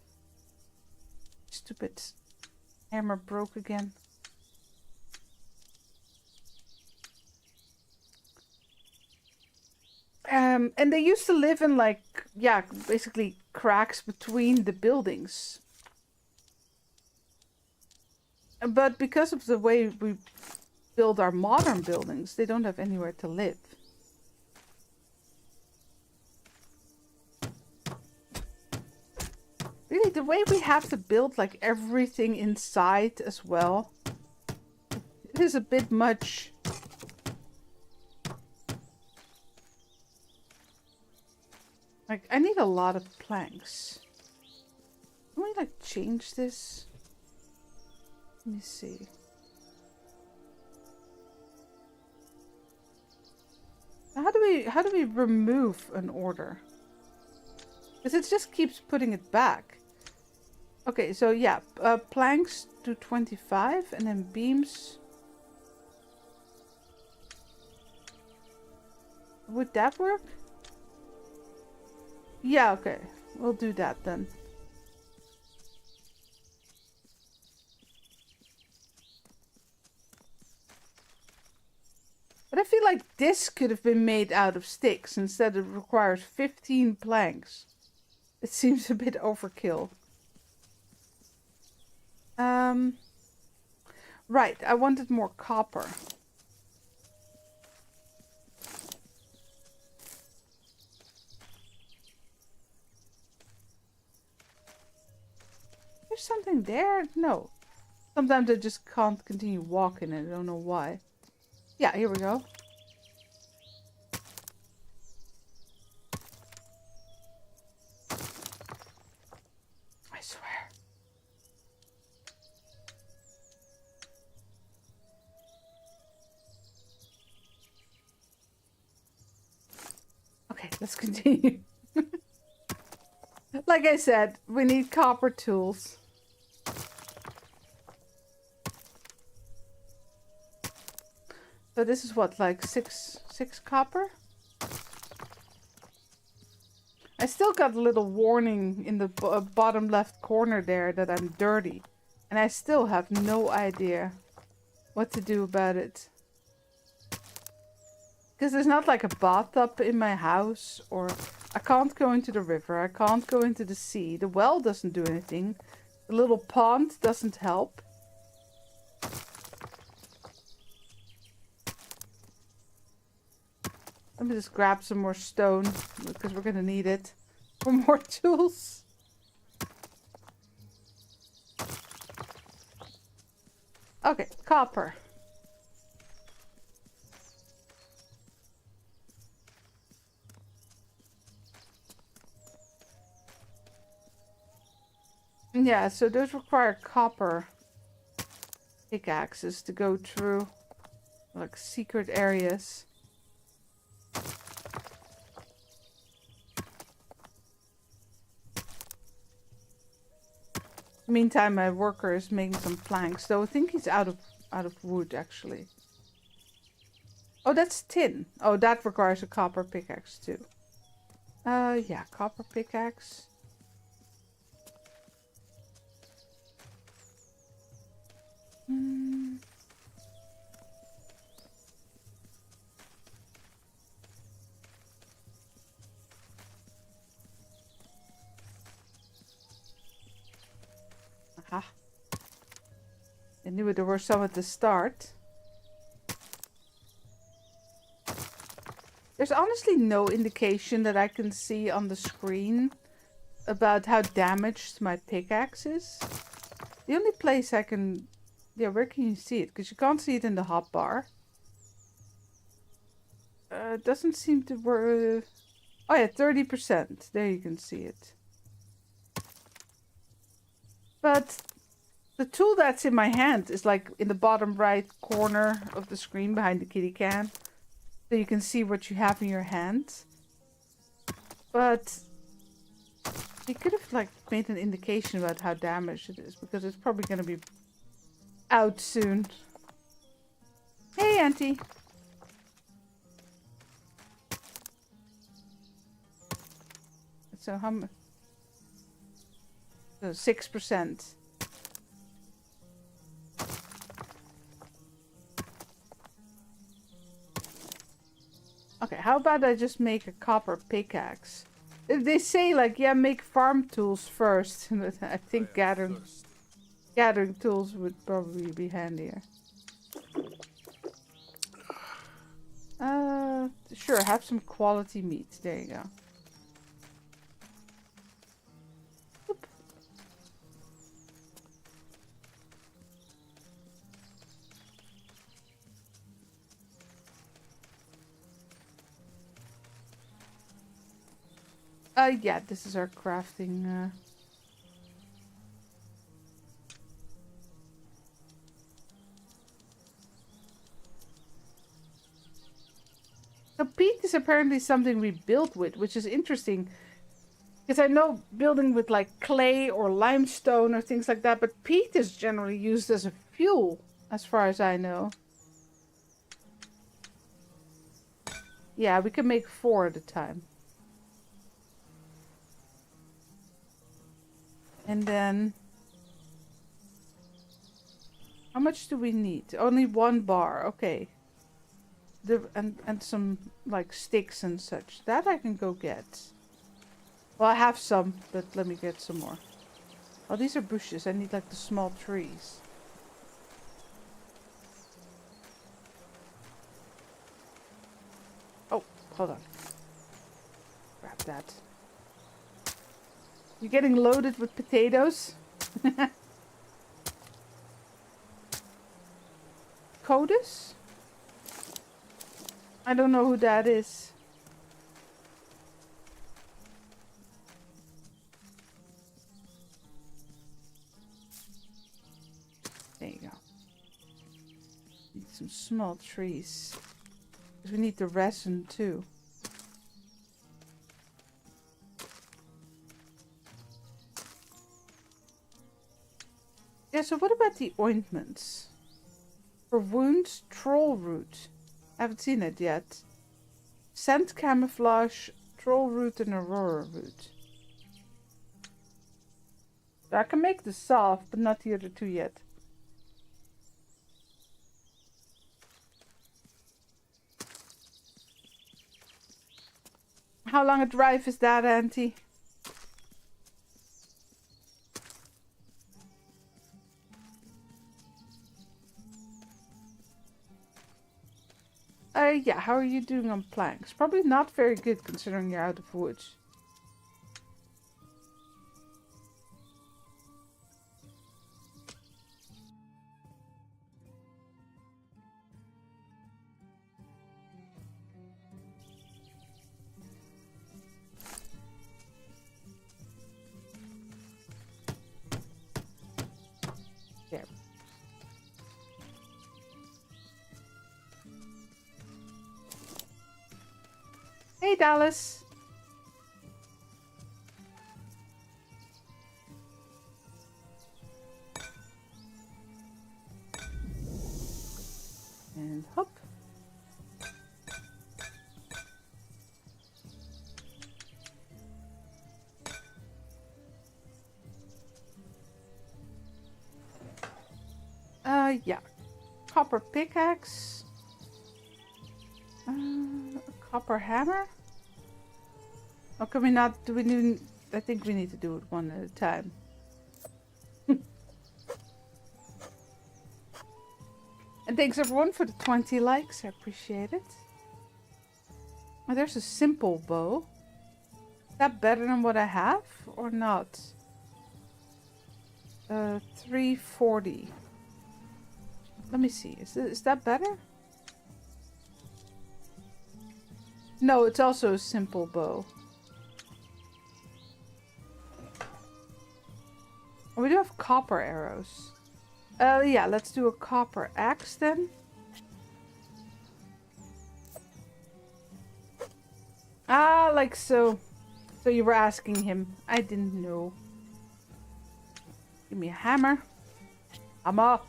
Stupid hammer broke again. And they used to live in, like, yeah, basically cracks between the buildings. But because of the way we build our modern buildings, they don't have anywhere to live. Really, the way we have to build, like, everything inside as well, it is a bit much. Like, I need a lot of planks. Can we, like, change this? Let me see. how do we remove an order? Because it just keeps putting it back. Okay, so yeah, planks to 25 and then beams. Would that work? Yeah, okay. We'll do that then. But I feel like this could have been made out of sticks. Instead it requires 15 planks. It seems a bit overkill. Right, I wanted more copper. There's something there? No. Sometimes I just can't continue walking and I don't know why. Yeah, here we go. I swear. Okay, let's continue. Like I said, we need copper tools. So this is what, like six copper? I still got a little warning in the bottom left corner there that I'm dirty. And I still have no idea what to do about it. Because there's not like a bathtub in my house, or I can't go into the river, I can't go into the sea. The well doesn't do anything. The little pond doesn't help. Let me just grab some more stone, because we're gonna need it for more tools. Okay, copper. Yeah, so those require copper pickaxes to go through, like, secret areas. Meantime, my worker is making some planks, though I think he's out of wood, actually. Oh, that's tin. Oh, that requires a copper pickaxe, too. Yeah, copper pickaxe. Aha. I knew there were some at the start. There's honestly no indication that I can see on the screen about how damaged my pickaxe is. The only place I can... Yeah, where can you see it? Because you can't see it in the hotbar. It doesn't seem to work... Oh yeah, 30%. There you can see it. But the tool that's in my hand is like in the bottom right corner of the screen behind the kitty can. So you can see what you have in your hand. But you could have like made an indication about how damaged it is, because it's probably going to be out soon. Hey, Auntie. So how much? So 6%. Okay, how about I just make a copper pickaxe? They say like, yeah, make farm tools first. I think gathering tools would probably be handier. Sure, have some quality meat. There you go. Oop. Yeah, this is our crafting. So peat is apparently something we build with, which is interesting. Because I know building with like clay or limestone or things like that, but peat is generally used as a fuel, as far as I know. Yeah, we can make 4 at a time. And then... how much do we need? Only 1 bar, okay. And some, like, sticks and such. That I can go get. Well, I have some, but let me get some more. Oh, these are bushes. I need, like, the small trees. Oh, hold on. Grab that. You're getting loaded with potatoes? Codus? I don't know who that is. There you go. Need some small trees. Because we need the resin too. Yeah, so what about the ointments? For wounds, troll root. I haven't seen it yet. Scent camouflage, troll root, and aurora root. So I can make the salve, but not the other 2 yet. How long a drive is that, Auntie? Yeah, how are you doing on planks? Probably not very good considering you're out of wood. There. Hey, Dallas. And hop. Yeah. Copper pickaxe. A copper hammer. Or can we not? Do we need? I think we need to do it one at a time. And thanks everyone for the 20 likes. I appreciate it. Oh, there's a simple bow. Is that better than what I have or not? 340. Let me see. Is that better? No, it's also a simple bow. Oh, we do have copper arrows. Yeah, let's do a copper axe then. Ah, like so. So you were asking him. I didn't know. Give me a hammer. Hammer.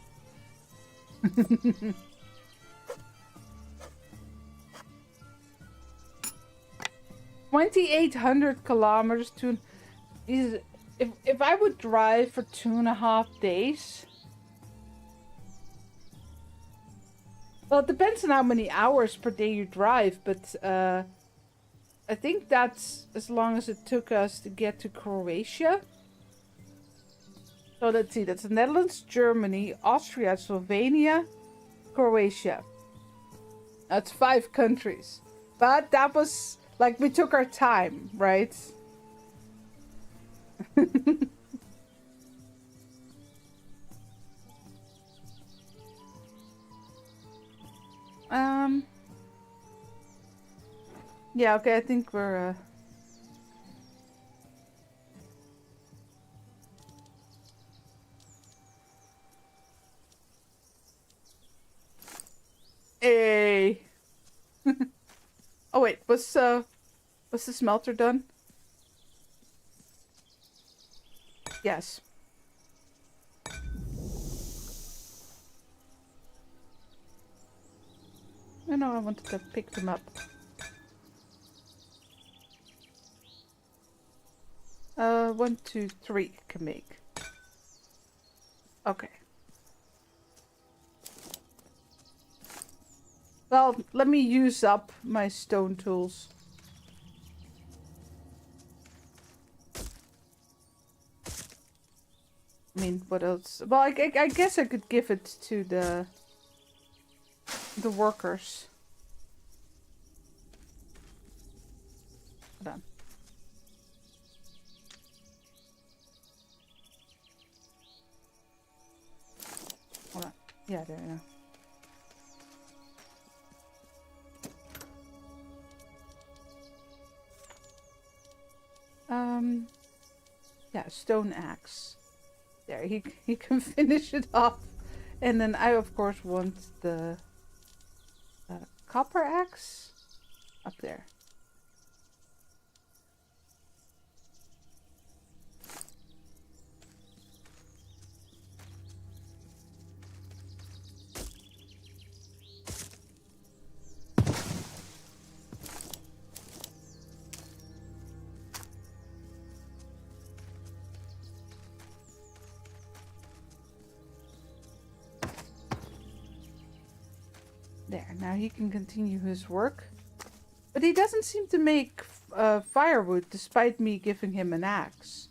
2,800 kilometers to... If I would drive for 2.5 days... Well, it depends on how many hours per day you drive, but I think that's as long as it took us to get to Croatia. So let's see, that's the Netherlands, Germany, Austria, Slovenia, Croatia. That's 5 countries. But that was, like, we took our time, right? Yeah, okay, I think we're, Hey! Oh wait, was the smelter done? Yes. No, I wanted to pick them up. 1, 2, 3 can make. Okay. Well, let me use up my stone tools. I mean, what else? Well, I guess I could give it to the workers. Hold on. Hold on. Yeah, there you go. Yeah, stone axe. There, he can finish it off. And then I, of course, want the copper axe up there. There, now he can continue his work. But he doesn't seem to make firewood despite me giving him an axe.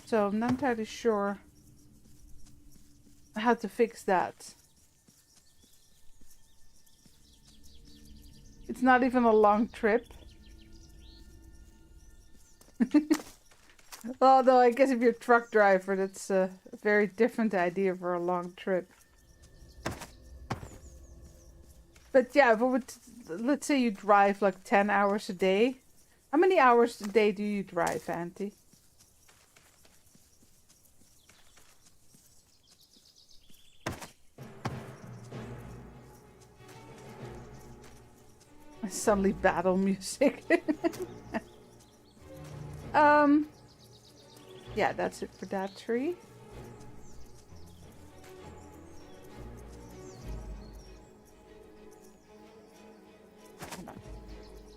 So I'm not entirely sure how to fix that. It's not even a long trip. Although I guess if you're a truck driver, that's a very different idea for a long trip. But yeah, if I would, let's say you drive like 10 hours a day. How many hours a day do you drive, Auntie? Suddenly battle music. Yeah, that's it for that tree.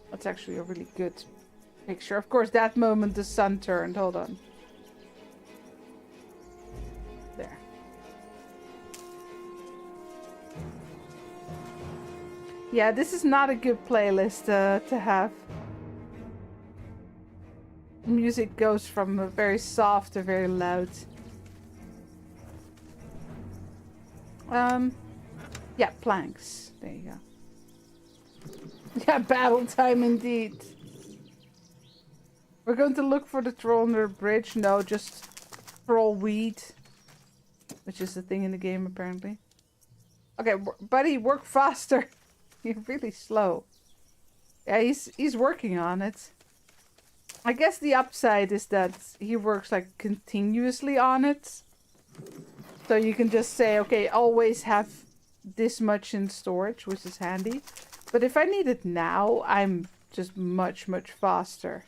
That's actually a really good picture. Of course, that moment the sun turned. Hold on. There. Yeah, this is not a good playlist to have. Music goes from a very soft to very loud. Yeah, planks. There you go. Yeah, battle time indeed. We're going to look for the troll under the bridge. No, just troll weed. Which is the thing in the game, apparently. Okay, buddy, work faster. You're really slow. Yeah, he's working on it. I guess the upside is that he works like continuously on it. So you can just say, okay, always have this much in storage, which is handy. But if I need it now, I'm just much, much faster.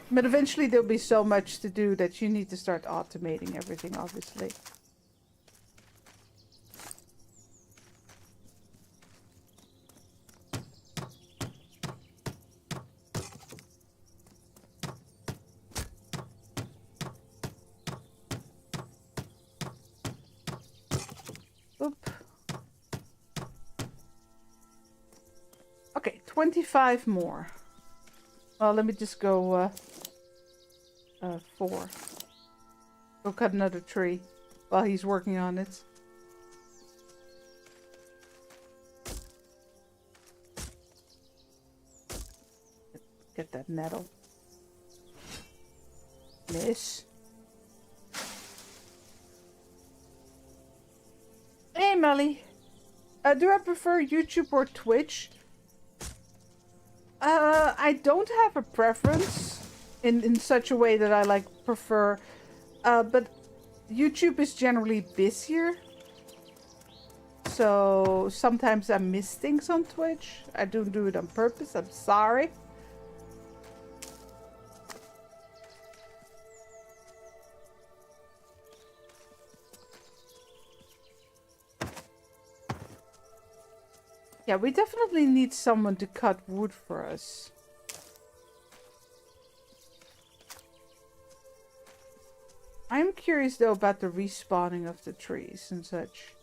But eventually there'll be so much to do that you need to start automating everything, obviously. Oop. Okay, 25 more. Well, let me just go 4. Go cut another tree while he's working on it. Get that nettle. Miss. Hey, Melly. Do I prefer YouTube or Twitch? I don't have a preference in such a way that I like prefer, but YouTube is generally busier. So sometimes I miss things on Twitch. I don't do it on purpose. I'm sorry. Yeah, we definitely need someone to cut wood for us. I'm curious though about the respawning of the trees and such.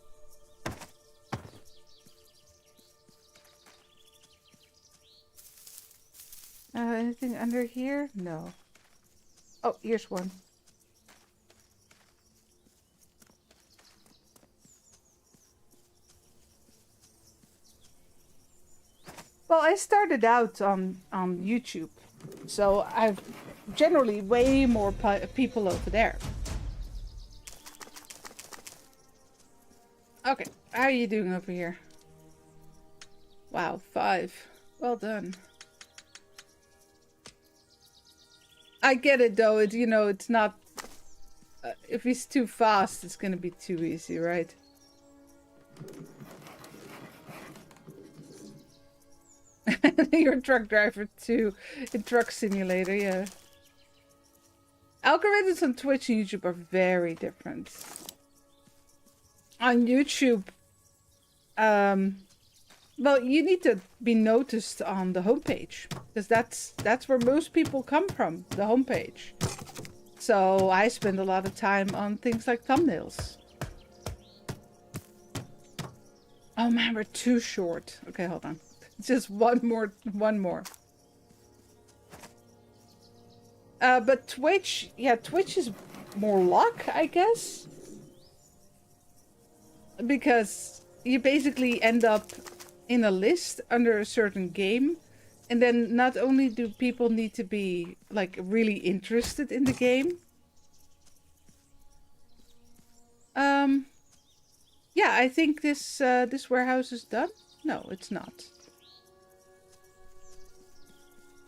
Anything under here? No. Oh, here's one. Well, I started out on YouTube, so I've generally way more people over there. Okay, how are you doing over here? Wow, 5. Well done. I get it though. It, you know, it's not. If he's too fast, it's gonna be too easy, right? You're a truck driver too, in Truck Simulator, yeah. Algorithms on Twitch and YouTube are very different. On YouTube, well, you need to be noticed on the homepage, because that's where most people come from, the homepage. So I spend a lot of time on things like thumbnails. Oh man, we're too short. Okay, hold on. Just one more. But Twitch, yeah, Twitch is more luck, I guess. Because you basically end up in a list under a certain game. And then not only do people need to be, like, really interested in the game. Yeah, I think this warehouse is done. No, it's not.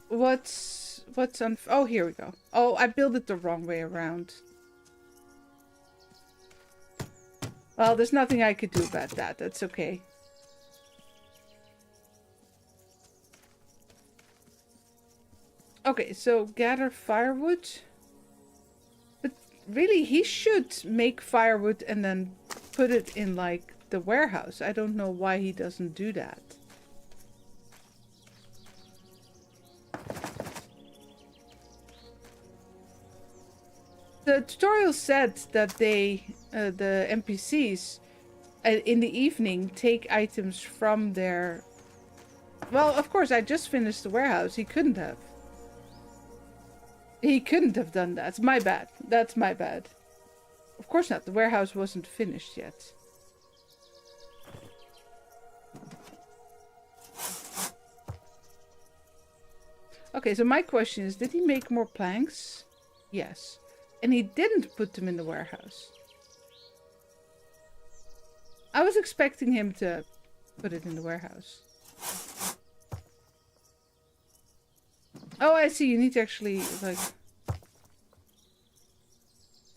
What's on... Oh, here we go. Oh, I built it the wrong way around. Well, there's nothing I could do about that. That's okay. Okay, so gather firewood. But really, he should make firewood and then put it in, like, the warehouse. I don't know why he doesn't do that. The tutorial said that they, the NPCs, in the evening take items from their... Well, of course, I just finished the warehouse. He couldn't have. He couldn't have done that. My bad. That's my bad. Of course not. The warehouse wasn't finished yet. Okay, so my question is, did he make more planks? Yes. And he didn't put them in the warehouse. I was expecting him to put it in the warehouse. Oh, I see. You need to actually, like...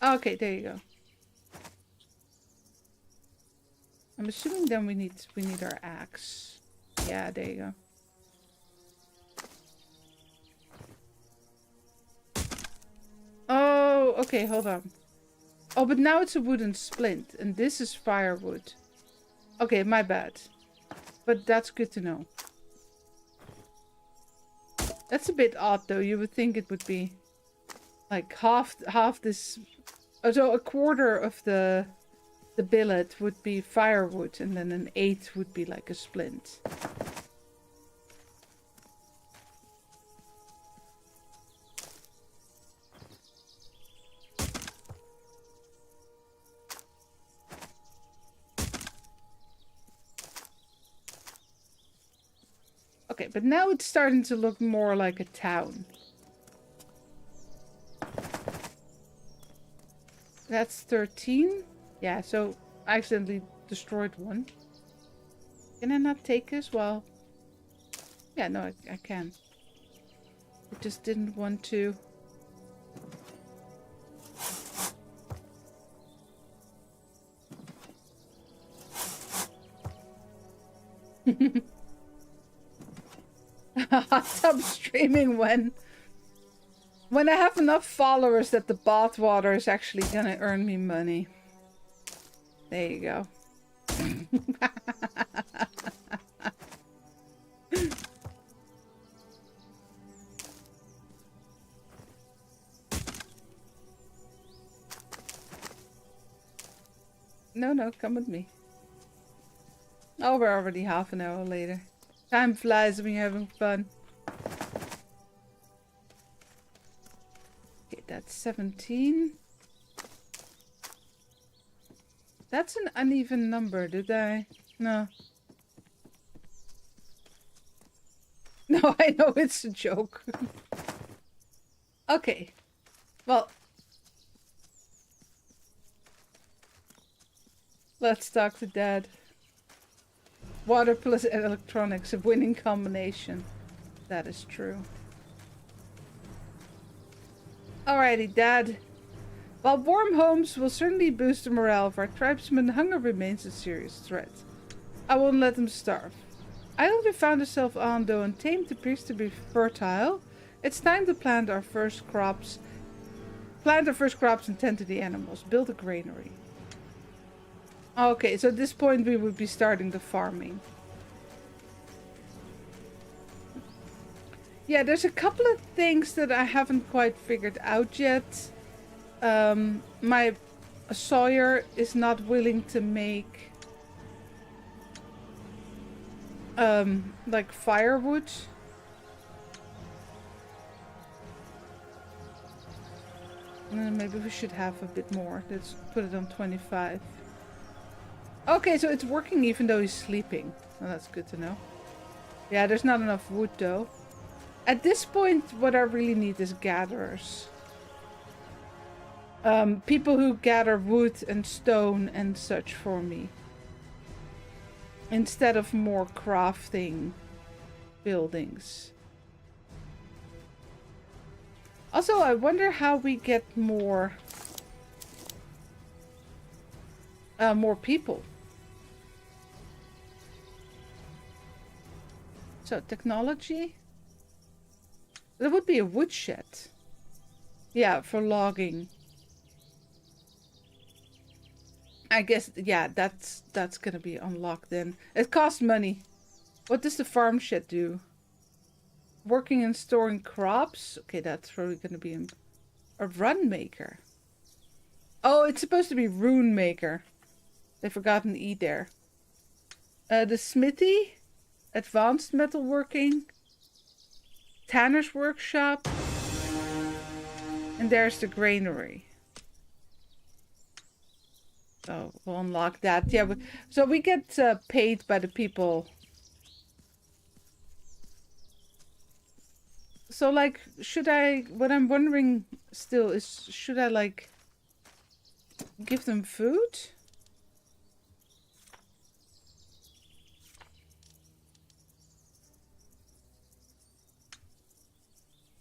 Okay, there you go. I'm assuming then we need our axe. Yeah, there you go. Oh, okay, hold on. Oh, but now it's a wooden splint, and this is firewood. Okay, my bad. But that's good to know. That's a bit odd, though. You would think it would be like half this. So a quarter of the billet would be firewood, and then an eighth would be like a splint. Okay, but now it's starting to look more like a town. That's 13? Yeah, so I accidentally destroyed one. Can I not take this? Well, yeah, no, I can. I just didn't want to. Hot tub streaming when I have enough followers that the bath water is actually gonna earn me money. There you go. No, come with me. Oh, we're already half an hour later. Time flies when you're having fun. Okay, that's 17. That's an uneven number, did I? No. No, I know it's a joke. Okay. Well. Let's talk to Dad. Water plus electronics, a winning combination. That is true. Alrighty, Dad. While warm homes will certainly boost the morale of our tribesmen, hunger remains a serious threat. I won't let them starve. Island we found ourselves on, though untamed, appears to be fertile. It's time to plant our first crops. And tend to the animals. Build a granary. Okay, so at this point we would be starting the farming. Yeah, there's a couple of things that I haven't quite figured out yet. My sawyer is not willing to make like firewood. Maybe we should have a bit more. Let's put it on 25. Okay, so it's working even though he's sleeping. Oh, that's good to know. Yeah, there's not enough wood though. At this point, what I really need is gatherers. People who gather wood and stone and such for me. Instead of more crafting buildings. Also, I wonder how we get more people. So, technology. There would be a woodshed. Yeah, for logging. I guess, yeah, that's gonna be unlocked then. It costs money. What does the farm shed do? Working and storing crops? Okay, that's probably gonna be a run maker. Oh, it's supposed to be rune maker. They forgot an E there. The smithy. Advanced metalworking. Tanner's workshop. And there's the granary. So we'll unlock that. Yeah, so we get paid by the people. So like, should I, what I'm wondering still is, should I like give them food?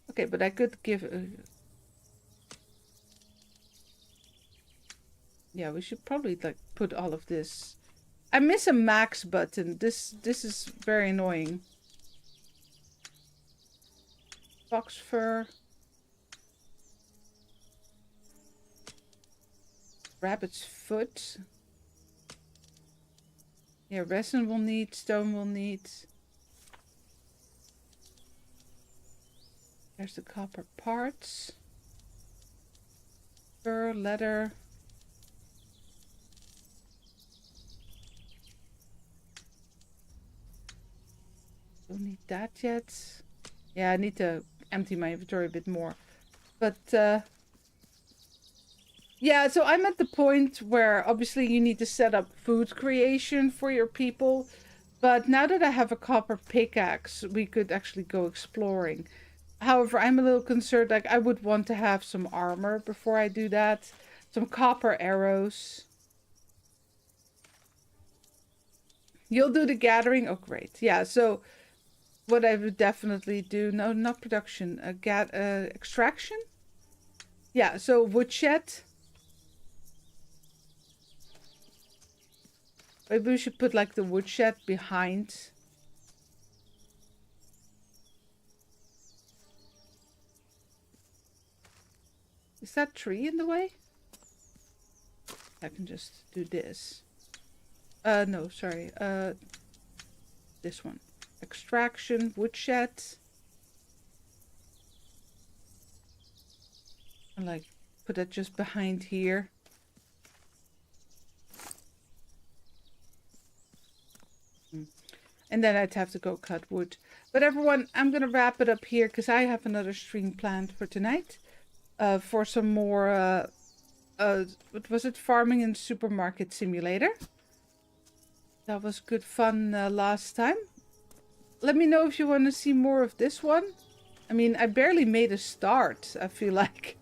Okay, but I could give... yeah, we should probably like put all of this. I miss a max button. This is very annoying. Fox fur. Rabbit's foot. Yeah, resin we'll need, stone we'll need. There's the copper parts. Fur, leather. Don't need that yet. Yeah, I need to empty my inventory a bit more. But, yeah, so I'm at the point where obviously you need to set up food creation for your people. But now that I have a copper pickaxe, we could actually go exploring. However, I'm a little concerned, like I would want to have some armor before I do that. Some copper arrows. You'll do the gathering? Oh, great. Yeah, so what I would definitely do... No, not production. Extraction? Yeah, so woodshed. Maybe we should put like the woodshed behind. Is that tree in the way? I can just do this. No, sorry. This one. Extraction, woodshed. And like, put that just behind here. And then I'd have to go cut wood. But everyone, I'm going to wrap it up here because I have another stream planned for tonight. For some more, what was it? Farming and Supermarket Simulator. That was good fun last time. Let me know if you want to see more of this one. I mean, I barely made a start, I feel like.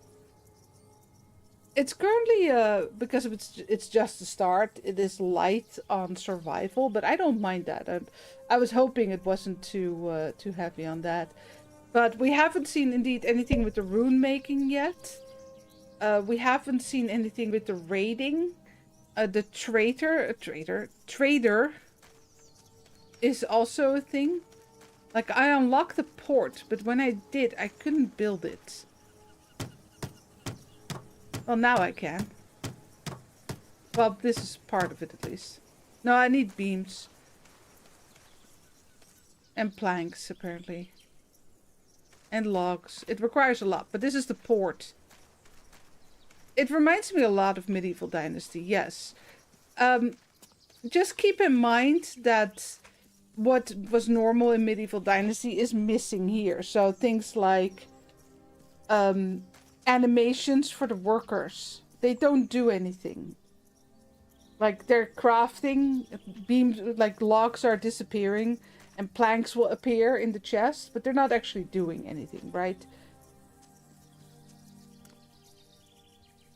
It's currently, because it's just a start, it is light on survival, but I don't mind that. I was hoping it wasn't too heavy on that. But we haven't seen, indeed, anything with the rune making yet. We haven't seen anything with the raiding. The trader is also a thing. Like, I unlocked the port, but when I did, I couldn't build it. Well, now I can. Well, this is part of it at least. No, I need beams. And planks, apparently. And logs. It requires a lot, but this is the port. It reminds me a lot of Medieval Dynasty, yes. Just keep in mind that what was normal in Medieval Dynasty is missing here. So things like animations for the workers. They don't do anything. Like they're crafting, beams, like logs are disappearing and planks will appear in the chest, but they're not actually doing anything, right?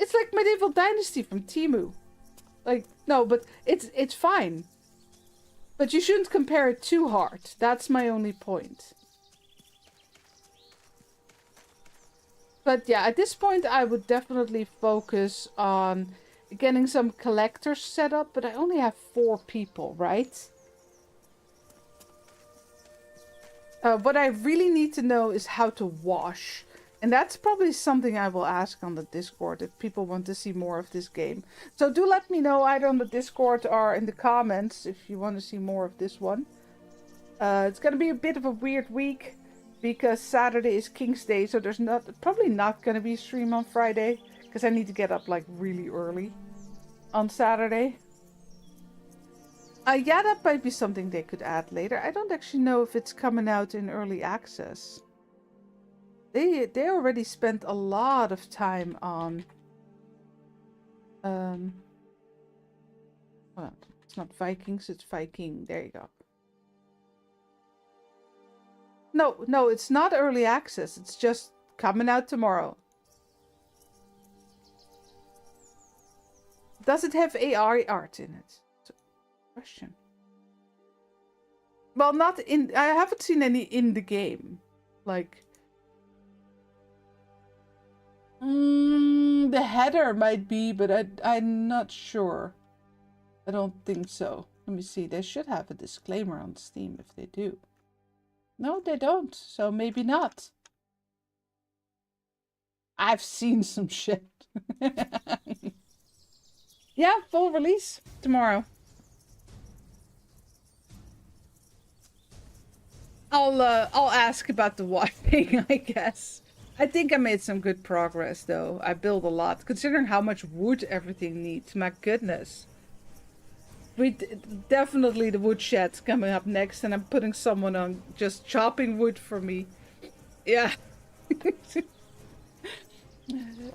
It's like Medieval Dynasty from Temu. Like, no, but it's fine. But you shouldn't compare it too hard. That's my only point. But yeah, at this point I would definitely focus on getting some collectors set up, but I only have 4 people, right? What I really need to know is how to wash. And that's probably something I will ask on the Discord if people want to see more of this game. So do let me know either on the Discord or in the comments if you want to see more of this one. It's going to be a bit of a weird week because Saturday is King's Day, so there's probably not going to be a stream on Friday because I need to get up like really early on Saturday. Yeah, that might be something they could add later. I don't actually know if it's coming out in early access. They already spent a lot of time on hold on. It's not Vikings, it's Viking. There you go. No, it's not early access. It's just coming out tomorrow. Does it have AR art in it? Question. Well, not in. I haven't seen any in the game. Like, the header might be, but I'm not sure. I don't think so. Let me see. They should have a disclaimer on Steam if they do. No, they don't. So maybe not. I've seen some shit. Yeah, full release tomorrow. I'll ask about the washing, I guess. I think I made some good progress, though. I built a lot, considering how much wood everything needs. My goodness. Definitely the woodshed's coming up next, and I'm putting someone on just chopping wood for me. Yeah.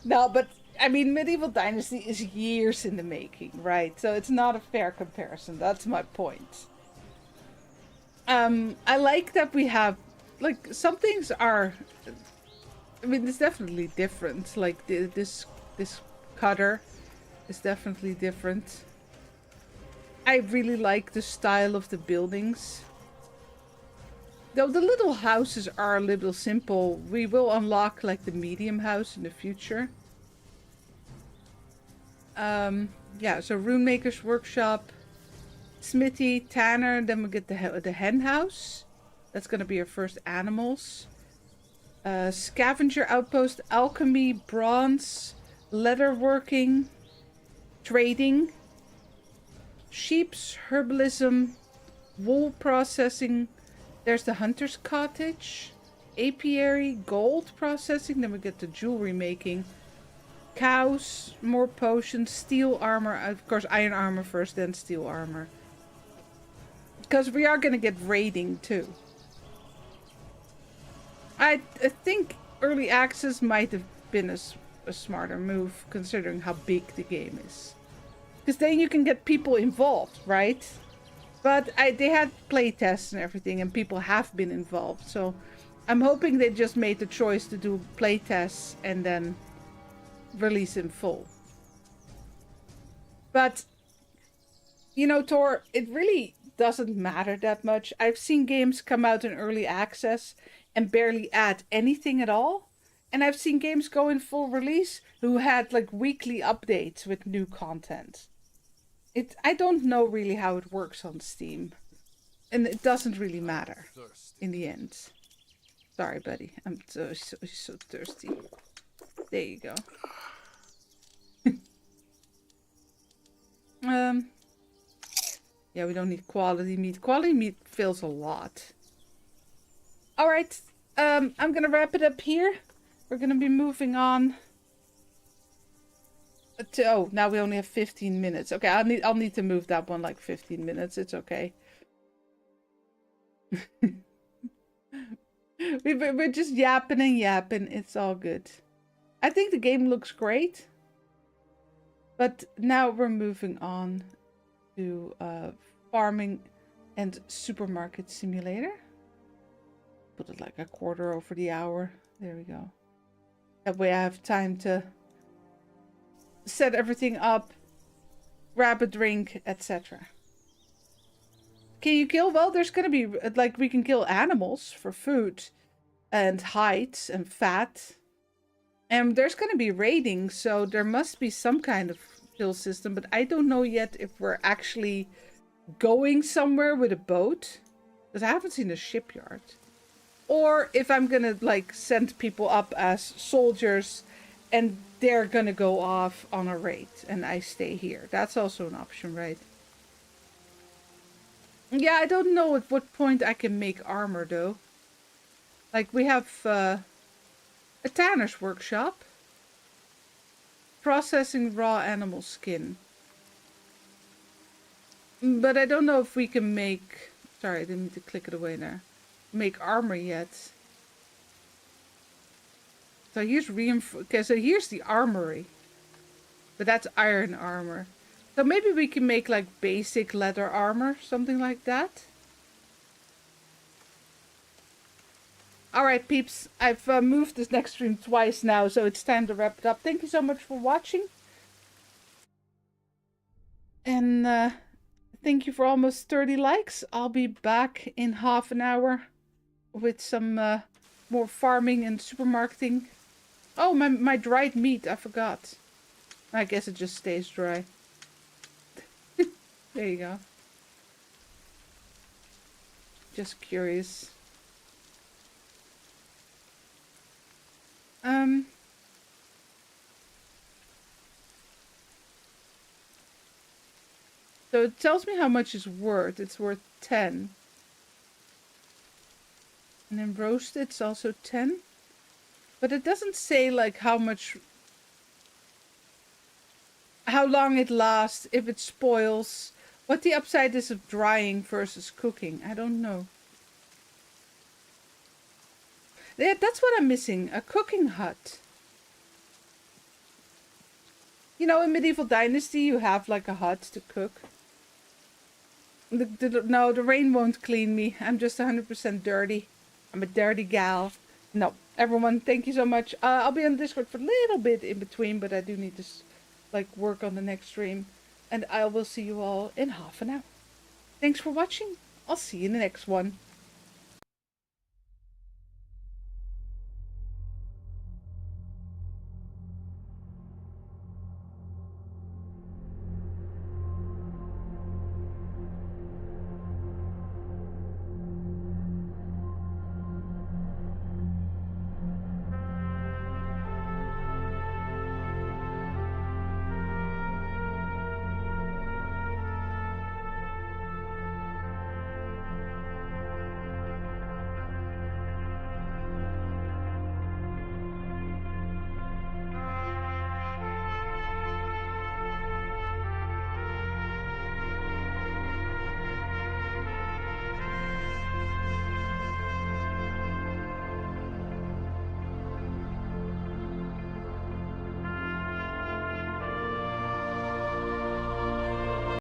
No, but I mean, Medieval Dynasty is years in the making, right? So it's not a fair comparison. That's my point. I like that we have, like, some things are, I mean, it's definitely different. Like, this cutter is definitely different. I really like the style of the buildings. Though the little houses are a little simple, we will unlock, like, the medium house in the future. Yeah, so Runemaker's Workshop. Smithy, Tanner, then we get the hen house. That's gonna be our first animals. Scavenger outpost, alchemy, bronze, leatherworking, trading, sheep's herbalism, wool processing. There's the hunter's cottage, apiary, gold processing. Then we get the jewelry making, cows, more potions, steel armor. Of course, iron armor first, then steel armor. Because we are gonna get raiding too. I think early access might have been a smarter move considering how big the game is. Because then you can get people involved, right? But they had playtests and everything, and people have been involved. So I'm hoping they just made the choice to do playtests and then release in full. But, you know, Tor, it really doesn't matter that much. I've seen games come out in early access and barely add anything at all. And I've seen games go in full release who had like weekly updates with new content. I don't know really how it works on Steam. And it doesn't really matter in the end. Sorry, buddy. I'm so thirsty. There you go. Yeah, we don't need quality meat. Quality meat fills a lot. Alright, I'm gonna wrap it up here. We're gonna be moving on to, oh, now we only have 15 minutes. Okay, I'll need to move that one like 15 minutes. It's okay. We're just yapping and yapping. It's all good. I think the game looks great. But now we're moving on to farming and supermarket simulator. Put it like a quarter over the hour. There we go. That way I have time to set everything up, grab a drink, etc. Can you kill? Well, there's gonna be, like, we can kill animals for food and hides and fat. And there's gonna be raiding, so there must be some kind of kill system, but I don't know yet if we're actually going somewhere with a boat, because I haven't seen a shipyard. Or if I'm gonna, like, send people up as soldiers and they're gonna go off on a raid and I stay here. That's also an option, right? Yeah, I don't know at what point I can make armor, though. Like, we have a tanner's workshop. Processing raw animal skin. But I don't know if we can make... Sorry, I didn't mean to click it away there. Make armor yet. So here's okay, so here's the armory. But that's iron armor. So maybe we can make like basic leather armor, something like that. Alright, peeps. I've moved this next stream twice now, so it's time to wrap it up. Thank you so much for watching. And thank you for almost 30 likes. I'll be back in half an hour with some more farming and supermarketing. Oh, my dried meat, I forgot. I guess it just stays dry. There you go. Just curious. So it tells me how much it's worth. It's worth 10. And then roasted, it's also 10. But it doesn't say like how much, how long it lasts, if it spoils, what the upside is of drying versus cooking. I don't know. Yeah, that's what I'm missing. A cooking hut. You know, in Medieval Dynasty, you have like a hut to cook. No, the rain won't clean me. I'm just 100% dirty. I'm a dirty gal. No, everyone, thank you so much. I'll be on Discord for a little bit in between, but I do need to like work on the next stream. And I will see you all in half an hour. Thanks for watching. I'll see you in the next one.